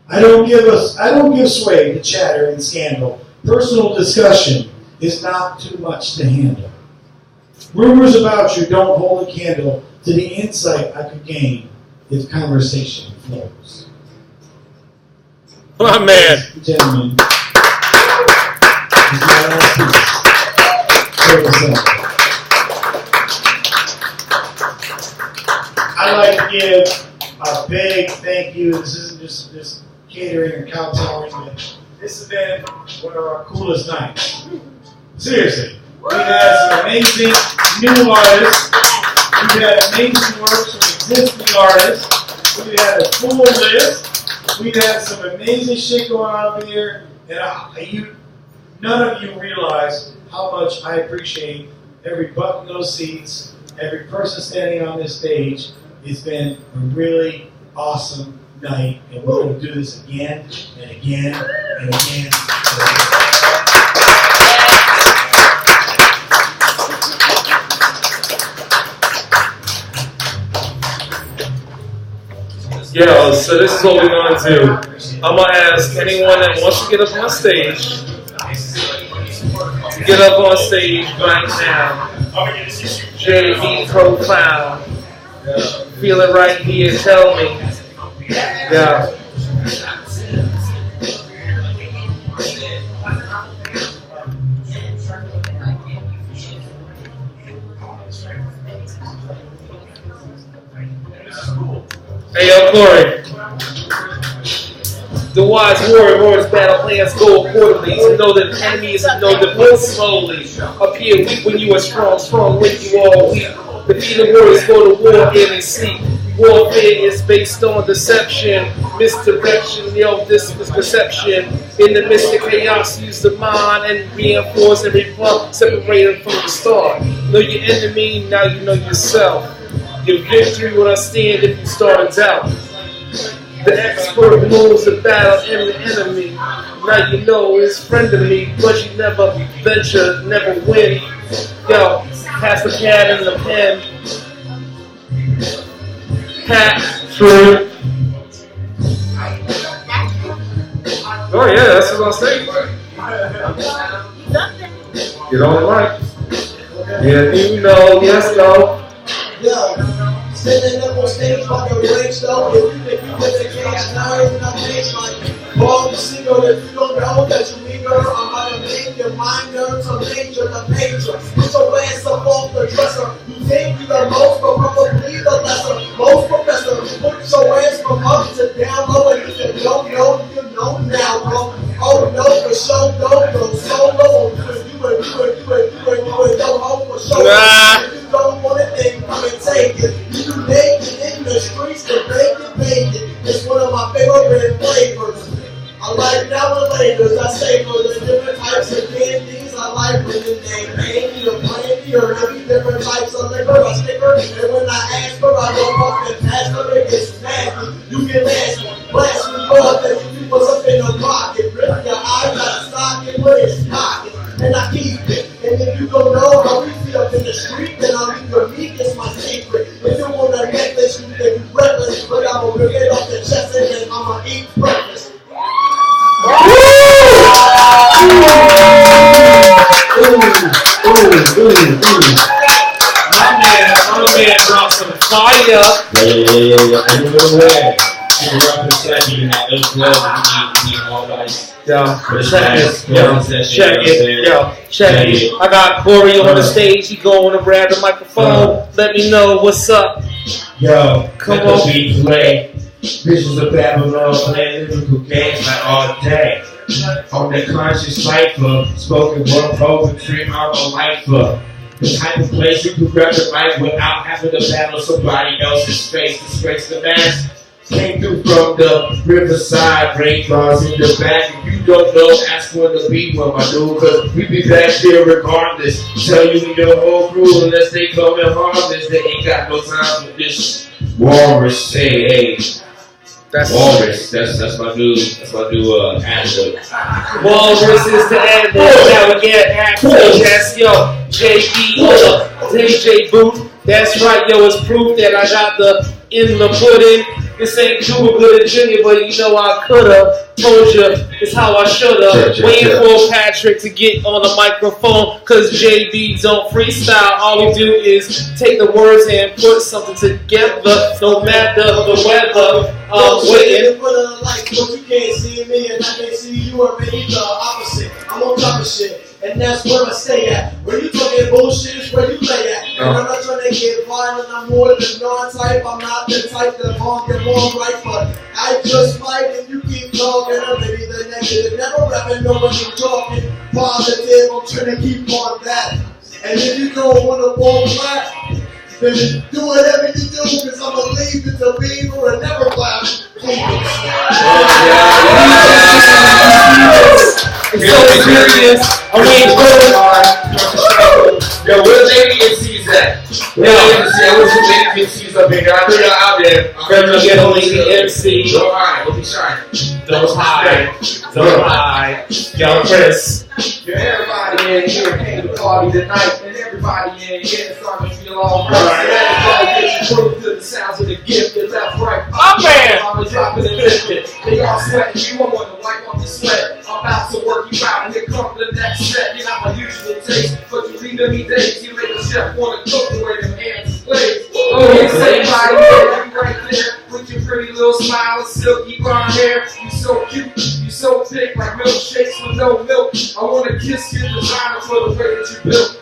[SPEAKER 1] I don't give sway to chatter and scandal. Personal discussion is not too much to handle. Rumors about you don't hold a candle to the insight I could gain if conversation flows.
[SPEAKER 14] My man.
[SPEAKER 1] Gentlemen, I'd like to give a big thank you. This isn't just catering or kowtowing, but this has been one of our coolest nights. Seriously. We've had some amazing new artists. We've had amazing works from existing artists. We've had a full list. We've had some amazing shit going on here. And none of you realize how much I appreciate every butt in those seats, every person standing on this stage. It's been a really awesome night, and we're going to do this again and again and again.
[SPEAKER 14] Yo, so this is what we're going to do. I'm going to ask anyone that wants to get up on stage to get up on stage right now. JV Profile. Feel it right here, tell me. Yeah. Hey, yo, Corey. The wise warriors battle plans go accordingly. To know that the enemy is to know the move slowly. Appear weak when you are strong, strong when you are weak. The warriors go to war in and sleep. Warfare is based on deception, misdirection, this misconception. In the midst of chaos, use the mind and reinforce and repel, separated from the start. Know your enemy, now you know yourself. Your victory will not stand if you start in doubt. The expert moves the battle in the enemy. Now you know his friend of me, but you never venture, never win. Yo, pass the pad and the pen. Pat, true. Oh yeah, that's what I'm saying. You don't like? Yeah, you know, yes, no.
[SPEAKER 5] Yeah. Standing up on stage like a rage though. If you put the cage now, it's not cage like ball single. If you don't know that you mean girl, I'm about to make your mind nerves a major, the major. Put your ass up off the dresser. You think you the most, but probably the lesser. Most professor, put your ass from up to down low. And if you don't know, you know now, bro. Oh no, for sure, don't go solo. You and don't hold for sure. If you don't want it, then come and take it. You naked in the streets, the bacon. It's one of my favorite flavors. I like Deliverance. I savor the different types of candies. I like when the name candy or brandy or every different types of liquor. I sticker, and when I ask for, I go up and pass her. It gets nasty. You get nasty. Blast me off and you put up in a pocket. Rip your eye, got a socket, put it in pocket. And I keep it. And if you don't know how we feel up in the street, then I'll leave your meat, it's my secret. If you want a necklace, you think you reckless, but I'm gonna rip it off the chest and then I'm gonna eat breakfast.
[SPEAKER 14] My man brought some fire.
[SPEAKER 15] Yeah.
[SPEAKER 14] Check it. I got Corey on the stage. He going to grab the microphone. Let me know what's up.
[SPEAKER 15] Yo,
[SPEAKER 14] come
[SPEAKER 15] on. Beat play. Visions of BabbleOn, playing lyrical games like all day. On the conscious cipher, spoken word poetry, I'm a lifer. The type of place you can grab the mic without having to battle somebody else's face. Disgrace the mask. Came through from the riverside, rainbows in the back. If you don't know, ask when to be one, my dude, cause we be back there regardless. Tell you and your whole crew, unless they come and harmless, they ain't got no time for this. Walrus say, hey. That's Walrus, that's my dude. That's my dude, actor.
[SPEAKER 14] Walrus is the ad now we get access. Yo, JB, DJ Booth. That's right, yo, it's proof that I got the in the pudding. This ain't Cuba Good and Junior, but you know I coulda told you it's how I shoulda. Waiting for Patrick to get on the microphone, cause JB don't freestyle. All we do is take the words and put something together, no matter the weather. Waiting.
[SPEAKER 5] Put a light, but you can't see me and I can't see you, or maybe the opposite. I'm on top of shit. And that's where I stay at. When you talking bullshit, is where you lay at. And I'm not trying to get violent, I'm more than non-type. I'm not the type that honk and wrong right, but I just might if you keep talking, or maybe the negative. Never rapping, no one you talking positive. I'm trying to keep on that. And if you don't want to fall flat, then do whatever you do, because I'm going to leave it to Beaver and never clap.
[SPEAKER 14] It's so serious. I'm waiting for it.
[SPEAKER 15] Yo, where's Lady MCs at? Where's the Lady MCs up here? I know y'all out there.
[SPEAKER 14] Let me get a Lady MC.
[SPEAKER 15] Don't hide. Don't be shy.
[SPEAKER 14] Don't hide. Don't hide. Yo, Chris.
[SPEAKER 15] Yeah, everybody in here came to party tonight, and everybody in here is starting to feel all right. To the sounds of the gift, the left, right.
[SPEAKER 14] My man.
[SPEAKER 15] I'm dropping and lifting. They all sweating. You want to wipe off the sweat. I'm about to work you out, and here comes the next set. You're not my usual taste, but you leave me days. You make the chef want to cook the way them hands play. Oh, you say body, you right there with your pretty little smile and silky blonde hair. You so cute, you so thick like milkshakes with no milk. I want to kiss your designer for the way that you built.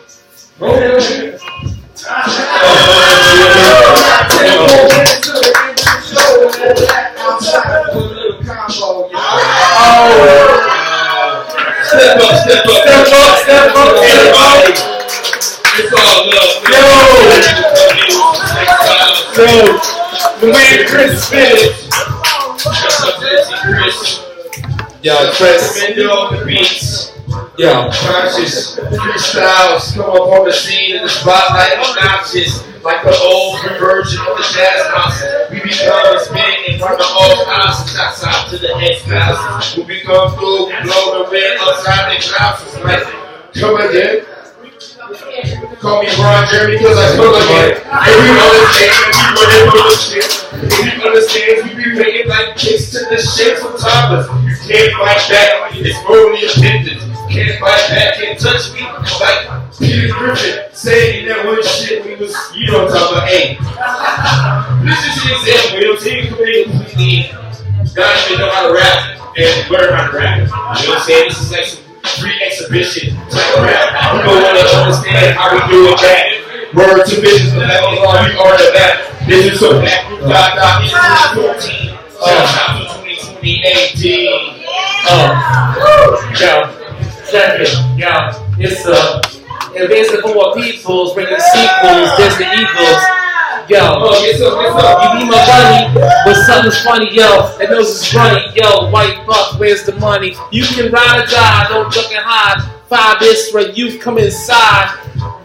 [SPEAKER 14] Step up, everybody. It's all love. Yo. My man Chris Spinach. Yo, Chris.
[SPEAKER 13] On the beats.
[SPEAKER 14] Yo.
[SPEAKER 13] Conscious freestyles come up on the scene in the spotlight, obnoxious, like the old version of the jazz house. We become spin in front of all houses, shouts out to the ex-spouses. When we come through, blow the wind upside the clouds. It's like, come again. Call me Ron Jeremy because I come again. And we understand, we be making like kicks to the shit from toddlers. You can't fight back, it's only attendance. Can't fight back, can't touch me. Like Peter Griffin saying that one shit we was, you know what I'm talking about, hey. This is an example, you know what I'm saying? Completely, guys even know how to rap and learn how to rap. You know what I'm saying? This is like some free exhibition type of rap. People want to understand how we do it back. Word to business, the BabbleOn, we are the back. This is so back. It's 14. Shout out to 2018.
[SPEAKER 14] Yo, check it. Yo, it's advancing for more peoples, bringing sequels, there's the Eagles. Yo, you be my buddy, but something's funny, yo. That nose is runny, yo. White buck, where's the money? You can ride or die, don't duck and hide. 5 this for youth come inside.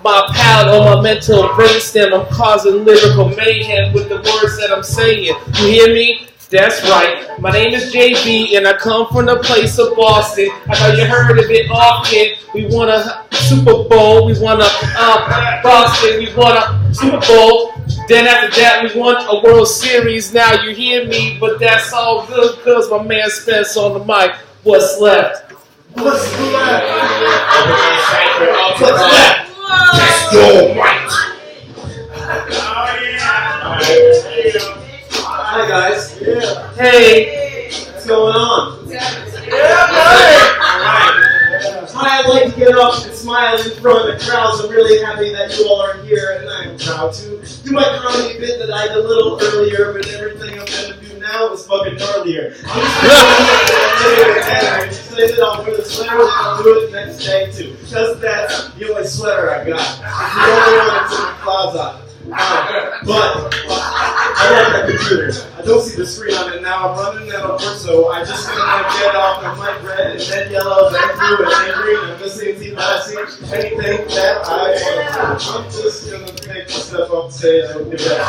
[SPEAKER 14] My palate on my mental brainstem, I'm causing lyrical mayhem with the words that I'm saying. You hear me? That's right. My name is JB and I come from the place of Boston. I know you heard of it often. We won a Super Bowl. We won a Boston. We won a Super Bowl. Then after that, we won a World Series. Now you hear me, but that's all good because my man Spence on the mic. What's left?
[SPEAKER 13] What's left? What's left? That's your right.
[SPEAKER 7] Hi guys. Yeah.
[SPEAKER 14] Hey.
[SPEAKER 7] What's going on?
[SPEAKER 14] Yeah,
[SPEAKER 7] I'd like to get up and smile in front of the crowds. I'm really happy that you all are here, and I'm proud to do my comedy bit that I did a little earlier, but everything I'm going to do now is fucking gnarlier. I'm just going to I'll wear the sweater, and I'll do it the next day too, because that's the only sweater I got. It's the only one that's in the closet. But I like that computer. I don't see the screen on it now. I'm running out of work, so I just going to get off and light red and then yellow, then blue and then green. I'm just seeing if I see anything that I want. I'm just going to make stuff up and say that we'll give that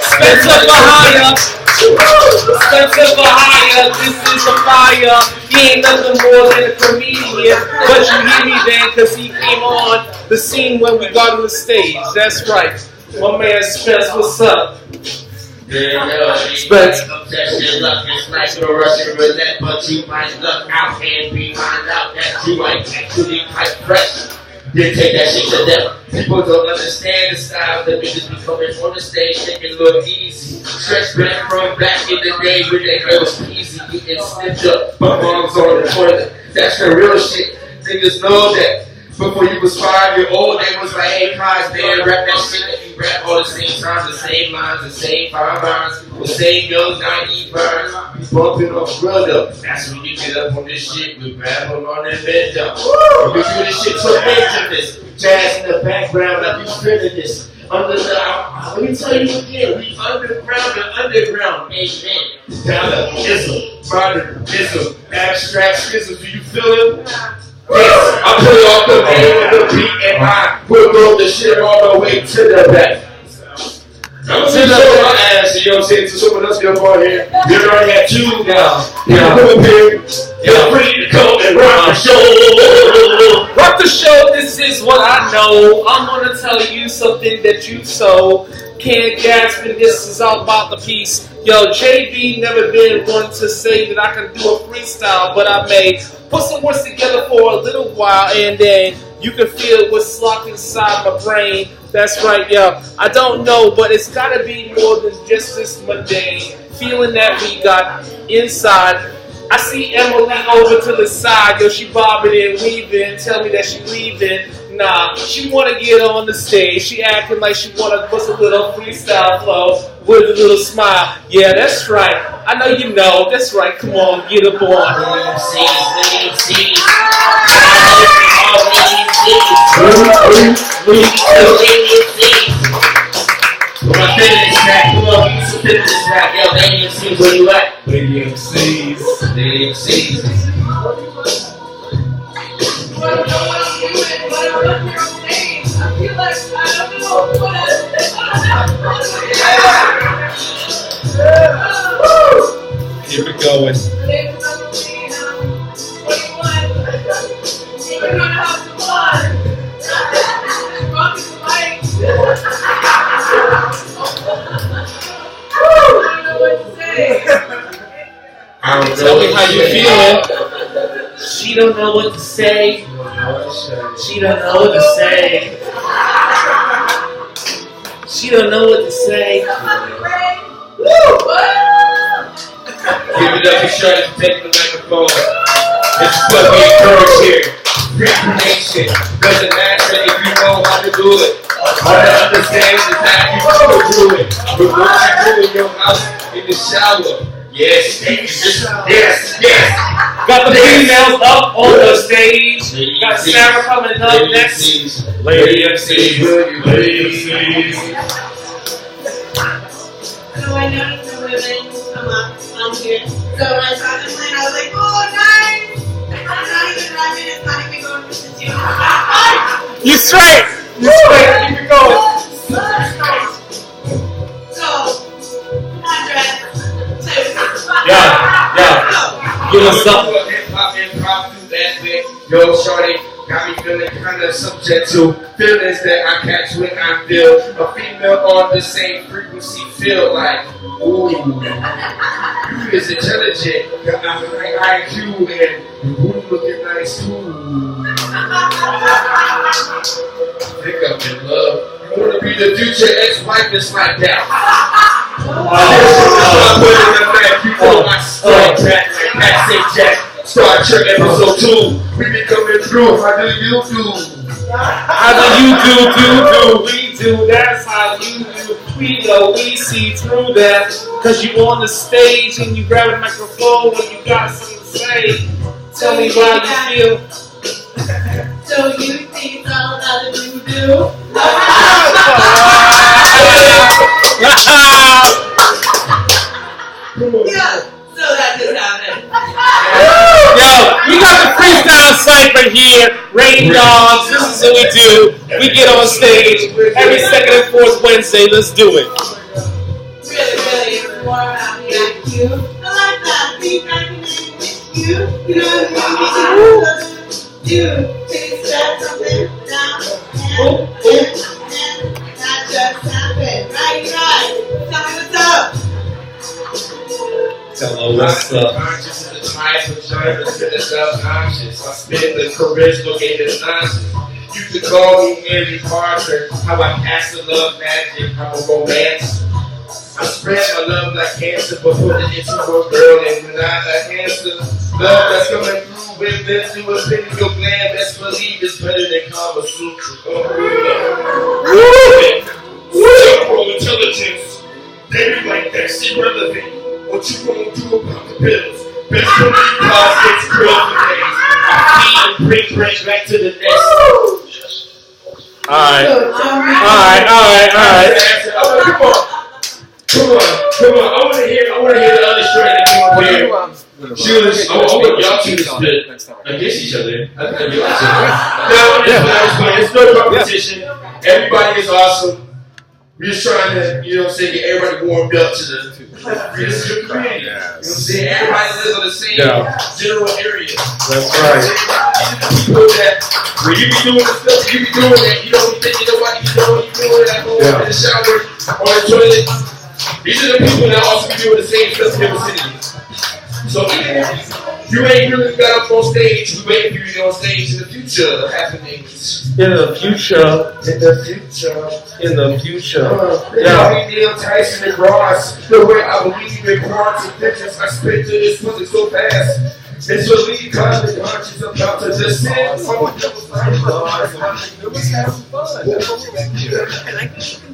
[SPEAKER 14] Spencer Bahia. Spencer Bahia, this is a fire. He ain't nothing more than a comedian. But you hear me then, cause he came on the scene when we got on the stage. That's right. My man Spence, what's up?
[SPEAKER 13] Spence. Obsession, luck, it's like a Russian roulette, but you might luck out and be found out that you ain't actually quite fresh. Then take that shit to them. People don't understand the style that niggas be coming on the stage making it look easy. Stretch back from back in the day when that girl was easy, getting snipped up, but mom's on the toilet. That's the real shit. Niggas know that. Before you was 5-year-old, they was like, hey, guys, man, rap that shit that you rap all the same times, the same lines, the same 5 lines, the same young 90 bars. You bumping off brother. That's when you get up on this shit with BabbleOn and Bend Up. You do this shit so dangerous. Jazz in the background, like you feeling this. Let me tell you again, we underground and underground, amen. Dollar-ism, modernism, abstract schism, do you feel it? Yes, I put off the name of the beat and I will throw the shit all the way to the back. I'm gonna show my ass, you know what I'm saying, to someone else get up on here. You already had 2 now. Yeah. Come up here. You're free to come and rock the show.
[SPEAKER 14] Rock the show, this is what I know. I'm gonna tell you something that you so can't gasp, and this is all about the piece. Yo, JB never been one to say that I can do a freestyle, but I may put some words together for a little while, and then you can feel what's locked inside my brain. That's right, yo. I don't know, but it's gotta be more than just this mundane feeling that we got inside. I see Emily over to the side, yo, she bobbing and weaving, tell me that she leaving. Nah, she wanna get on the stage, she acting like she wanna bust a little freestyle flow with a little smile. Yeah, that's right, I know you know, that's right, come on, get up on.
[SPEAKER 15] We still AMCs. With my fitness track, come on, give me some fitness track. Yo, AMCs, where you at?
[SPEAKER 14] AMCs.
[SPEAKER 15] AMCs.
[SPEAKER 8] I don't know what I'm doing, but I'm up here on stage. I feel like I don't know what
[SPEAKER 14] Keep it going.
[SPEAKER 8] They remember me, 21. We're gonna have some fun. Rock the mic. I don't know what to say.
[SPEAKER 15] I don't
[SPEAKER 14] Tell
[SPEAKER 15] know
[SPEAKER 14] me how you feeling.
[SPEAKER 15] She don't know what to say. She don't know what to say. She don't know what to say. Give it up for Shorty for taking the microphone. This is what we encourage here. Recreation doesn't matter if you know how to do it. All that understand is how you go through it. But what you do in your house, in the shower. Yes, yes.
[SPEAKER 14] Got the females up on the stage. Got Sarah coming up next. Lady MCs.
[SPEAKER 10] So I noticed the women come up on here. So when I saw them playing, I was like, oh, nice! I'm not even rhyming, it's not even going for the tune.
[SPEAKER 14] You straight! You straight! Keep it going!
[SPEAKER 10] So, 100, 2,
[SPEAKER 15] Yeah. Give us something. Hip-hop, do that bit. Yo, shorty, got me feeling kind of subject to feelings that I catch when I feel a female on the same frequency. Feel like, ooh, you is intelligent. Got a high IQ and you looking nice too. Think I'm in love. You wanna be the future ex-wife just like that. You know my Star Trek like Pat St. Jack. Star Trek episode 2. We be coming through. How do you do?
[SPEAKER 14] How do you do? We do. That's how you do. We know, we see through that. Cause you on the stage and you grab a microphone when you got something to say. Tell me how you feel.
[SPEAKER 10] So you think it's all about the doo-doo? Yeah, so that just happened.
[SPEAKER 14] Yo, we got the freestyle site right here. Rain Dogs, this is what we do. We get on stage every second and fourth Wednesday. Let's do it.
[SPEAKER 10] Really, it's more about the IQ. I like that. Be recognized with you. You know what I mean? Take that something down and that just happened. Right. Tell me what's up.
[SPEAKER 14] Tell her what's up.
[SPEAKER 15] Conscious of the type of journalist to the self-conscious. I spit the charisma, gave it nonsense. You could call me Henry Parker. How I pass the love magic. I'm a romance. I spread my love like cancer, but put it into a girl and not a hamster. Love that's coming through with this to a pineal gland. Best believe it's better than Kama Sutra. Temporal intelligence. They be like, that's irrelevant. What you gonna do about the bills? Best believe cause gets grilled for days. I feed and bring bread back to the nest.
[SPEAKER 14] Alright.
[SPEAKER 15] Come on. I want to hear the other story that came up here. I want y'all two to spit against each other. It's no competition. Everybody is awesome. We're just trying to, get everybody warmed up to the this is your community. You know what I'm saying? Everybody lives on the same general area.
[SPEAKER 14] That's right.
[SPEAKER 15] People that when you be doing the stuff you be doing that, you don't be thinking nobody, you know what you're doing at home, in the shower, or the toilet. These are the people that also be doing the same stuff in the vicinity. So even if you ain't really got up on stage, we waiting for you to get on stage in the future happenings.
[SPEAKER 14] In the future.
[SPEAKER 15] Yeah. Neil Tyson and Ross, the way I believe in quants and pictures, I spit to this pussy so fast. It's believe cause the conscious about to just sit. It was having fun.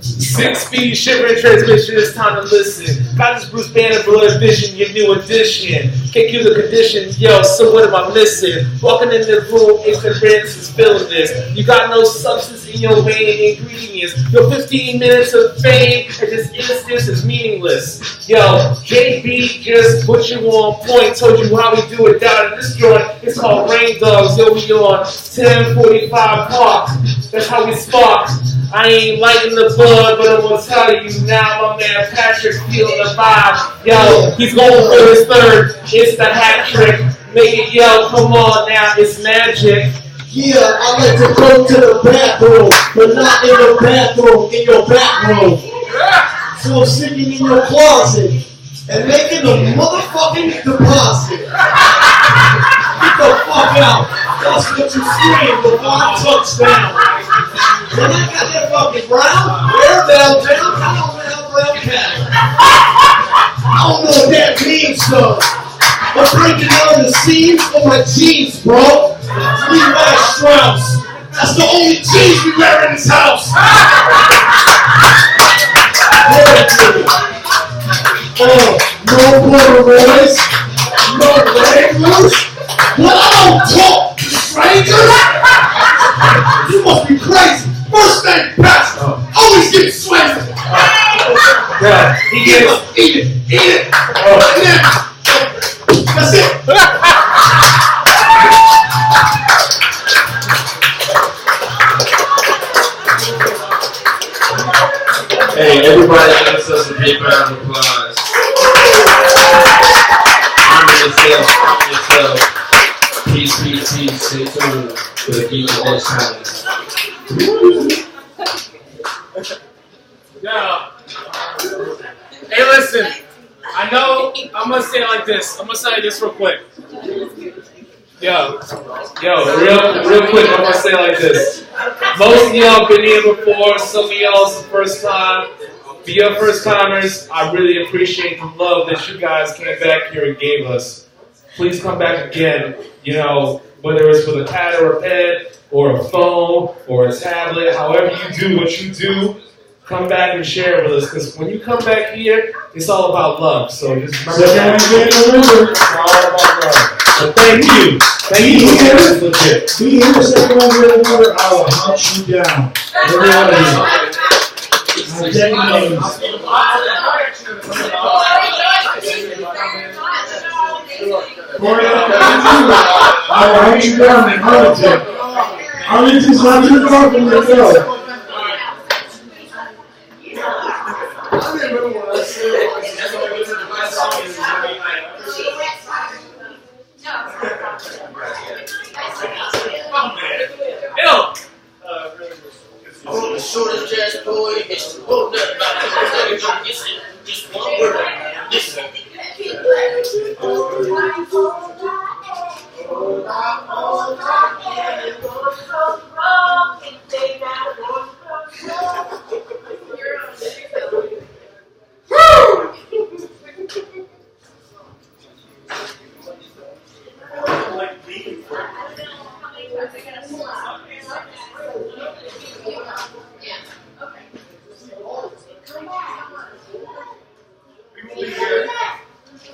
[SPEAKER 14] 6-speed shivering transmission, it's time to listen. Got this Bruce Banner blood vision, your new edition. Can't give the condition, yo, so what am I missing? Walking in the room, ignorance is feeling this. You got no substance in your main ingredients. Your 15 minutes of fame and this instance is meaningless. Yo, JB just put you on point, told you how we do it down in this joint. It's called Rain Dogs. Yo, we on 1045 Park. That's how we spark. I ain't lighting the bud, but I'm gonna tell you now, my man Patrick feeling the vibe. Yo, he's going for his third. It's the hat trick. Make it yell, come on now, it's magic.
[SPEAKER 5] Yeah, I like to go to the bathroom, but not in the bathroom, in your back room. So I'm sitting in your closet and making a motherfucking deposit. Get the fuck out. That's what you scream before I touch down. When I got that fucking brown, hair downtown, come on now, brown cat. I don't know what that means, though. I'm breaking out of the seams of my jeans, bro. Levi Strauss. That's the only jeans we wear in this house. No borderlands, no regulars. What, I don't talk to strangers? You must be crazy. First name Pastor, always get swayed.
[SPEAKER 14] Yeah, he gets
[SPEAKER 5] eat it. That's it.
[SPEAKER 15] Hey, everybody give us a big round of applause. Honor yourself. Peace, stay tuned for the beat of that silence.
[SPEAKER 9] Yeah. Hey, listen. I know I'm gonna say it like this. I'm gonna say this real quick. Yo, real quick, I'm gonna say it like this. Most of y'all been here before, some of y'all it's the first time. For your first timers, I really appreciate the love that you guys came back here and gave us. Please come back again, you know, whether it's with a pad or a pen, or a phone, or a tablet, however you do what you do, come back and share with us, because when you come back here, it's all about love. So just remember that. It's all about love. So thank you. Thank you for this legit.
[SPEAKER 1] Be here the second one here another hour. Hunt you down. Every one of you. I'm getting names. I'll hunt you down in Arlington. Arlington's not too far from your girl.
[SPEAKER 5] I'm the shortest jazz boy, it's the boat that about to just one word. Listen.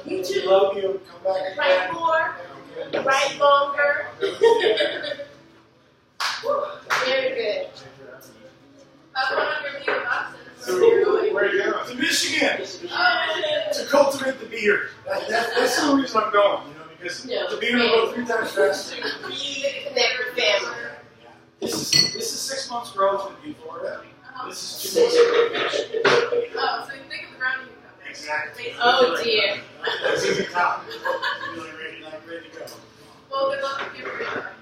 [SPEAKER 1] We love you. Come back again.
[SPEAKER 10] Write more. Write longer. Very good.
[SPEAKER 1] So where are you going? To Michigan. To cultivate the beer. That's the reason I'm going, you know, because the beer will go 3 times faster.
[SPEAKER 10] You connect with family.
[SPEAKER 1] This is 6 months growth in Florida. This is 2 months growth.
[SPEAKER 8] Oh, so you think of the ground you come.
[SPEAKER 1] Exactly.
[SPEAKER 10] Oh dear.
[SPEAKER 1] That's easy top. Really ready to go.
[SPEAKER 8] Well, good luck with your career.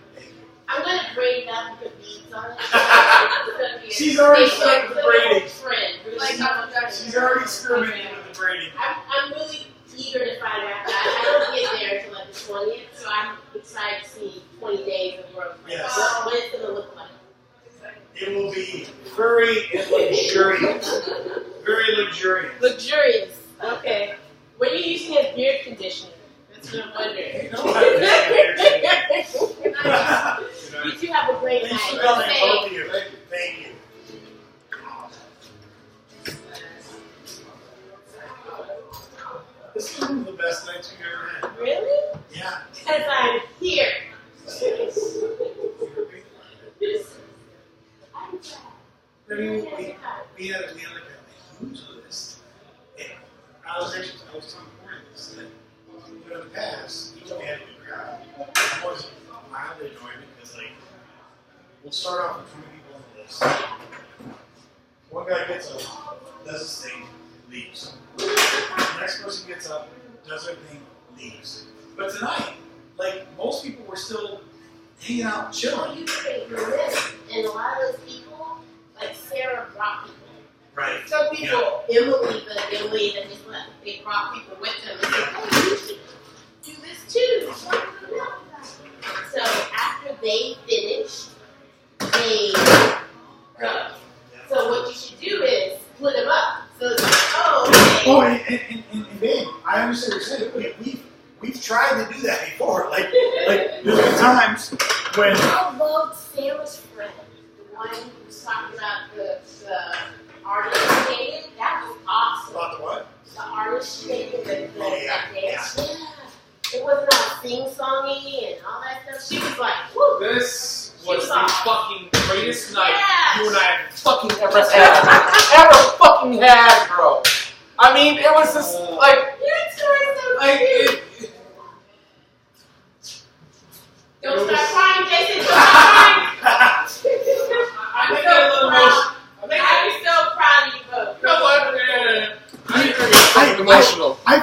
[SPEAKER 10] I'm going to braid it up and put beads on it.
[SPEAKER 1] She's already started the braiding.
[SPEAKER 10] She's
[SPEAKER 1] already experimenting with the braiding.
[SPEAKER 10] I'm really eager to find out. I don't get there until like the 20th, so I'm excited to see 20 days of work.
[SPEAKER 1] Yes.
[SPEAKER 10] What it's going to look like.
[SPEAKER 1] It will be furry and luxuriant. Very luxuriant.
[SPEAKER 10] Luxurious. Okay. What are you using as beard conditioner? That's what I'm wondering. You two have a great night.
[SPEAKER 1] Both of you. Thank you. This is the best nights we've ever had.
[SPEAKER 10] Really?
[SPEAKER 1] Yeah.
[SPEAKER 10] Because I'm here.
[SPEAKER 1] I mean, we had like a huge list. And I was telling Corey this, that in the past, he told me I had a good crowd. I was mildly annoyed because, like, we'll start off with 20 people on the list. One guy gets up, does his thing, leaves. The next person gets up, does their thing, leaves. But tonight, like, most people were still hanging out and chilling.
[SPEAKER 10] Well, you think you're this, and a lot of those people, like Sarah brought people.
[SPEAKER 1] Right.
[SPEAKER 10] Some people, Emily that just left, they brought people with them and said, oh, you should do this too. So after they finish, they go. So what you should do is split them up. So it's like, oh, okay.
[SPEAKER 1] Oh, and babe, I understand what you're saying. We've tried to do that before. Like there's been times when.
[SPEAKER 10] I loved Sarah's friend, the one who was talking about the artist she dated. That was awesome.
[SPEAKER 1] About the what?
[SPEAKER 10] The artist she dated, that dance.
[SPEAKER 1] Yeah.
[SPEAKER 10] It wasn't all sing-songy and all that stuff. She was like, whoo.
[SPEAKER 9] This was the fucking greatest night
[SPEAKER 10] Yes.
[SPEAKER 9] you and I fucking ever had, bro. I mean, it was just like,
[SPEAKER 10] Don't start crying, Jason. Don't start crying. I'm so proud of you both.
[SPEAKER 9] emotional.
[SPEAKER 1] I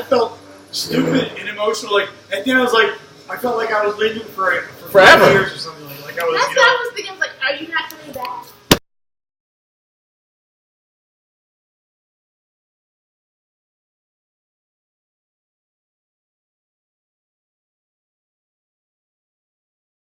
[SPEAKER 1] felt stupid and emotional. Like, and then I was like, I felt like I was living for
[SPEAKER 9] Forever.
[SPEAKER 1] years or something. Like I was.
[SPEAKER 10] That's
[SPEAKER 1] You know,
[SPEAKER 10] not